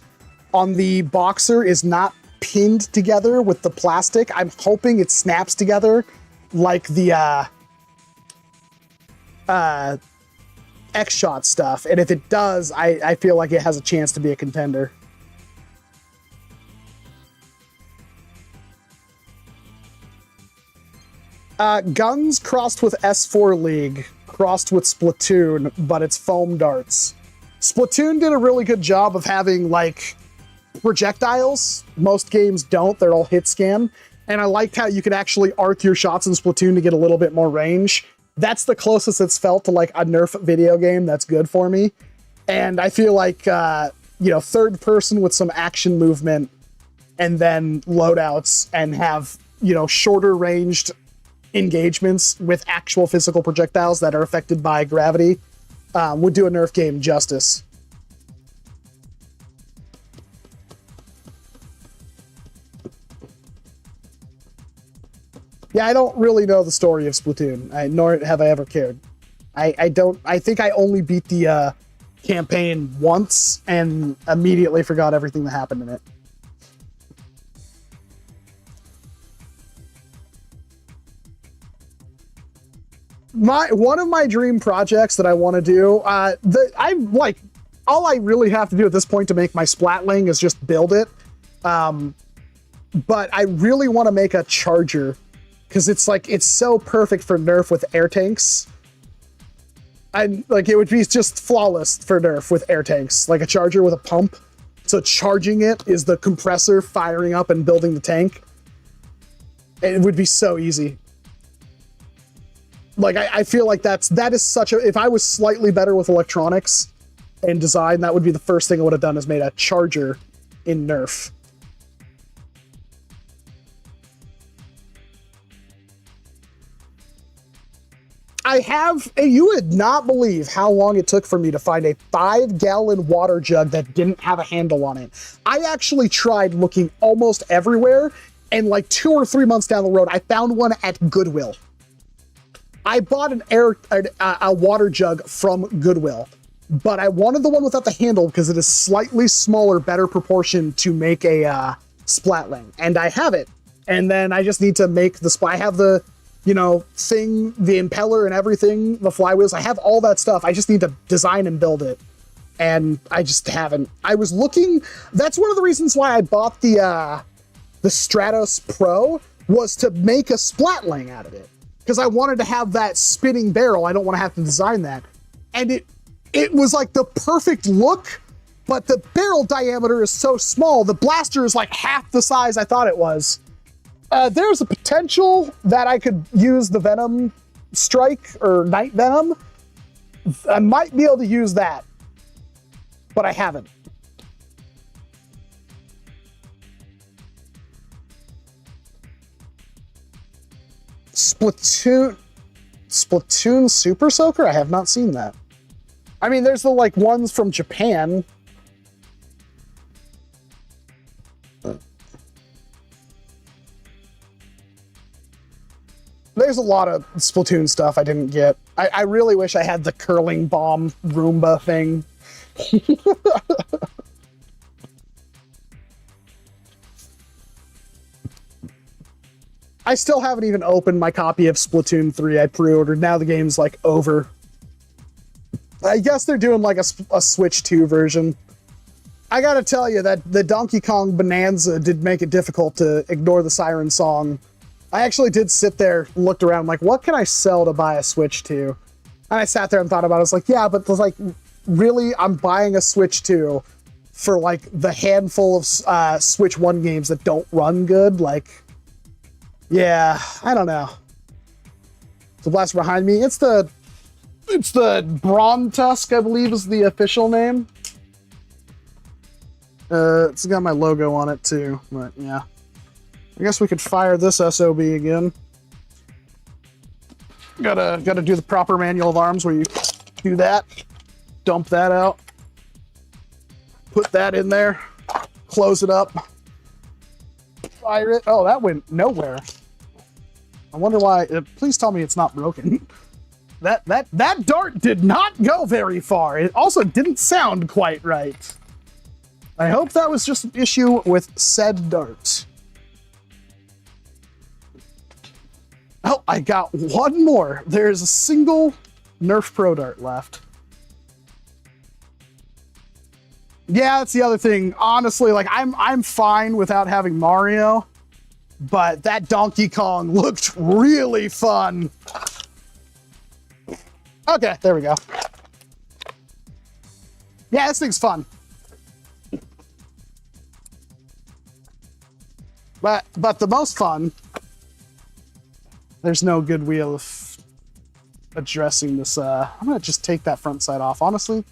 on the boxer is not pinned together with the plastic. I'm hoping it snaps together like the xshot stuff, and if it does, I feel like it has a chance to be a contender. Guns crossed with S4 League, crossed with Splatoon, but it's foam darts. Splatoon did a really good job of having, like, projectiles. Most games don't, they're all hit scan. And I liked how you could actually arc your shots in Splatoon to get a little bit more range. That's the closest it's felt to, like, a Nerf video game that's good for me. And I feel like, you know, third person with some action movement and then loadouts and have, you know, shorter ranged engagements with actual physical projectiles that are affected by gravity would do a Nerf game justice. Yeah, I don't really know the story of Splatoon, nor have I ever cared. I think I only beat the campaign once and immediately forgot everything that happened in it. One of my dream projects that I want to do, all I really have to do at this point to make my Splatling is just build it. But I really want to make a charger because it's so perfect for Nerf with air tanks. It would be just flawless for Nerf with air tanks, like a charger with a pump. So charging it is the compressor firing up and building the tank. It would be so easy. Like, I feel like that is such a, if I was slightly better with electronics and design, that would be the first thing I would have done is made a charger in Nerf. You would not believe how long it took for me to find a 5-gallon water jug that didn't have a handle on it. I actually tried looking almost everywhere, and like 2 or 3 months down the road, I found one at Goodwill. I bought a water jug from Goodwill, but I wanted the one without the handle because it is slightly smaller, better proportion to make a Splatling, and I have it. And then I just need to make the I have the, you know, thing, the impeller and everything, the flywheels. I have all that stuff. I just need to design and build it, and I just haven't. I was looking. That's one of the reasons why I bought the Stratos Pro, was to make a Splatling out of it. Because I wanted to have that spinning barrel. I don't want to have to design that. And it was like the perfect look, but the barrel diameter is so small. The blaster is like half the size I thought it was. There's a potential that I could use the Venom Strike or Night Venom. I might be able to use that, but I haven't. Splatoon Super Soaker? I have not seen that. I mean, there's the like ones from Japan. There's a lot of Splatoon stuff I didn't get. I really wish I had the curling bomb Roomba thing. I still haven't even opened my copy of Splatoon 3 I pre-ordered. Now the game's like over. I guess they're doing like a Switch 2 version. I gotta tell you that the Donkey Kong Bonanza did make it difficult to ignore the siren song. I actually did sit there, looked around, like, what can I sell to buy a Switch 2? And I sat there and thought about it. I was like, yeah, but like, really, I'm buying a Switch 2 for like the handful of Switch 1 games that don't run good? Like, yeah, I don't know. The blaster behind me, it's the Brawn Tusk, I believe is the official name. It's got my logo on it too, but yeah. I guess we could fire this SOB again. Gotta do the proper manual of arms where you do that, dump that out, put that in there, close it up, fire it. Oh, that went nowhere. I wonder why. Please tell me it's not broken. That dart did not go very far. It also didn't sound quite right. I hope that was just an issue with said dart. Oh, I got one more. There's a single Nerf Pro dart left. Yeah, that's the other thing. Honestly, like I'm fine without having Mario, but that Donkey Kong looked really fun. Okay, there we go. Yeah, this thing's fun. But the most fun, there's no good way of addressing this. I'm gonna just take that front side off, honestly.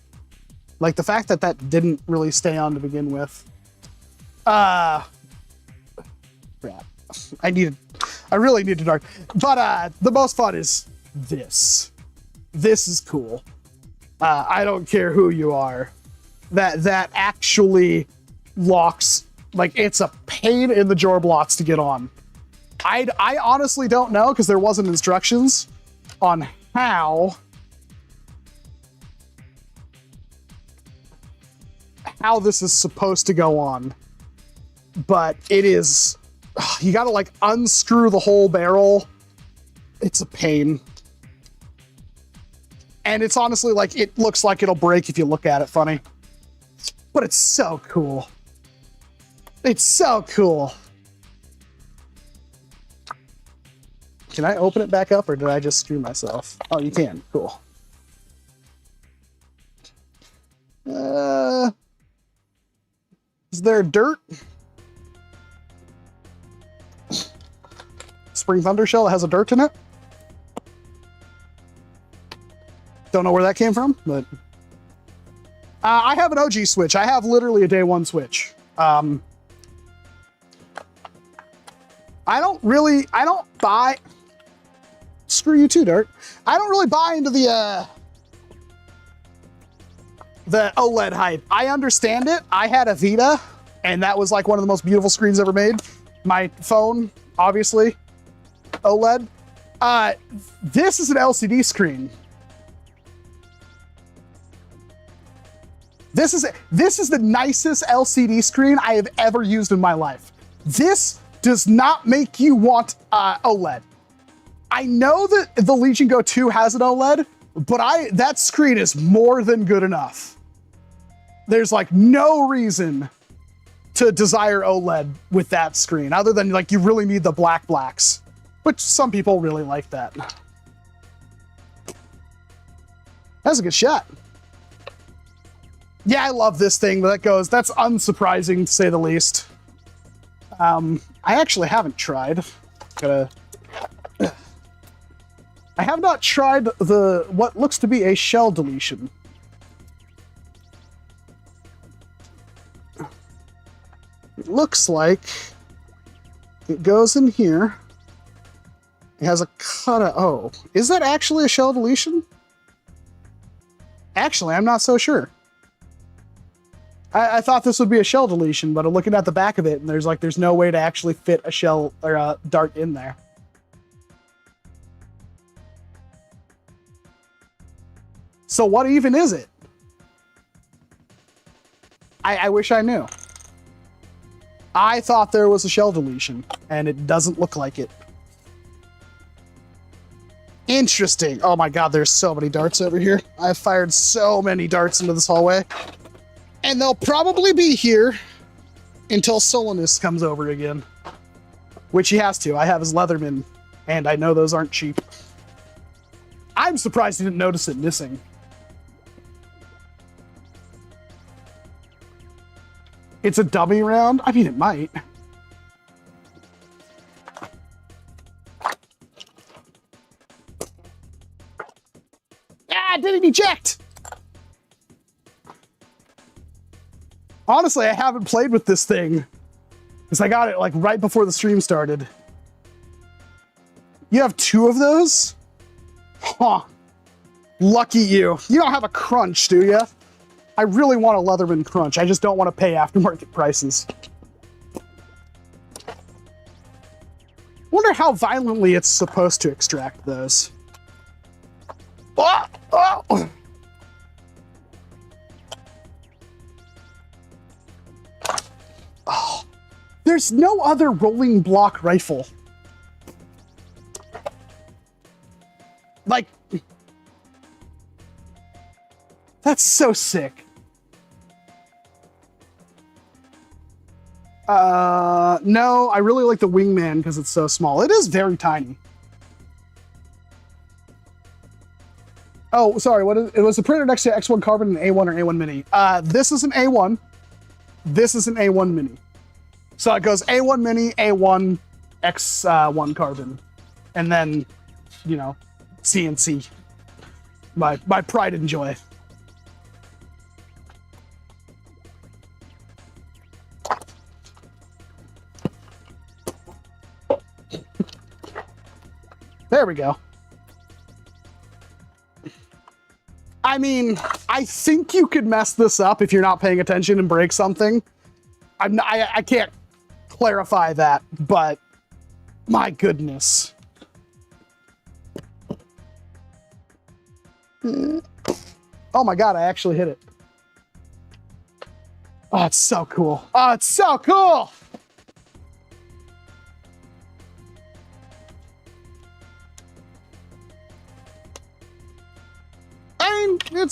Like the fact that that didn't really stay on to begin with. Crap. I really need to dark. But the most fun is this. This is cool. I don't care who you are. That actually locks. Like, it's a pain in the jorblots to get on. I honestly don't know, because there wasn't instructions on how this is supposed to go on. But it is, you gotta like unscrew the whole barrel. It's a pain. And it's honestly like, it looks like it'll break if you look at it funny. But it's so cool. It's so cool. Can I open it back up or did I just screw myself? Oh, you can. Cool. Is there dirt? Spring Thunder Shell has a dirt in it? Don't know where that came from, but I have an OG Switch. I have literally a day one Switch. I don't buy, screw you too, Dirt. I don't really buy into the OLED hype. I understand it. I had a Vita, and that was like one of the most beautiful screens ever made. My phone, obviously, OLED. This is an LCD screen. This is the nicest LCD screen I have ever used in my life. This does not make you want OLED. I know that the Legion Go 2 has an OLED, but that screen is more than good enough. There's like no reason to desire OLED with that screen, other than like you really need the blacks, which some people really like that. That's a good shot. Yeah, I love this thing, but that's unsurprising to say the least. I actually haven't tried. I have not tried what looks to be a shell deletion. It looks like it goes in here. It has a cut. Oh, is that actually a shell deletion? Actually, I'm not so sure. I thought this would be a shell deletion, but I'm looking at the back of it, and there's no way to actually fit a shell or a dart in there. So what even is it? I wish I knew. I thought there was a shell deletion, and it doesn't look like it. Interesting. Oh my god, there's so many darts over here. I've fired so many darts into this hallway. And they'll probably be here until Solinus comes over again. Which he has to. I have his Leatherman, and I know those aren't cheap. I'm surprised he didn't notice it missing. It's a dummy round? I mean, it might. Ah, it didn't eject! Honestly, I haven't played with this thing because I got it like right before the stream started. You have 2 of those? Huh. Lucky you. You don't have a crunch, do you? I really want a Leatherman crunch. I just don't want to pay aftermarket prices. Wonder how violently it's supposed to extract those. Oh, oh. Oh. There's no other rolling block rifle. Like, that's so sick. No, I really like the Wingman because it's so small. It is very tiny. Oh, sorry, it was the printer next to X1 Carbon and A1 or A1 Mini. This is an A1. This is an A1 Mini. So it goes A1 Mini, A1, X1 Carbon. And then, you know, CNC. My pride and joy. There we go. I mean, I think you could mess this up if you're not paying attention and break something. I can't clarify that, but my goodness. Oh my god, I actually hit it. Oh, it's so cool. Oh, it's so cool! I mean,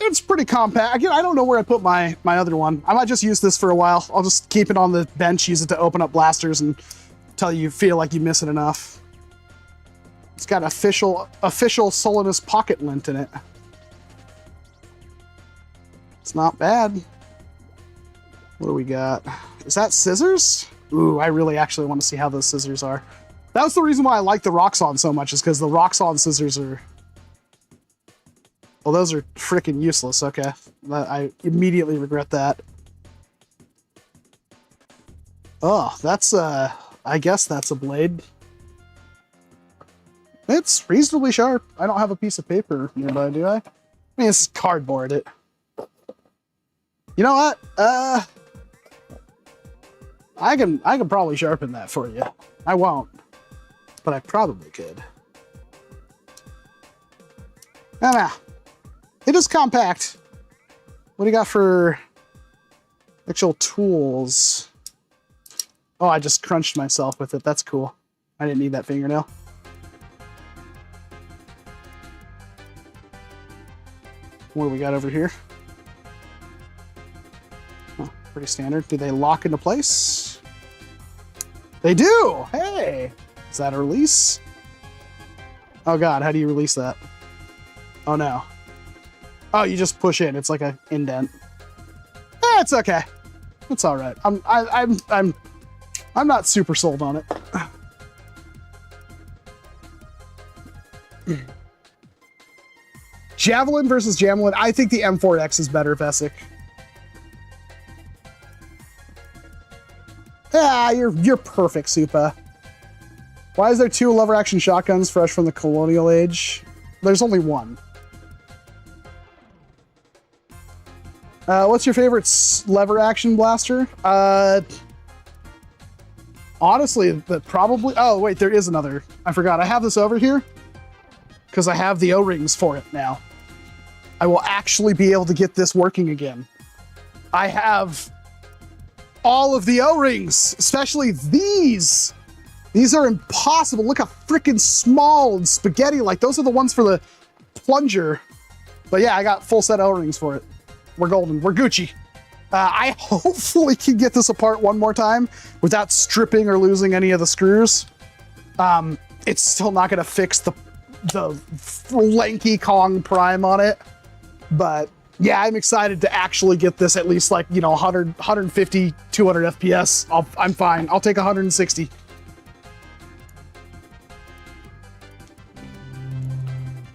it's pretty compact. Again, I don't know where I put my other one. I might just use this for a while. I'll just keep it on the bench, use it to open up blasters until you feel like you miss it enough. It's got official Solinus pocket lint in it. It's not bad. What do we got? Is that scissors? Ooh, I really actually want to see how those scissors are. That was the reason why I like the Roxxon so much, is because the Roxxon scissors are... Well, those are freaking useless. Okay. I immediately regret that. Oh, that's I guess that's a blade. It's reasonably sharp. I don't have a piece of paper nearby, do I? I mean, it's cardboard. You know what? I can probably sharpen that for you. I won't, but I probably could. Nah. It is compact. What do you got for actual tools? Oh, I just crunched myself with it. That's cool. I didn't need that fingernail. What do we got over here? Oh, pretty standard. Do they lock into place? They do! Hey! Is that a release? Oh god, how do you release that? Oh no. Oh, you just push in. It's like an indent. Eh, it's okay. It's all right. I'm not super sold on it. Javelin versus Javelin. I think the M4X is better, Vesic. Yeah, you're perfect, Supa. Why is there 2 lever action shotguns fresh from the colonial age? There's only one. What's your favorite lever action blaster? Honestly, probably... Oh, wait, there is another. I forgot. I have this over here because I have the O-rings for it now. I will actually be able to get this working again. I have all of the O-rings, especially these. These are impossible. Look how freaking small and spaghetti-like. Those are the ones for the plunger. But yeah, I got full set O-rings for it. We're golden, we're Gucci. I hopefully can get this apart one more time without stripping or losing any of the screws. It's still not gonna fix the lanky Kong Prime on it. But yeah, I'm excited to actually get this at least like, you know, 100, 150, 200 FPS. I'm fine. I'll take 160.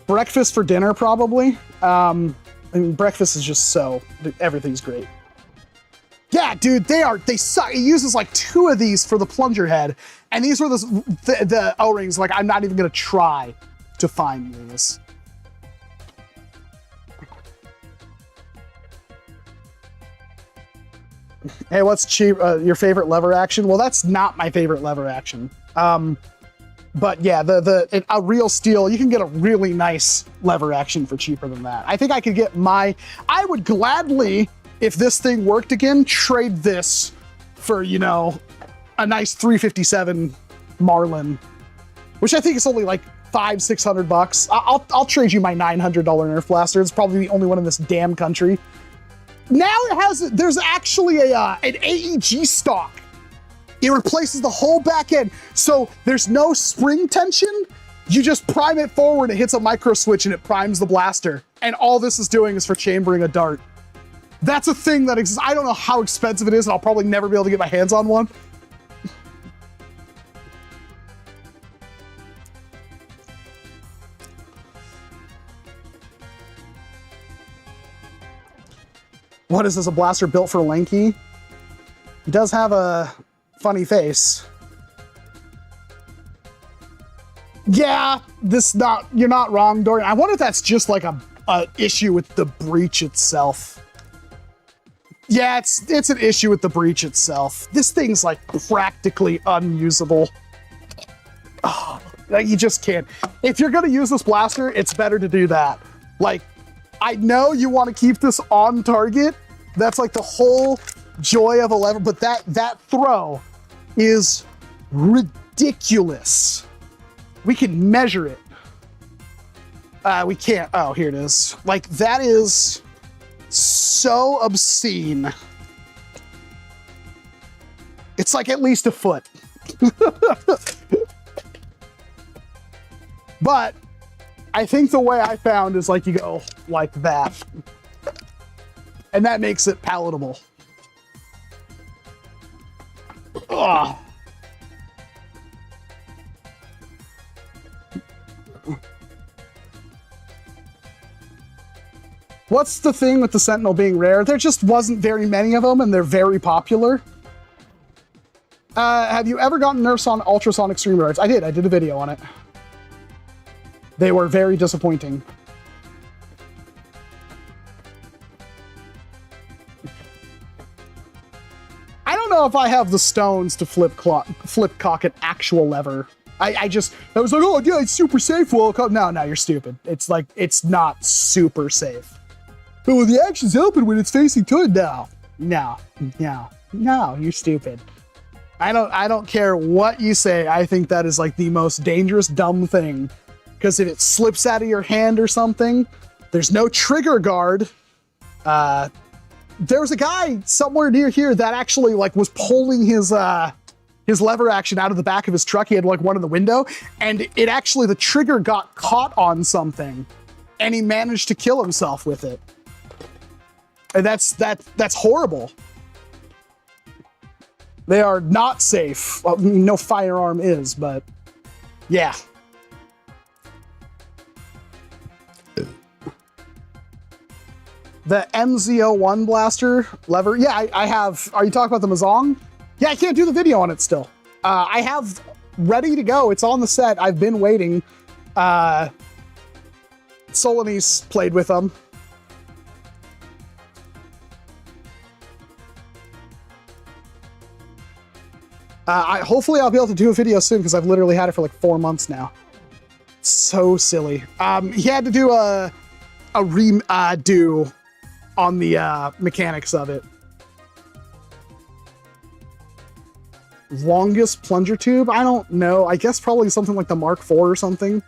Breakfast for dinner, probably. I mean, breakfast is just everything's great. Yeah, dude, they suck. It uses like 2 of these for the plunger head. And these were the O-rings. Like, I'm not even gonna try to find these. Hey, what's cheap? Your favorite lever action? Well, that's not my favorite lever action. But yeah, a real steel, you can get a really nice lever action for cheaper than that. I think I could get I would gladly, if this thing worked again, trade this for, you know, a nice 357 Marlin, which I think is only like $500-600. I'll trade you my $900 Nerf blaster. It's probably the only one in this damn country. Now there's actually an AEG stock. It replaces the whole back end. So there's no spring tension. You just prime it forward, it hits a micro switch and it primes the blaster. And all this is doing is for chambering a dart. That's a thing that exists. I don't know how expensive it is, and I'll probably never be able to get my hands on one. What is this, a blaster built for lanky? He does have a funny face. Yeah, you're not wrong, Dorian. I wonder if that's just like a issue with the breech itself. Yeah, it's an issue with the breech itself. This thing's like practically unusable. Oh, like you just can't. If you're gonna use this blaster, it's better to do that. Like, I know you want to keep this on target. That's like the whole joy of a lever, but that throw is ridiculous. We can measure it. We can't. Oh, here it is. Like, that is so obscene. It's like at least a foot. But I think the way I found is like you go like that. And that makes it palatable. Ugh. What's the thing with the Sentinel being rare? There just wasn't very many of them, and they're very popular. Have you ever gotten Nerfs on ultrasonic stream darts? I did a video on it. They were very disappointing. I don't know if I have the stones to flip cock an actual lever. I was like, oh yeah, it's super safe. Well, no, you're stupid. It's like, it's not super safe. But when the action's open, when it's facing to it, no, you're stupid. I don't care what you say. I think that is like the most dangerous, dumb thing. Because if it slips out of your hand or something, there's no trigger guard. There was a guy somewhere near here that actually like was pulling his lever action out of the back of his truck. He had like one in the window, and it actually, the trigger got caught on something, and he managed to kill himself with it. And that's horrible. They are not safe. Well, no firearm is, but yeah. The MZ01 blaster lever. Yeah, I have. Are you talking about the Mazong? Yeah, I can't do the video on it still. I have ready to go. It's on the set. I've been waiting. Solanese played with them. Hopefully I'll be able to do a video soon because I've literally had it for like 4 months now. It's so silly. He had to do a redo on the mechanics of it. Longest plunger tube? I don't know. I guess probably something like the Mark IV or something.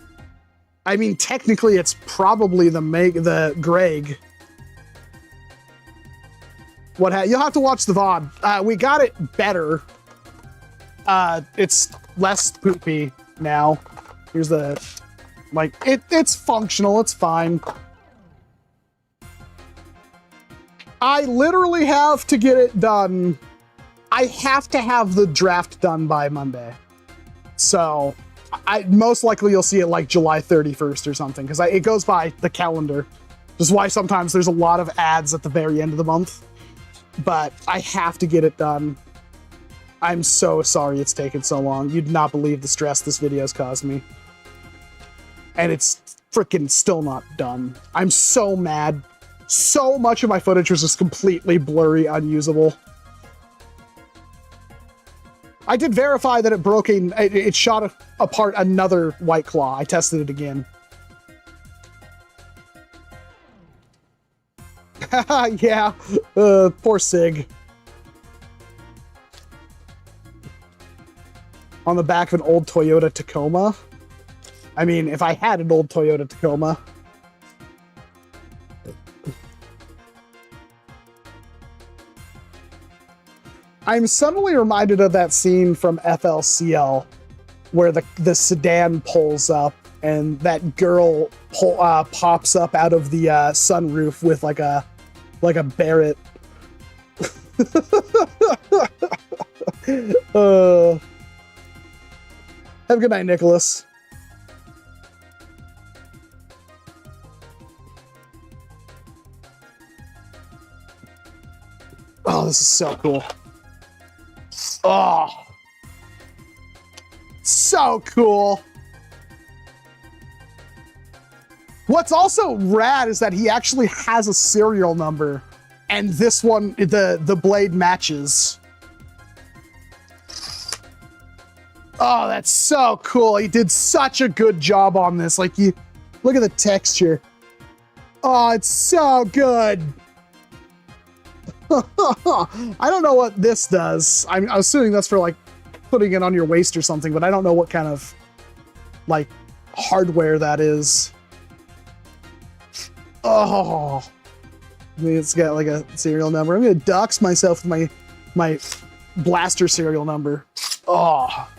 I mean, technically, it's probably the Greg. You'll have to watch the VOD. We got it better. It's less poopy now. Here's the, like, it's functional. It's fine. I literally have to get it done. I have to have the draft done by Monday. So most likely you'll see it like July 31st or something, because it goes by the calendar. This is why sometimes there's a lot of ads at the very end of the month. But I have to get it done. I'm so sorry it's taken so long. You'd not believe the stress this video's caused me. And it's freaking still not done. I'm so mad. So much of my footage was just completely blurry, unusable. I did verify that it broke it shot apart another White Claw. I tested it again. Yeah, poor Sig. On the back of an old Toyota Tacoma. I mean, if I had an old Toyota Tacoma. I'm suddenly reminded of that scene from FLCL where the sedan pulls up and that girl pops up out of the sunroof with like a Barrett. Have a good night, Nicholas. Oh, this is so cool. Oh, so cool. What's also rad is that he actually has a serial number, and this one, the blade matches. Oh, that's so cool. He did such a good job on this. Like, look at the texture. Oh, it's so good. I don't know what this does. I'm assuming that's for like putting it on your waist or something, but I don't know what kind of like hardware that is. Oh, it's got like a serial number. I'm gonna dox myself with my blaster serial number. Oh,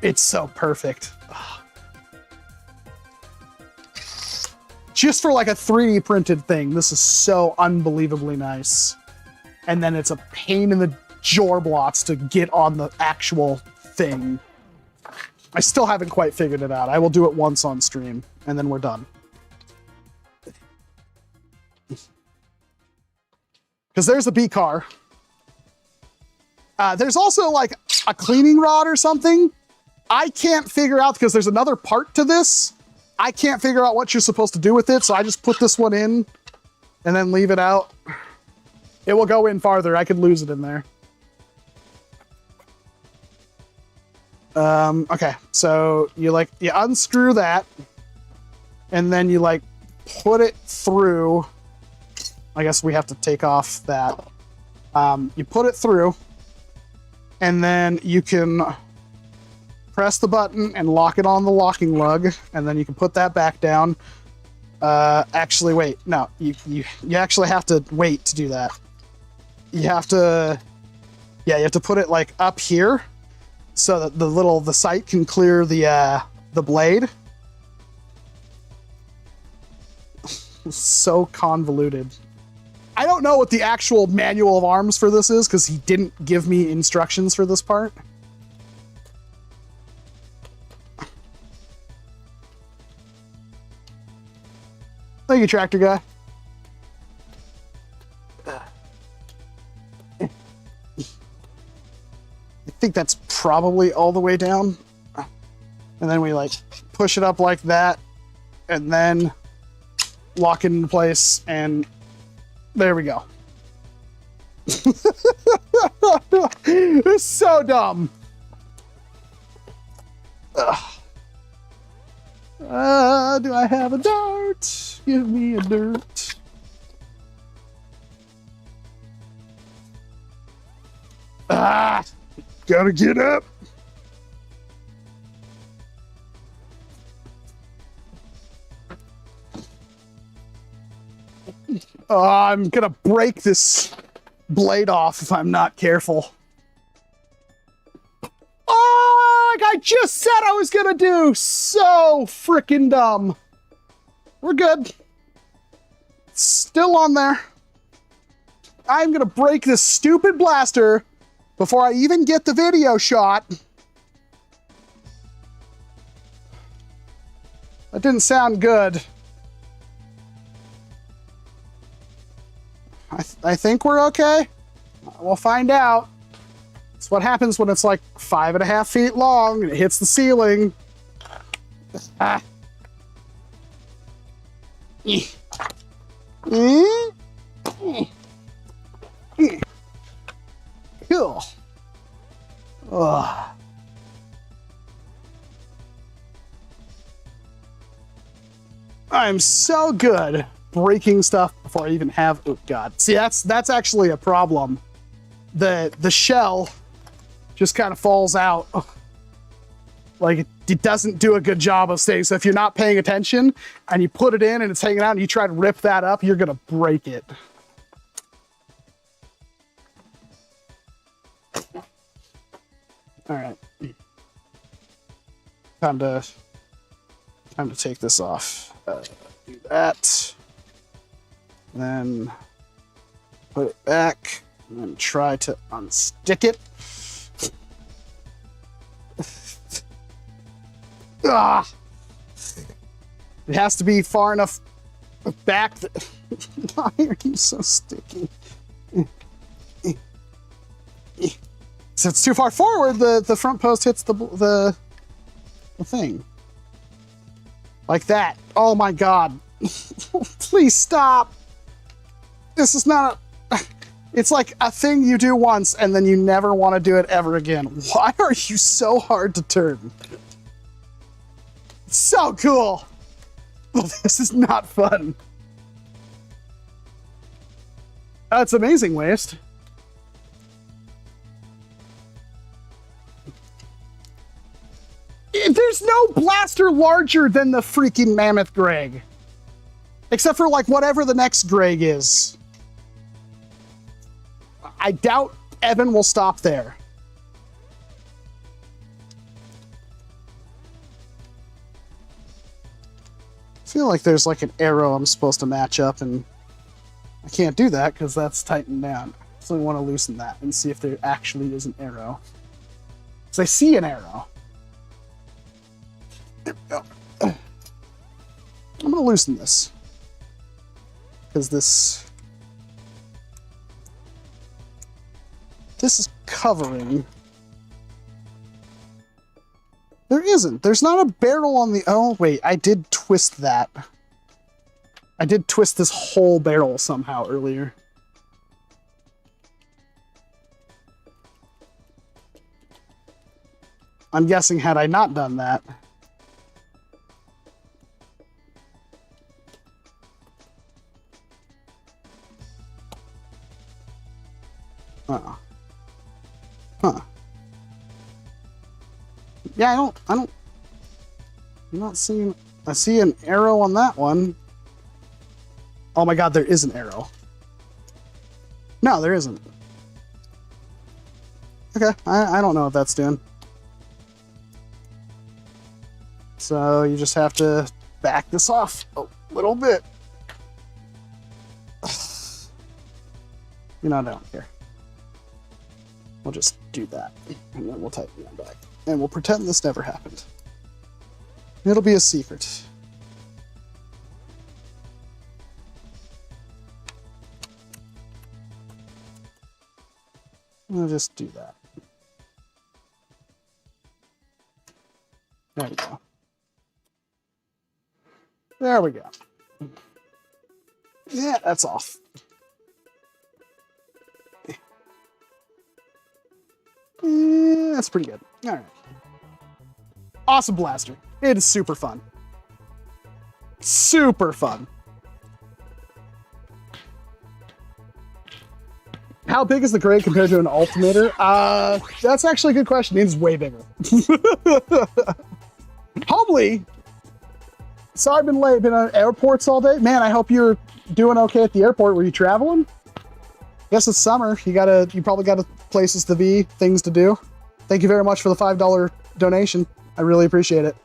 it's so perfect. Oh. Just for like a 3D printed thing, this is so unbelievably nice. And then it's a pain in the jorblots to get on the actual thing. I still haven't quite figured it out. I will do it once on stream, and then we're done. Because there's a B car. There's also like a cleaning rod or something. I can't figure out, because there's another part to this. I can't figure out what you're supposed to do with it, so I just put this one in and then leave it out. It will go in farther. I could lose it in there. Okay, so you unscrew that, and then you like put it through. I guess we have to take off that. You put it through, and then you can press the button and lock it on the locking lug, and then you can put that back down. Actually, wait, no, you actually have to wait to do that. You have to put it like up here so that the sight can clear the blade. So convoluted. I don't know what the actual manual of arms for this is, because he didn't give me instructions for this part. Thank you, tractor guy. I think that's probably all the way down. And then we like push it up like that, and then lock it into place, and there we go. It's so dumb. Ugh. Do I have a dart? Give me a dart. Ah, gotta get up. Oh, I'm gonna break this blade off if I'm not careful. Oh, like I just said I was gonna do. So freaking dumb. We're good. It's still on there. I'm gonna break this stupid blaster before I even get the video shot. That didn't sound good. I think we're okay. We'll find out. It's what happens when it's like 5.5 feet long and it hits the ceiling. Ah. Cool. Ugh. I'm so good breaking stuff before I even have, oh God. See, that's actually a problem. The shell just kind of falls out. Like it doesn't do a good job of staying. So if you're not paying attention and you put it in and it's hanging out and you try to rip that up, you're gonna break it. All right. Time to take this off. Do that. Then put it back and then try to unstick it. Ah! It has to be far enough back that why are you so sticky? So it's too far forward, the front post hits the thing. Like that. Oh my God. Please stop. This is not a, it's like a thing you do once and then you never want to do it ever again. Why are you so hard to turn? It's so cool. This is not fun. That's amazing waste. There's no blaster larger than the freaking Mammoth Greg. Except for like whatever the next Greg is. I doubt Evan will stop there. I feel like there's like an arrow I'm supposed to match up and I can't do that because that's tightened down. So I want to loosen that and see if there actually is an arrow. Because I see an arrow. There we go. I'm going to loosen this. Because this is covering. There isn't. There's not a barrel on the... Oh, wait. I did twist that. I did twist this whole barrel somehow earlier. I'm guessing had I not done that... Huh. Yeah, I'm not seeing, I see an arrow on that one. Oh my God, there is an arrow. No, there isn't. Okay, I don't know what that's doing. So you just have to back this off a little bit. You know, I don't care. We'll just do that, and then we'll tighten that back. And we'll pretend this never happened. It'll be a secret. We'll just do that. There we go. There we go. Yeah, that's off. That's pretty good. All right. Awesome blaster. It is super fun. Super fun. How big is the grade compared to an altimeter? That's actually a good question. It's way bigger. Homely. Sorry I've been late. Been on airports all day. Man, I hope you're doing okay at the airport. Were you traveling? Guess it's summer. You probably got places to be, things to do. Thank you very much for the $5 donation. I really appreciate it.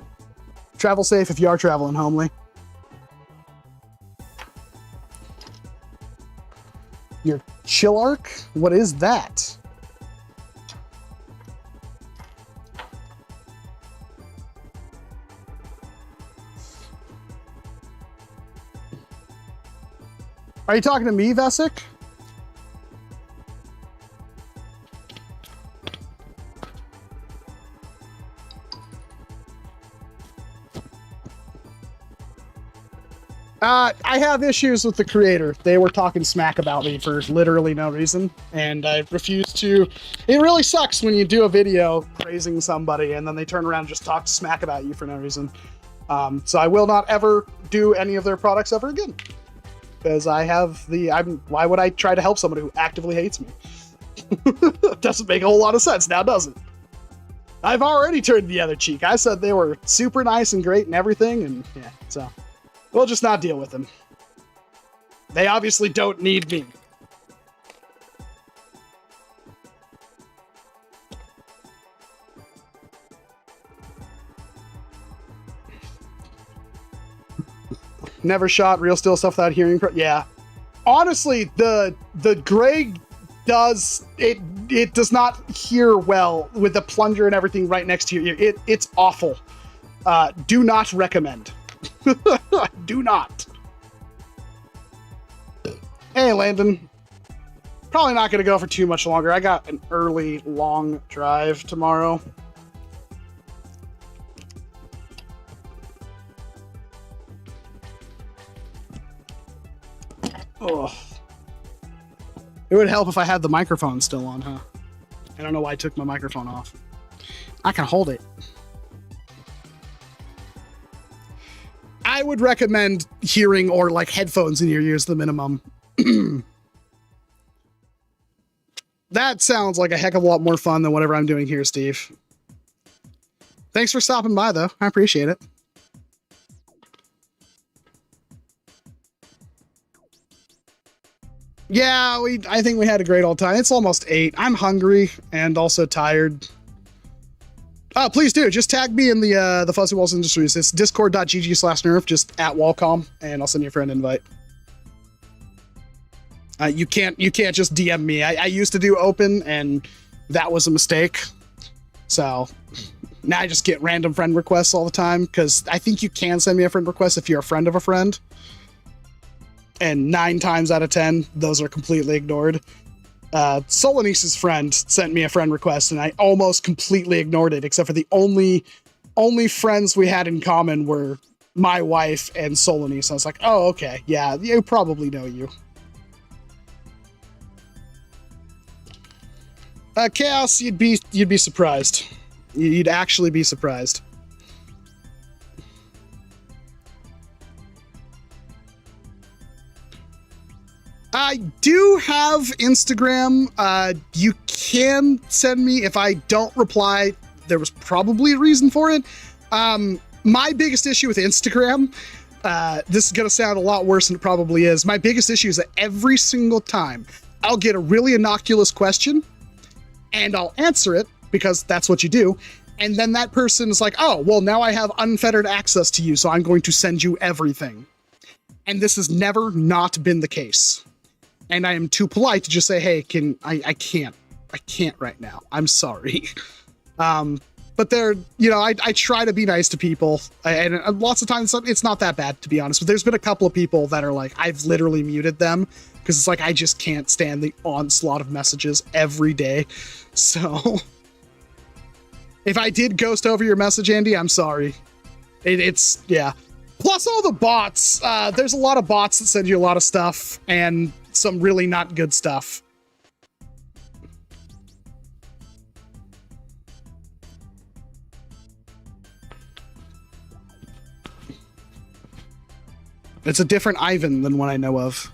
Travel safe if you are traveling, Homely. Your chill arc? What is that? Are you talking to me, Vesic? I have issues with the creator. They were talking smack about me for literally no reason, and I refuse to. It really sucks when you do a video praising somebody and then they turn around and just talk smack about you for no reason. So I will not ever do any of their products ever again. Because I have why would I try to help somebody who actively hates me? Doesn't make a whole lot of sense now, does it? I've already turned the other cheek. I said they were super nice and great and everything, and yeah, so we'll just not deal with them. They obviously don't need me. Never shot real still stuff without hearing. Yeah, honestly, the gray does it does not hear well with the plunger and everything right next to your ear. It's awful. Do not recommend. Do not. Hey, Landon. Probably not going to go for too much longer. I got an early, long drive tomorrow. Oh. It would help if I had the microphone still on, huh? I don't know why I took my microphone off. I can hold it. I would recommend hearing or like headphones in your ears, the minimum. That sounds like a heck of a lot more fun than whatever I'm doing here, Steve. Thanks for stopping by, though. I appreciate it. Yeah, I think we had a great old time. It's almost 8. I'm hungry and also tired. Please do. Just tag me in the Fuzzy Walls Industries. It's discord.gg/nerf, just at Walcom, and I'll send you a friend invite. You can't just DM me. I used to do open, and that was a mistake. So now I just get random friend requests all the time, because I think you can send me a friend request if you're a friend of a friend. And 9 times out of 10, those are completely ignored. Solonice's friend sent me a friend request, and I almost completely ignored it, except for the only friends we had in common were my wife and Solonice. I was like, oh, okay, yeah, you probably know you. Chaos, you'd be surprised. You'd actually be surprised. I do have Instagram. You can send me. If I don't reply, there was probably a reason for it. My biggest issue with Instagram, this is going to sound a lot worse than it probably is. My biggest issue is that every single time I'll get a really innocuous question and I'll answer it because that's what you do. And then that person is like, oh, well, now I have unfettered access to you, so I'm going to send you everything. And this has never not been the case. And I am too polite to just say, hey, I can't right now. I'm sorry. But they're, I try to be nice to people. And lots of times it's not that bad, to be honest. But there's been a couple of people that are like, I've literally muted them because it's like, I just can't stand the onslaught of messages every day. So if I did ghost over your message, Andy, I'm sorry. It's, yeah. Plus all the bots. There's a lot of bots that send you a lot of stuff and some really not good stuff. It's a different Ivan than one I know of.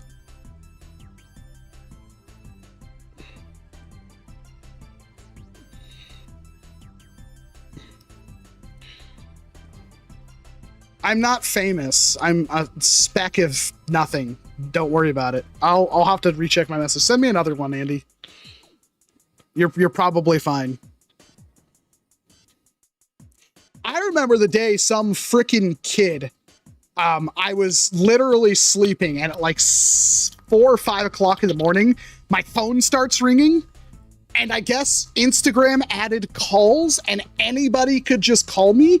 I'm not famous. I'm a speck of nothing. Don't worry about it. I'll have to recheck my message. Send me another one, Andy. You're probably fine. I remember the day some freaking kid, I was literally sleeping, and at like 4 or 5 o'clock in the morning, my phone starts ringing, and I guess Instagram added calls, and anybody could just call me.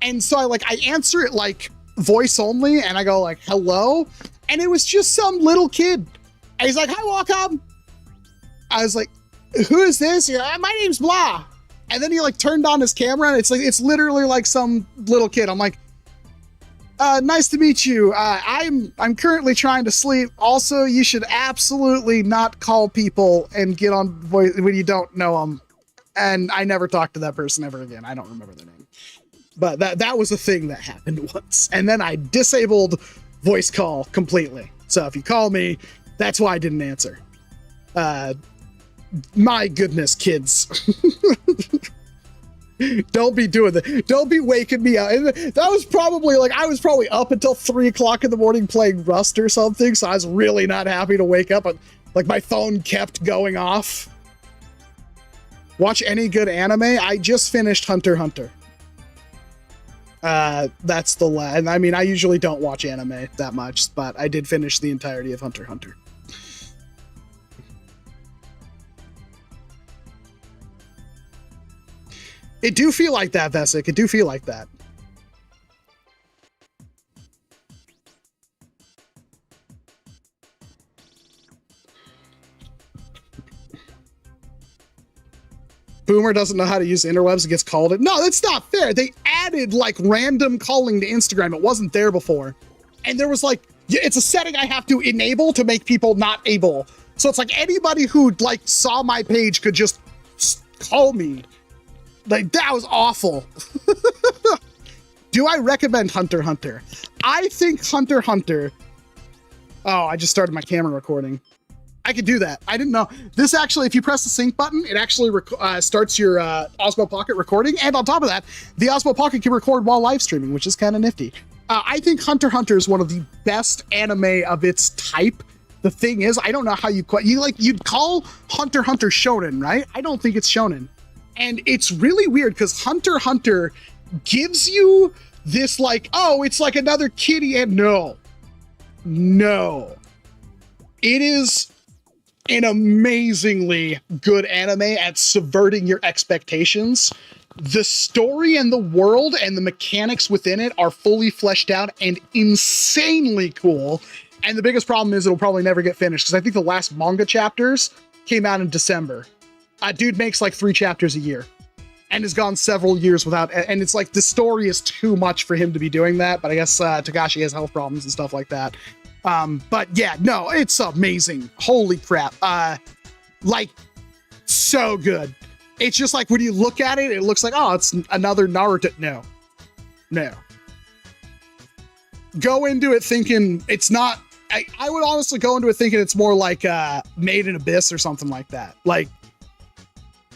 And so I answer it like voice only, and I go like, hello? And it was just some little kid. And he's like, hi, Walcom. I was like, who is this? He's like, my name's blah. And then he like turned on his camera, and it's literally like some little kid. I'm like, nice to meet you. I'm currently trying to sleep. Also, you should absolutely not call people and get on voice when you don't know them. And I never talked to that person ever again. I don't remember their name. But that was a thing that happened once. And then I disabled voice call completely. So if you call me, that's why I didn't answer. My goodness, kids. Don't be doing that. Don't be waking me up. And that was probably I was probably up until 3 o'clock in the morning playing Rust or something. So I was really not happy to wake up. But my phone kept going off. Watch any good anime? I just finished Hunter x Hunter. That's the last. I mean, I usually don't watch anime that much, but I did finish the entirety of Hunter x Hunter. It do feel like that, Vesic. It do feel like that. Boomer doesn't know how to use interwebs and gets called it. No, that's not fair. They added random calling to Instagram. It wasn't there before. And there was it's a setting I have to enable to make people not able. So it's anybody who saw my page could just call me. That was awful. Do I recommend Hunter x Hunter? I think Hunter x Hunter. Oh, I just started my camera recording. I could do that. I didn't know. This actually, if you press the sync button, it actually starts your Osmo Pocket recording. And on top of that, the Osmo Pocket can record while live streaming, which is kind of nifty. I think Hunter x Hunter is one of the best anime of its type. The thing is, I don't know how you'd call Hunter x Hunter shonen, right? I don't think it's shonen. And it's really weird because Hunter x Hunter gives you this oh, it's like another kitty, and no. It is an amazingly good anime at subverting your expectations. The story and the world and the mechanics within it are fully fleshed out and insanely cool. And the biggest problem is it'll probably never get finished because I think the last manga chapters came out in December. Dude makes 3 chapters a year and has gone several years without, and it's the story is too much for him to be doing that. But I guess Takashi has health problems and stuff like that. But yeah, no, it's amazing. Holy crap. So good. It's just when you look at it, it looks oh, it's another Naruto. No. Go into it thinking it's not, I would honestly go into it thinking it's more Made in Abyss or something like that.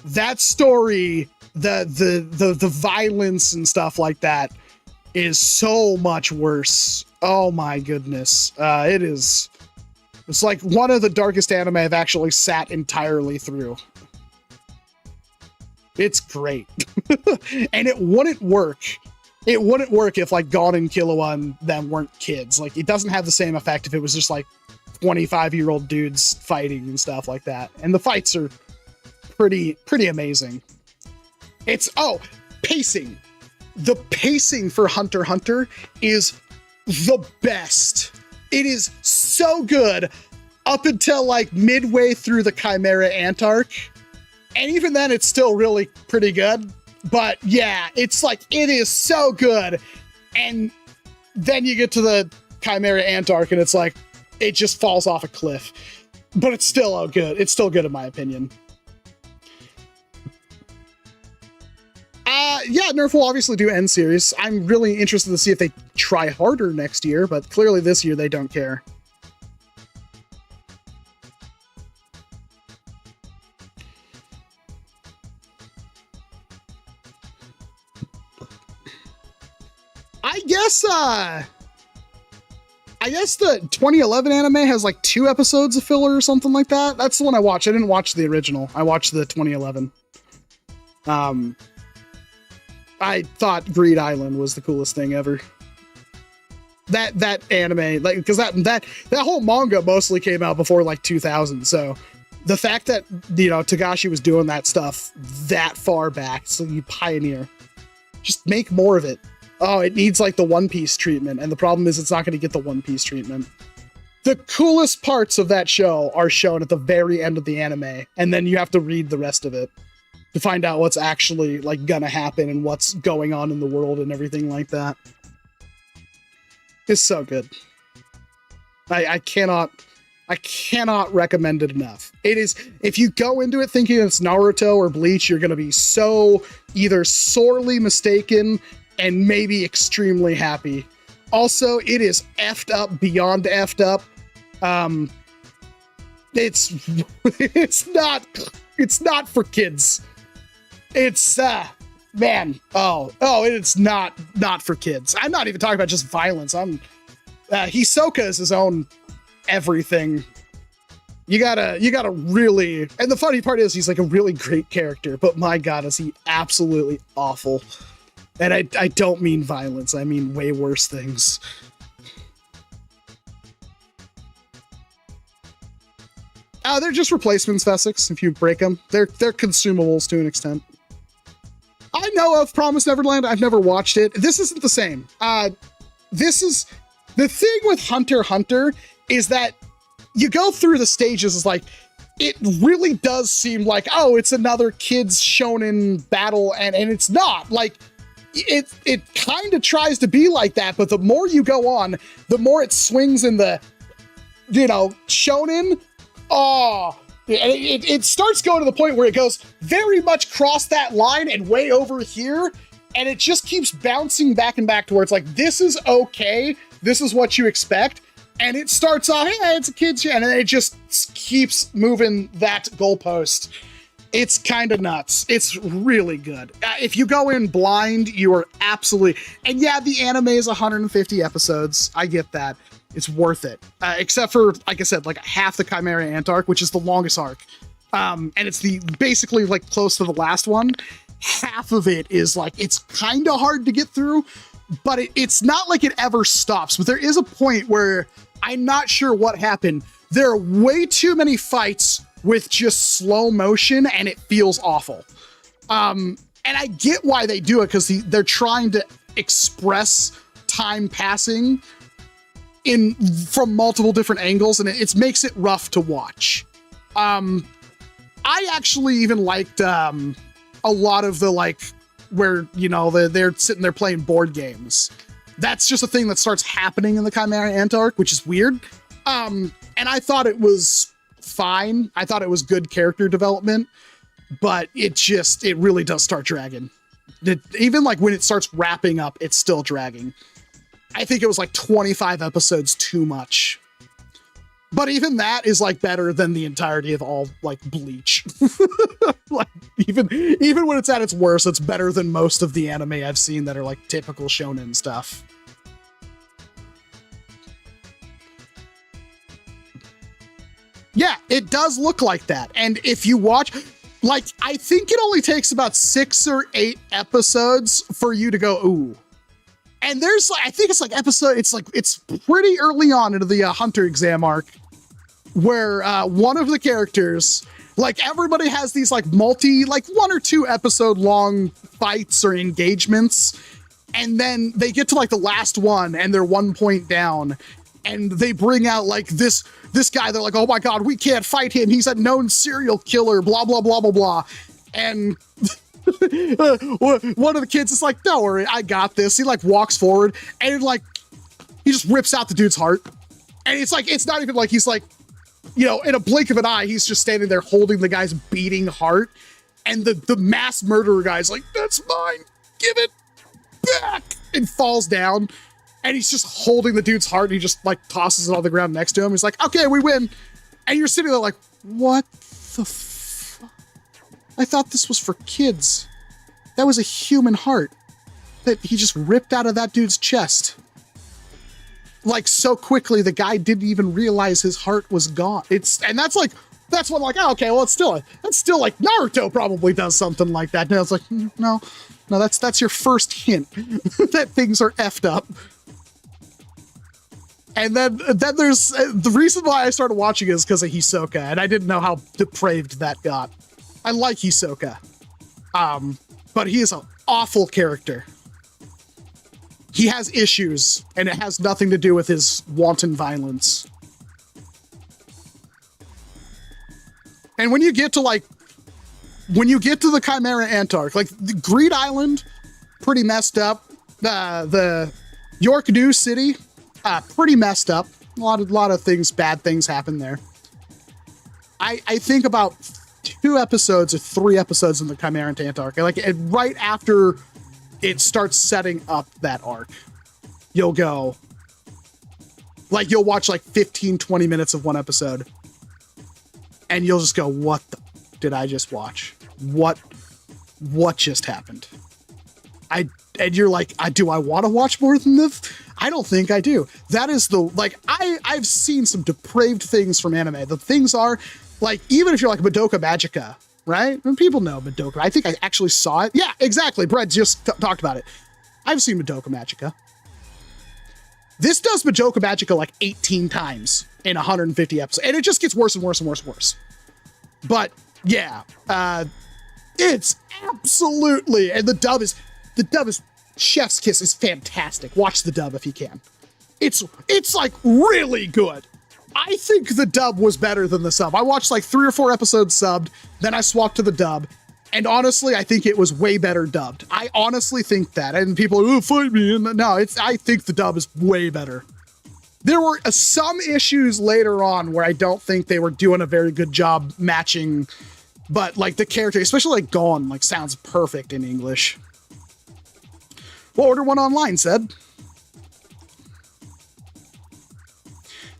That story, the violence and stuff like that is so much worse. Oh my goodness. It's one of the darkest anime I've actually sat entirely through. It's great. And it wouldn't work. It wouldn't work if Gon and Killua and them weren't kids. It doesn't have the same effect if it was just 25-year-old dudes fighting and stuff like that. And the fights are pretty amazing. Pacing. The pacing for Hunter x Hunter is the best. It is so good up until midway through the Chimera Ant arc. And even then it's still really pretty good. But yeah, it's it is so good. And then you get to the Chimera Ant arc and it's it just falls off a cliff. But it's still good. It's still good in my opinion. Yeah, Nerf will obviously do N series. I'm really interested to see if they try harder next year, but clearly this year they don't care. I guess the 2011 anime has like 2 episodes of filler or something like that. That's the one I watched. I didn't watch the original. I watched the 2011. I thought Greed Island was the coolest thing ever. That anime, like, because that whole manga mostly came out before like 2000. So the fact that, you know, Togashi was doing that stuff that far back, so you pioneer, just make more of it. Oh, it needs like the One Piece treatment, and the problem is it's not going to get the One Piece treatment. The coolest parts of that show are shown at the very end of the anime, and then you have to read the rest of it to find out what's actually like gonna happen and what's going on in the world and everything like that. It's so good. I cannot recommend it enough. It is, if you go into it thinking it's Naruto or Bleach, you're gonna be so either sorely mistaken and maybe extremely happy. Also, it is effed up beyond effed up. It's not for kids. It's man, it's not for kids. I'm not even talking about just violence. Hisoka is his own everything. You gotta really, and the funny part is he's like a really great character, but my God, is he absolutely awful. And I don't mean violence, I mean way worse things. They're just replacements, Fesix, if you break them. They're consumables to an extent. I know of Promised Neverland, I've never watched it. This isn't the same. This is, the thing with Hunter x Hunter is that you go through the stages, it's like, it really does seem like, oh, it's another kid's shonen battle, and it's not. Like, it kind of tries to be like that, but the more you go on, the more it swings in the, you know, shonen. Oh, it starts going to the point where it goes very much cross that line and way over here, and it just keeps bouncing back and back towards like, this is okay, this is what you expect, and it starts off, hey, it's a kid's show, and then it just keeps moving that goalpost. It's kind of nuts. It's really good. If you go in blind, you are absolutely, and yeah, the anime is 150 episodes. I get that. It's worth it. Except for, like I said, like half the Chimera Ant arc, which is the longest arc. And it's basically like close to the last one. Half of it is like, it's kind of hard to get through, but it's not like it ever stops. But there is a point where I'm not sure what happened. There are way too many fights with just slow motion, and it feels awful. And I get why they do it, because they're trying to express time passing from multiple different angles, and it makes it rough to watch. I actually even liked a lot of the, like, where, you know, they're sitting there playing board games. That's just a thing that starts happening in the Chimera Ant arc, which is weird. And I thought it was fine. I thought it was good character development, but it really does start dragging. Even like when it starts wrapping up, it's still dragging. I think it was like 25 episodes too much. But even that is like better than the entirety of all like Bleach. Like even when it's at its worst, it's better than most of the anime I've seen that are like typical shonen stuff. Yeah, it does look like that. And if you watch, like, I think it only takes about 6 or 8 episodes for you to go, ooh. And there's, I think it's like it's pretty early on into the Hunter exam arc where one of the characters, like, everybody has these like 1 or 2 episode long fights or engagements. And then they get to like the last one and they're 1 point down. And they bring out like this guy, they're like, oh my God, we can't fight him. He's a known serial killer, blah, blah, blah, blah, blah. And one of the kids is like, don't worry, I got this. He like walks forward and like, he just rips out the dude's heart. And it's like, it's not even like, he's like, you know, in a blink of an eye, he's just standing there holding the guy's beating heart. And the mass murderer guy's like, that's mine, give it back, and falls down. And he's just holding the dude's heart, and he just like tosses it on the ground next to him. He's like, okay, we win. And you're sitting there like, what the fuck? I thought this was for kids. That was a human heart that he just ripped out of that dude's chest. Like so quickly, the guy didn't even realize his heart was gone. And that's when like, oh, okay, well, that's still like Naruto probably does something like that. And it's like, no, that's your first hint that things are effed up. And then there's the reason why I started watching is because of Hisoka, and I didn't know how depraved that got. I like Hisoka, but he is an awful character. He has issues, and it has nothing to do with his wanton violence. And when you get to the Chimera Antark, like the Greed Island, pretty messed up. The York New City, pretty messed up. A lot of things, bad things happen there. I think about 2 episodes or 3 episodes in the Chimera Antark, like right after it starts setting up that arc, you'll watch like 15, 20 minutes of one episode, and you'll just go, what the did I just watch? What just happened? And you're like, do I want to watch more than this? I don't think I do. That is I've seen some depraved things from anime. The things are, like, even if you're like Madoka Magica, right? And people know Madoka. I think I actually saw it. Yeah, exactly. Brett just talked about it. I've seen Madoka Magica. This does Madoka Magica like 18 times in 150 episodes, and it just gets worse and worse and worse and worse. But yeah, it's absolutely, and the dub is chef's kiss is fantastic. Watch the dub if you can. It's like really good. I think the dub was better than the sub. I watched like 3 or 4 episodes subbed, then I swapped to the dub, and honestly, I think it was way better dubbed. I honestly think that, and people are, oh, fight me, and no, I think the dub is way better. There were some issues later on where I don't think they were doing a very good job matching, but like the character, especially like Gon, like sounds perfect in English. Well, Order 1 Online said.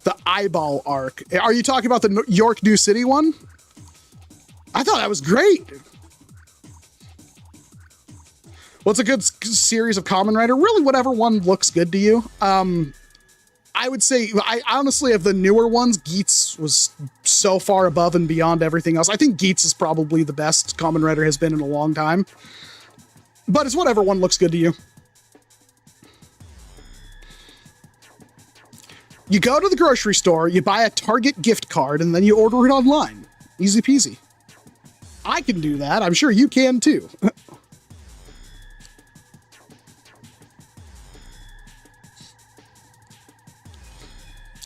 The eyeball arc. Are you talking about the York New City one? I thought that was great. Well, it's a good series of Kamen Rider. Really, whatever one looks good to you. I would say, I honestly, of the newer ones, Geats was so far above and beyond everything else. I think Geats is probably the best Kamen Rider has been in a long time. But it's whatever one looks good to you. You go to the grocery store, you buy a Target gift card, and then you order it online. Easy peasy. I can do that. I'm sure you can too.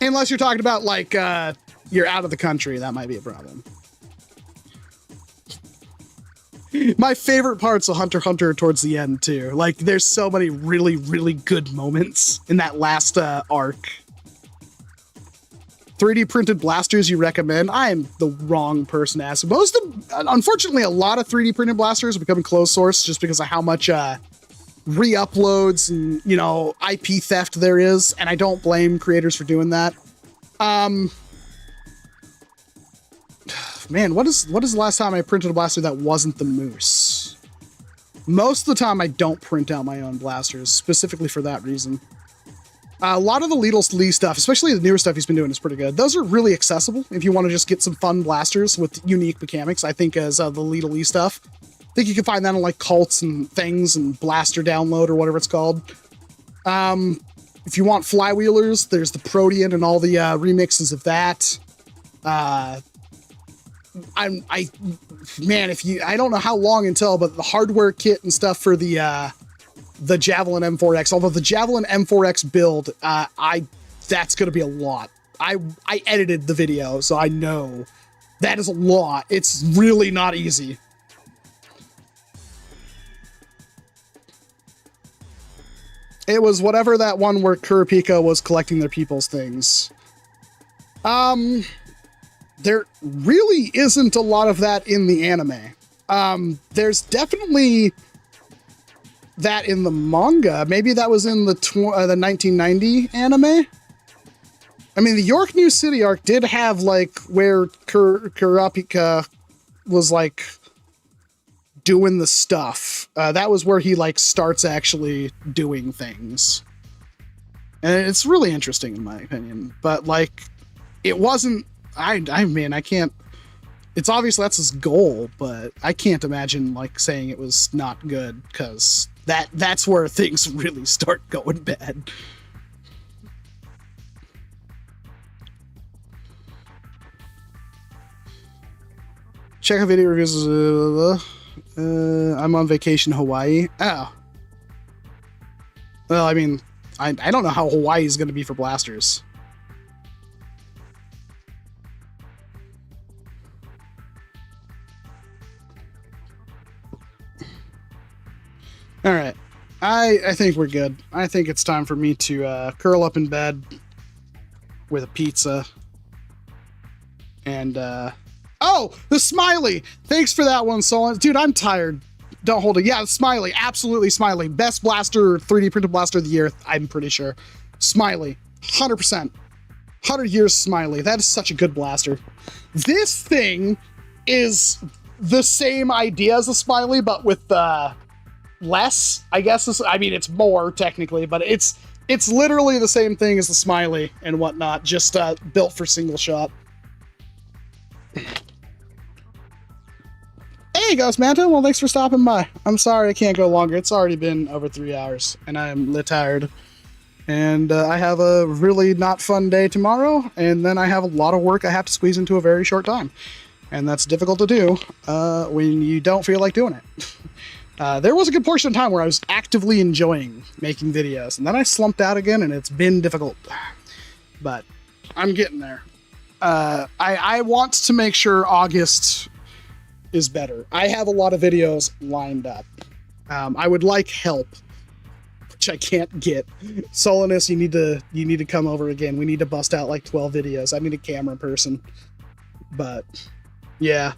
Unless you're talking about like, you're out of the country, that might be a problem. My favorite part's of Hunter x Hunter towards the end too. Like there's so many really, really good moments in that last arc. 3D printed blasters you recommend? I am the wrong person to ask. Unfortunately, a lot of 3D printed blasters are becoming closed source just because of how much re-uploads and, you know, IP theft there is, and I don't blame creators for doing that. Man, what is the last time I printed a blaster that wasn't the Moose? Most of the time, I don't print out my own blasters, specifically for that reason. A lot of the Lee stuff, especially the newer stuff he's been doing, is pretty good. Those are really accessible if you want to just get some fun blasters with unique mechanics, I think, as the Lee stuff. I think you can find that on like Cults and Things and Blaster Download or whatever it's called. If you want flywheelers, there's the Protean and all the remixes of that. I don't know how long until, but the hardware kit and stuff for the Javelin M4X, although the Javelin M4X build, that's going to be a lot. I edited the video, so I know that is a lot. It's really not easy. It was whatever that one where Kurapika was collecting their people's things. There really isn't a lot of that in the anime. There's definitely that in the manga. Maybe that was in the 1990 anime. I mean, the York New City arc did have, like, where Kurapika was, like, doing the stuff. That was where he, like, starts actually doing things. And it's really interesting, in my opinion. But, like, it wasn't... I mean, I can't... It's obvious that's his goal, but I can't imagine, like, saying it was not good, because that's where things really start going bad. Check out video reviews. I'm on vacation Hawaii. Oh. Well, I mean, I don't know how Hawaii is going to be for blasters. All right. I think we're good. I think it's time for me to curl up in bed with a pizza. And, oh, the smiley. Thanks for that one, Solon. Dude, I'm tired. Don't hold it. Yeah, smiley. Absolutely smiley. Best blaster, 3D printed blaster of the year, I'm pretty sure. Smiley. 100%. 100 years smiley. That is such a good blaster. This thing is the same idea as a smiley, but with less, I guess. I mean, it's more technically, but it's literally the same thing as the smiley and whatnot, just built for single shot. Hey, Ghost Manta. Well, thanks for stopping by. I'm sorry I can't go longer. It's already been over 3 hours, and I'm tired. And I have a really not fun day tomorrow, and then I have a lot of work I have to squeeze into a very short time. And that's difficult to do when you don't feel like doing it. There was a good portion of time where I was actively enjoying making videos, and then I slumped out again, and it's been difficult. But I'm getting there. I want to make sure August is better. I have a lot of videos lined up. I would like help, which I can't get. Solinus, you need to come over again. We need to bust out like 12 videos. I need a camera person. But yeah.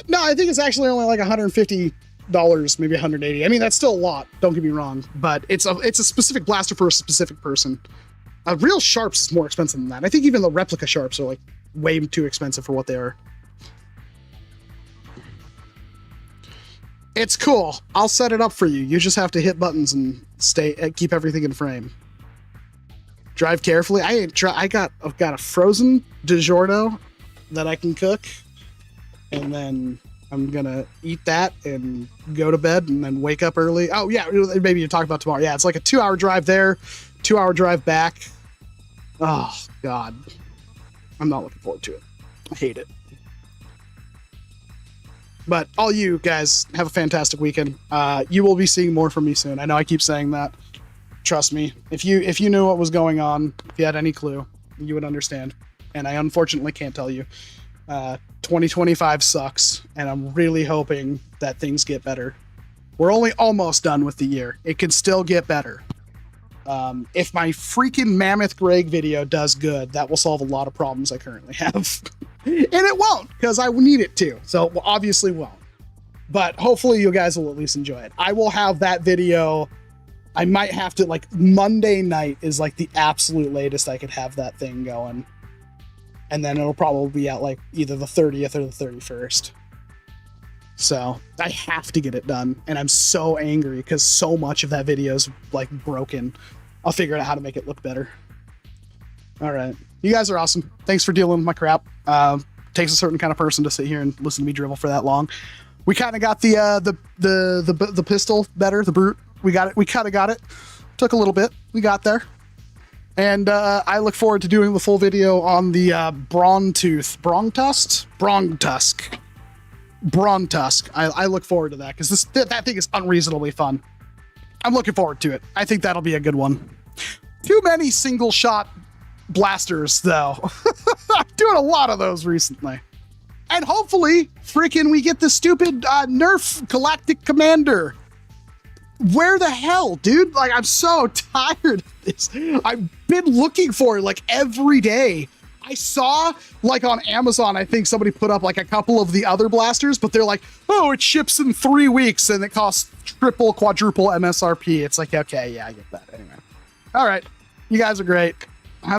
No, I think it's actually only like $150, maybe $180. I mean, that's still a lot, don't get me wrong, but it's a specific blaster for a specific person. Real sharps is more expensive than that. I think even the replica sharps are like way too expensive for what they are. It's cool. I'll set it up for you. You just have to hit buttons and keep everything in frame. Drive carefully. I've got a frozen DiGiorno that I can cook, and then I'm gonna eat that and go to bed and then wake up early. Oh yeah, maybe you talk about tomorrow. Yeah, it's like a 2-hour drive there, 2-hour drive back. Oh God, I'm not looking forward to it. I hate it. But all you guys have a fantastic weekend. You will be seeing more from me soon. I know I keep saying that. Trust me. If you knew what was going on, if you had any clue, you would understand. And I unfortunately can't tell you. 2025 sucks, and I'm really hoping that things get better. We're only almost done with the year. It can still get better. If my freaking Mammoth Greg video does good, that will solve a lot of problems I currently have. And it won't, because I need it to. So obviously won't. But hopefully you guys will at least enjoy it. I will have that video. I might have to, like, Monday night is like the absolute latest I could have that thing going. And then it'll probably be out like either the 30th or the 31st. So I have to get it done. And I'm so angry because so much of that video is like broken. I'll figure out how to make it look better. All right. You guys are awesome. Thanks for dealing with my crap. Takes a certain kind of person to sit here and listen to me drivel for that long. We kind of got the pistol better, the brute. We got it. We kind of got it. Took a little bit. We got there. And I look forward to doing the full video on the Brawn Tusk. I look forward to that because that thing is unreasonably fun. I'm looking forward to it. I think that'll be a good one. Too many single shot blasters though. I'm doing a lot of those recently. And hopefully freaking we get the stupid NERF Galactic Commander. Where the hell, dude? Like, I'm so tired of this. I've been looking for it like every day I saw like on Amazon, I think somebody put up like a couple of the other blasters, but they're like, oh, it ships in 3 weeks and it costs triple, quadruple MSRP. It's like, okay, yeah, I get that. Anyway. All right. You guys are great.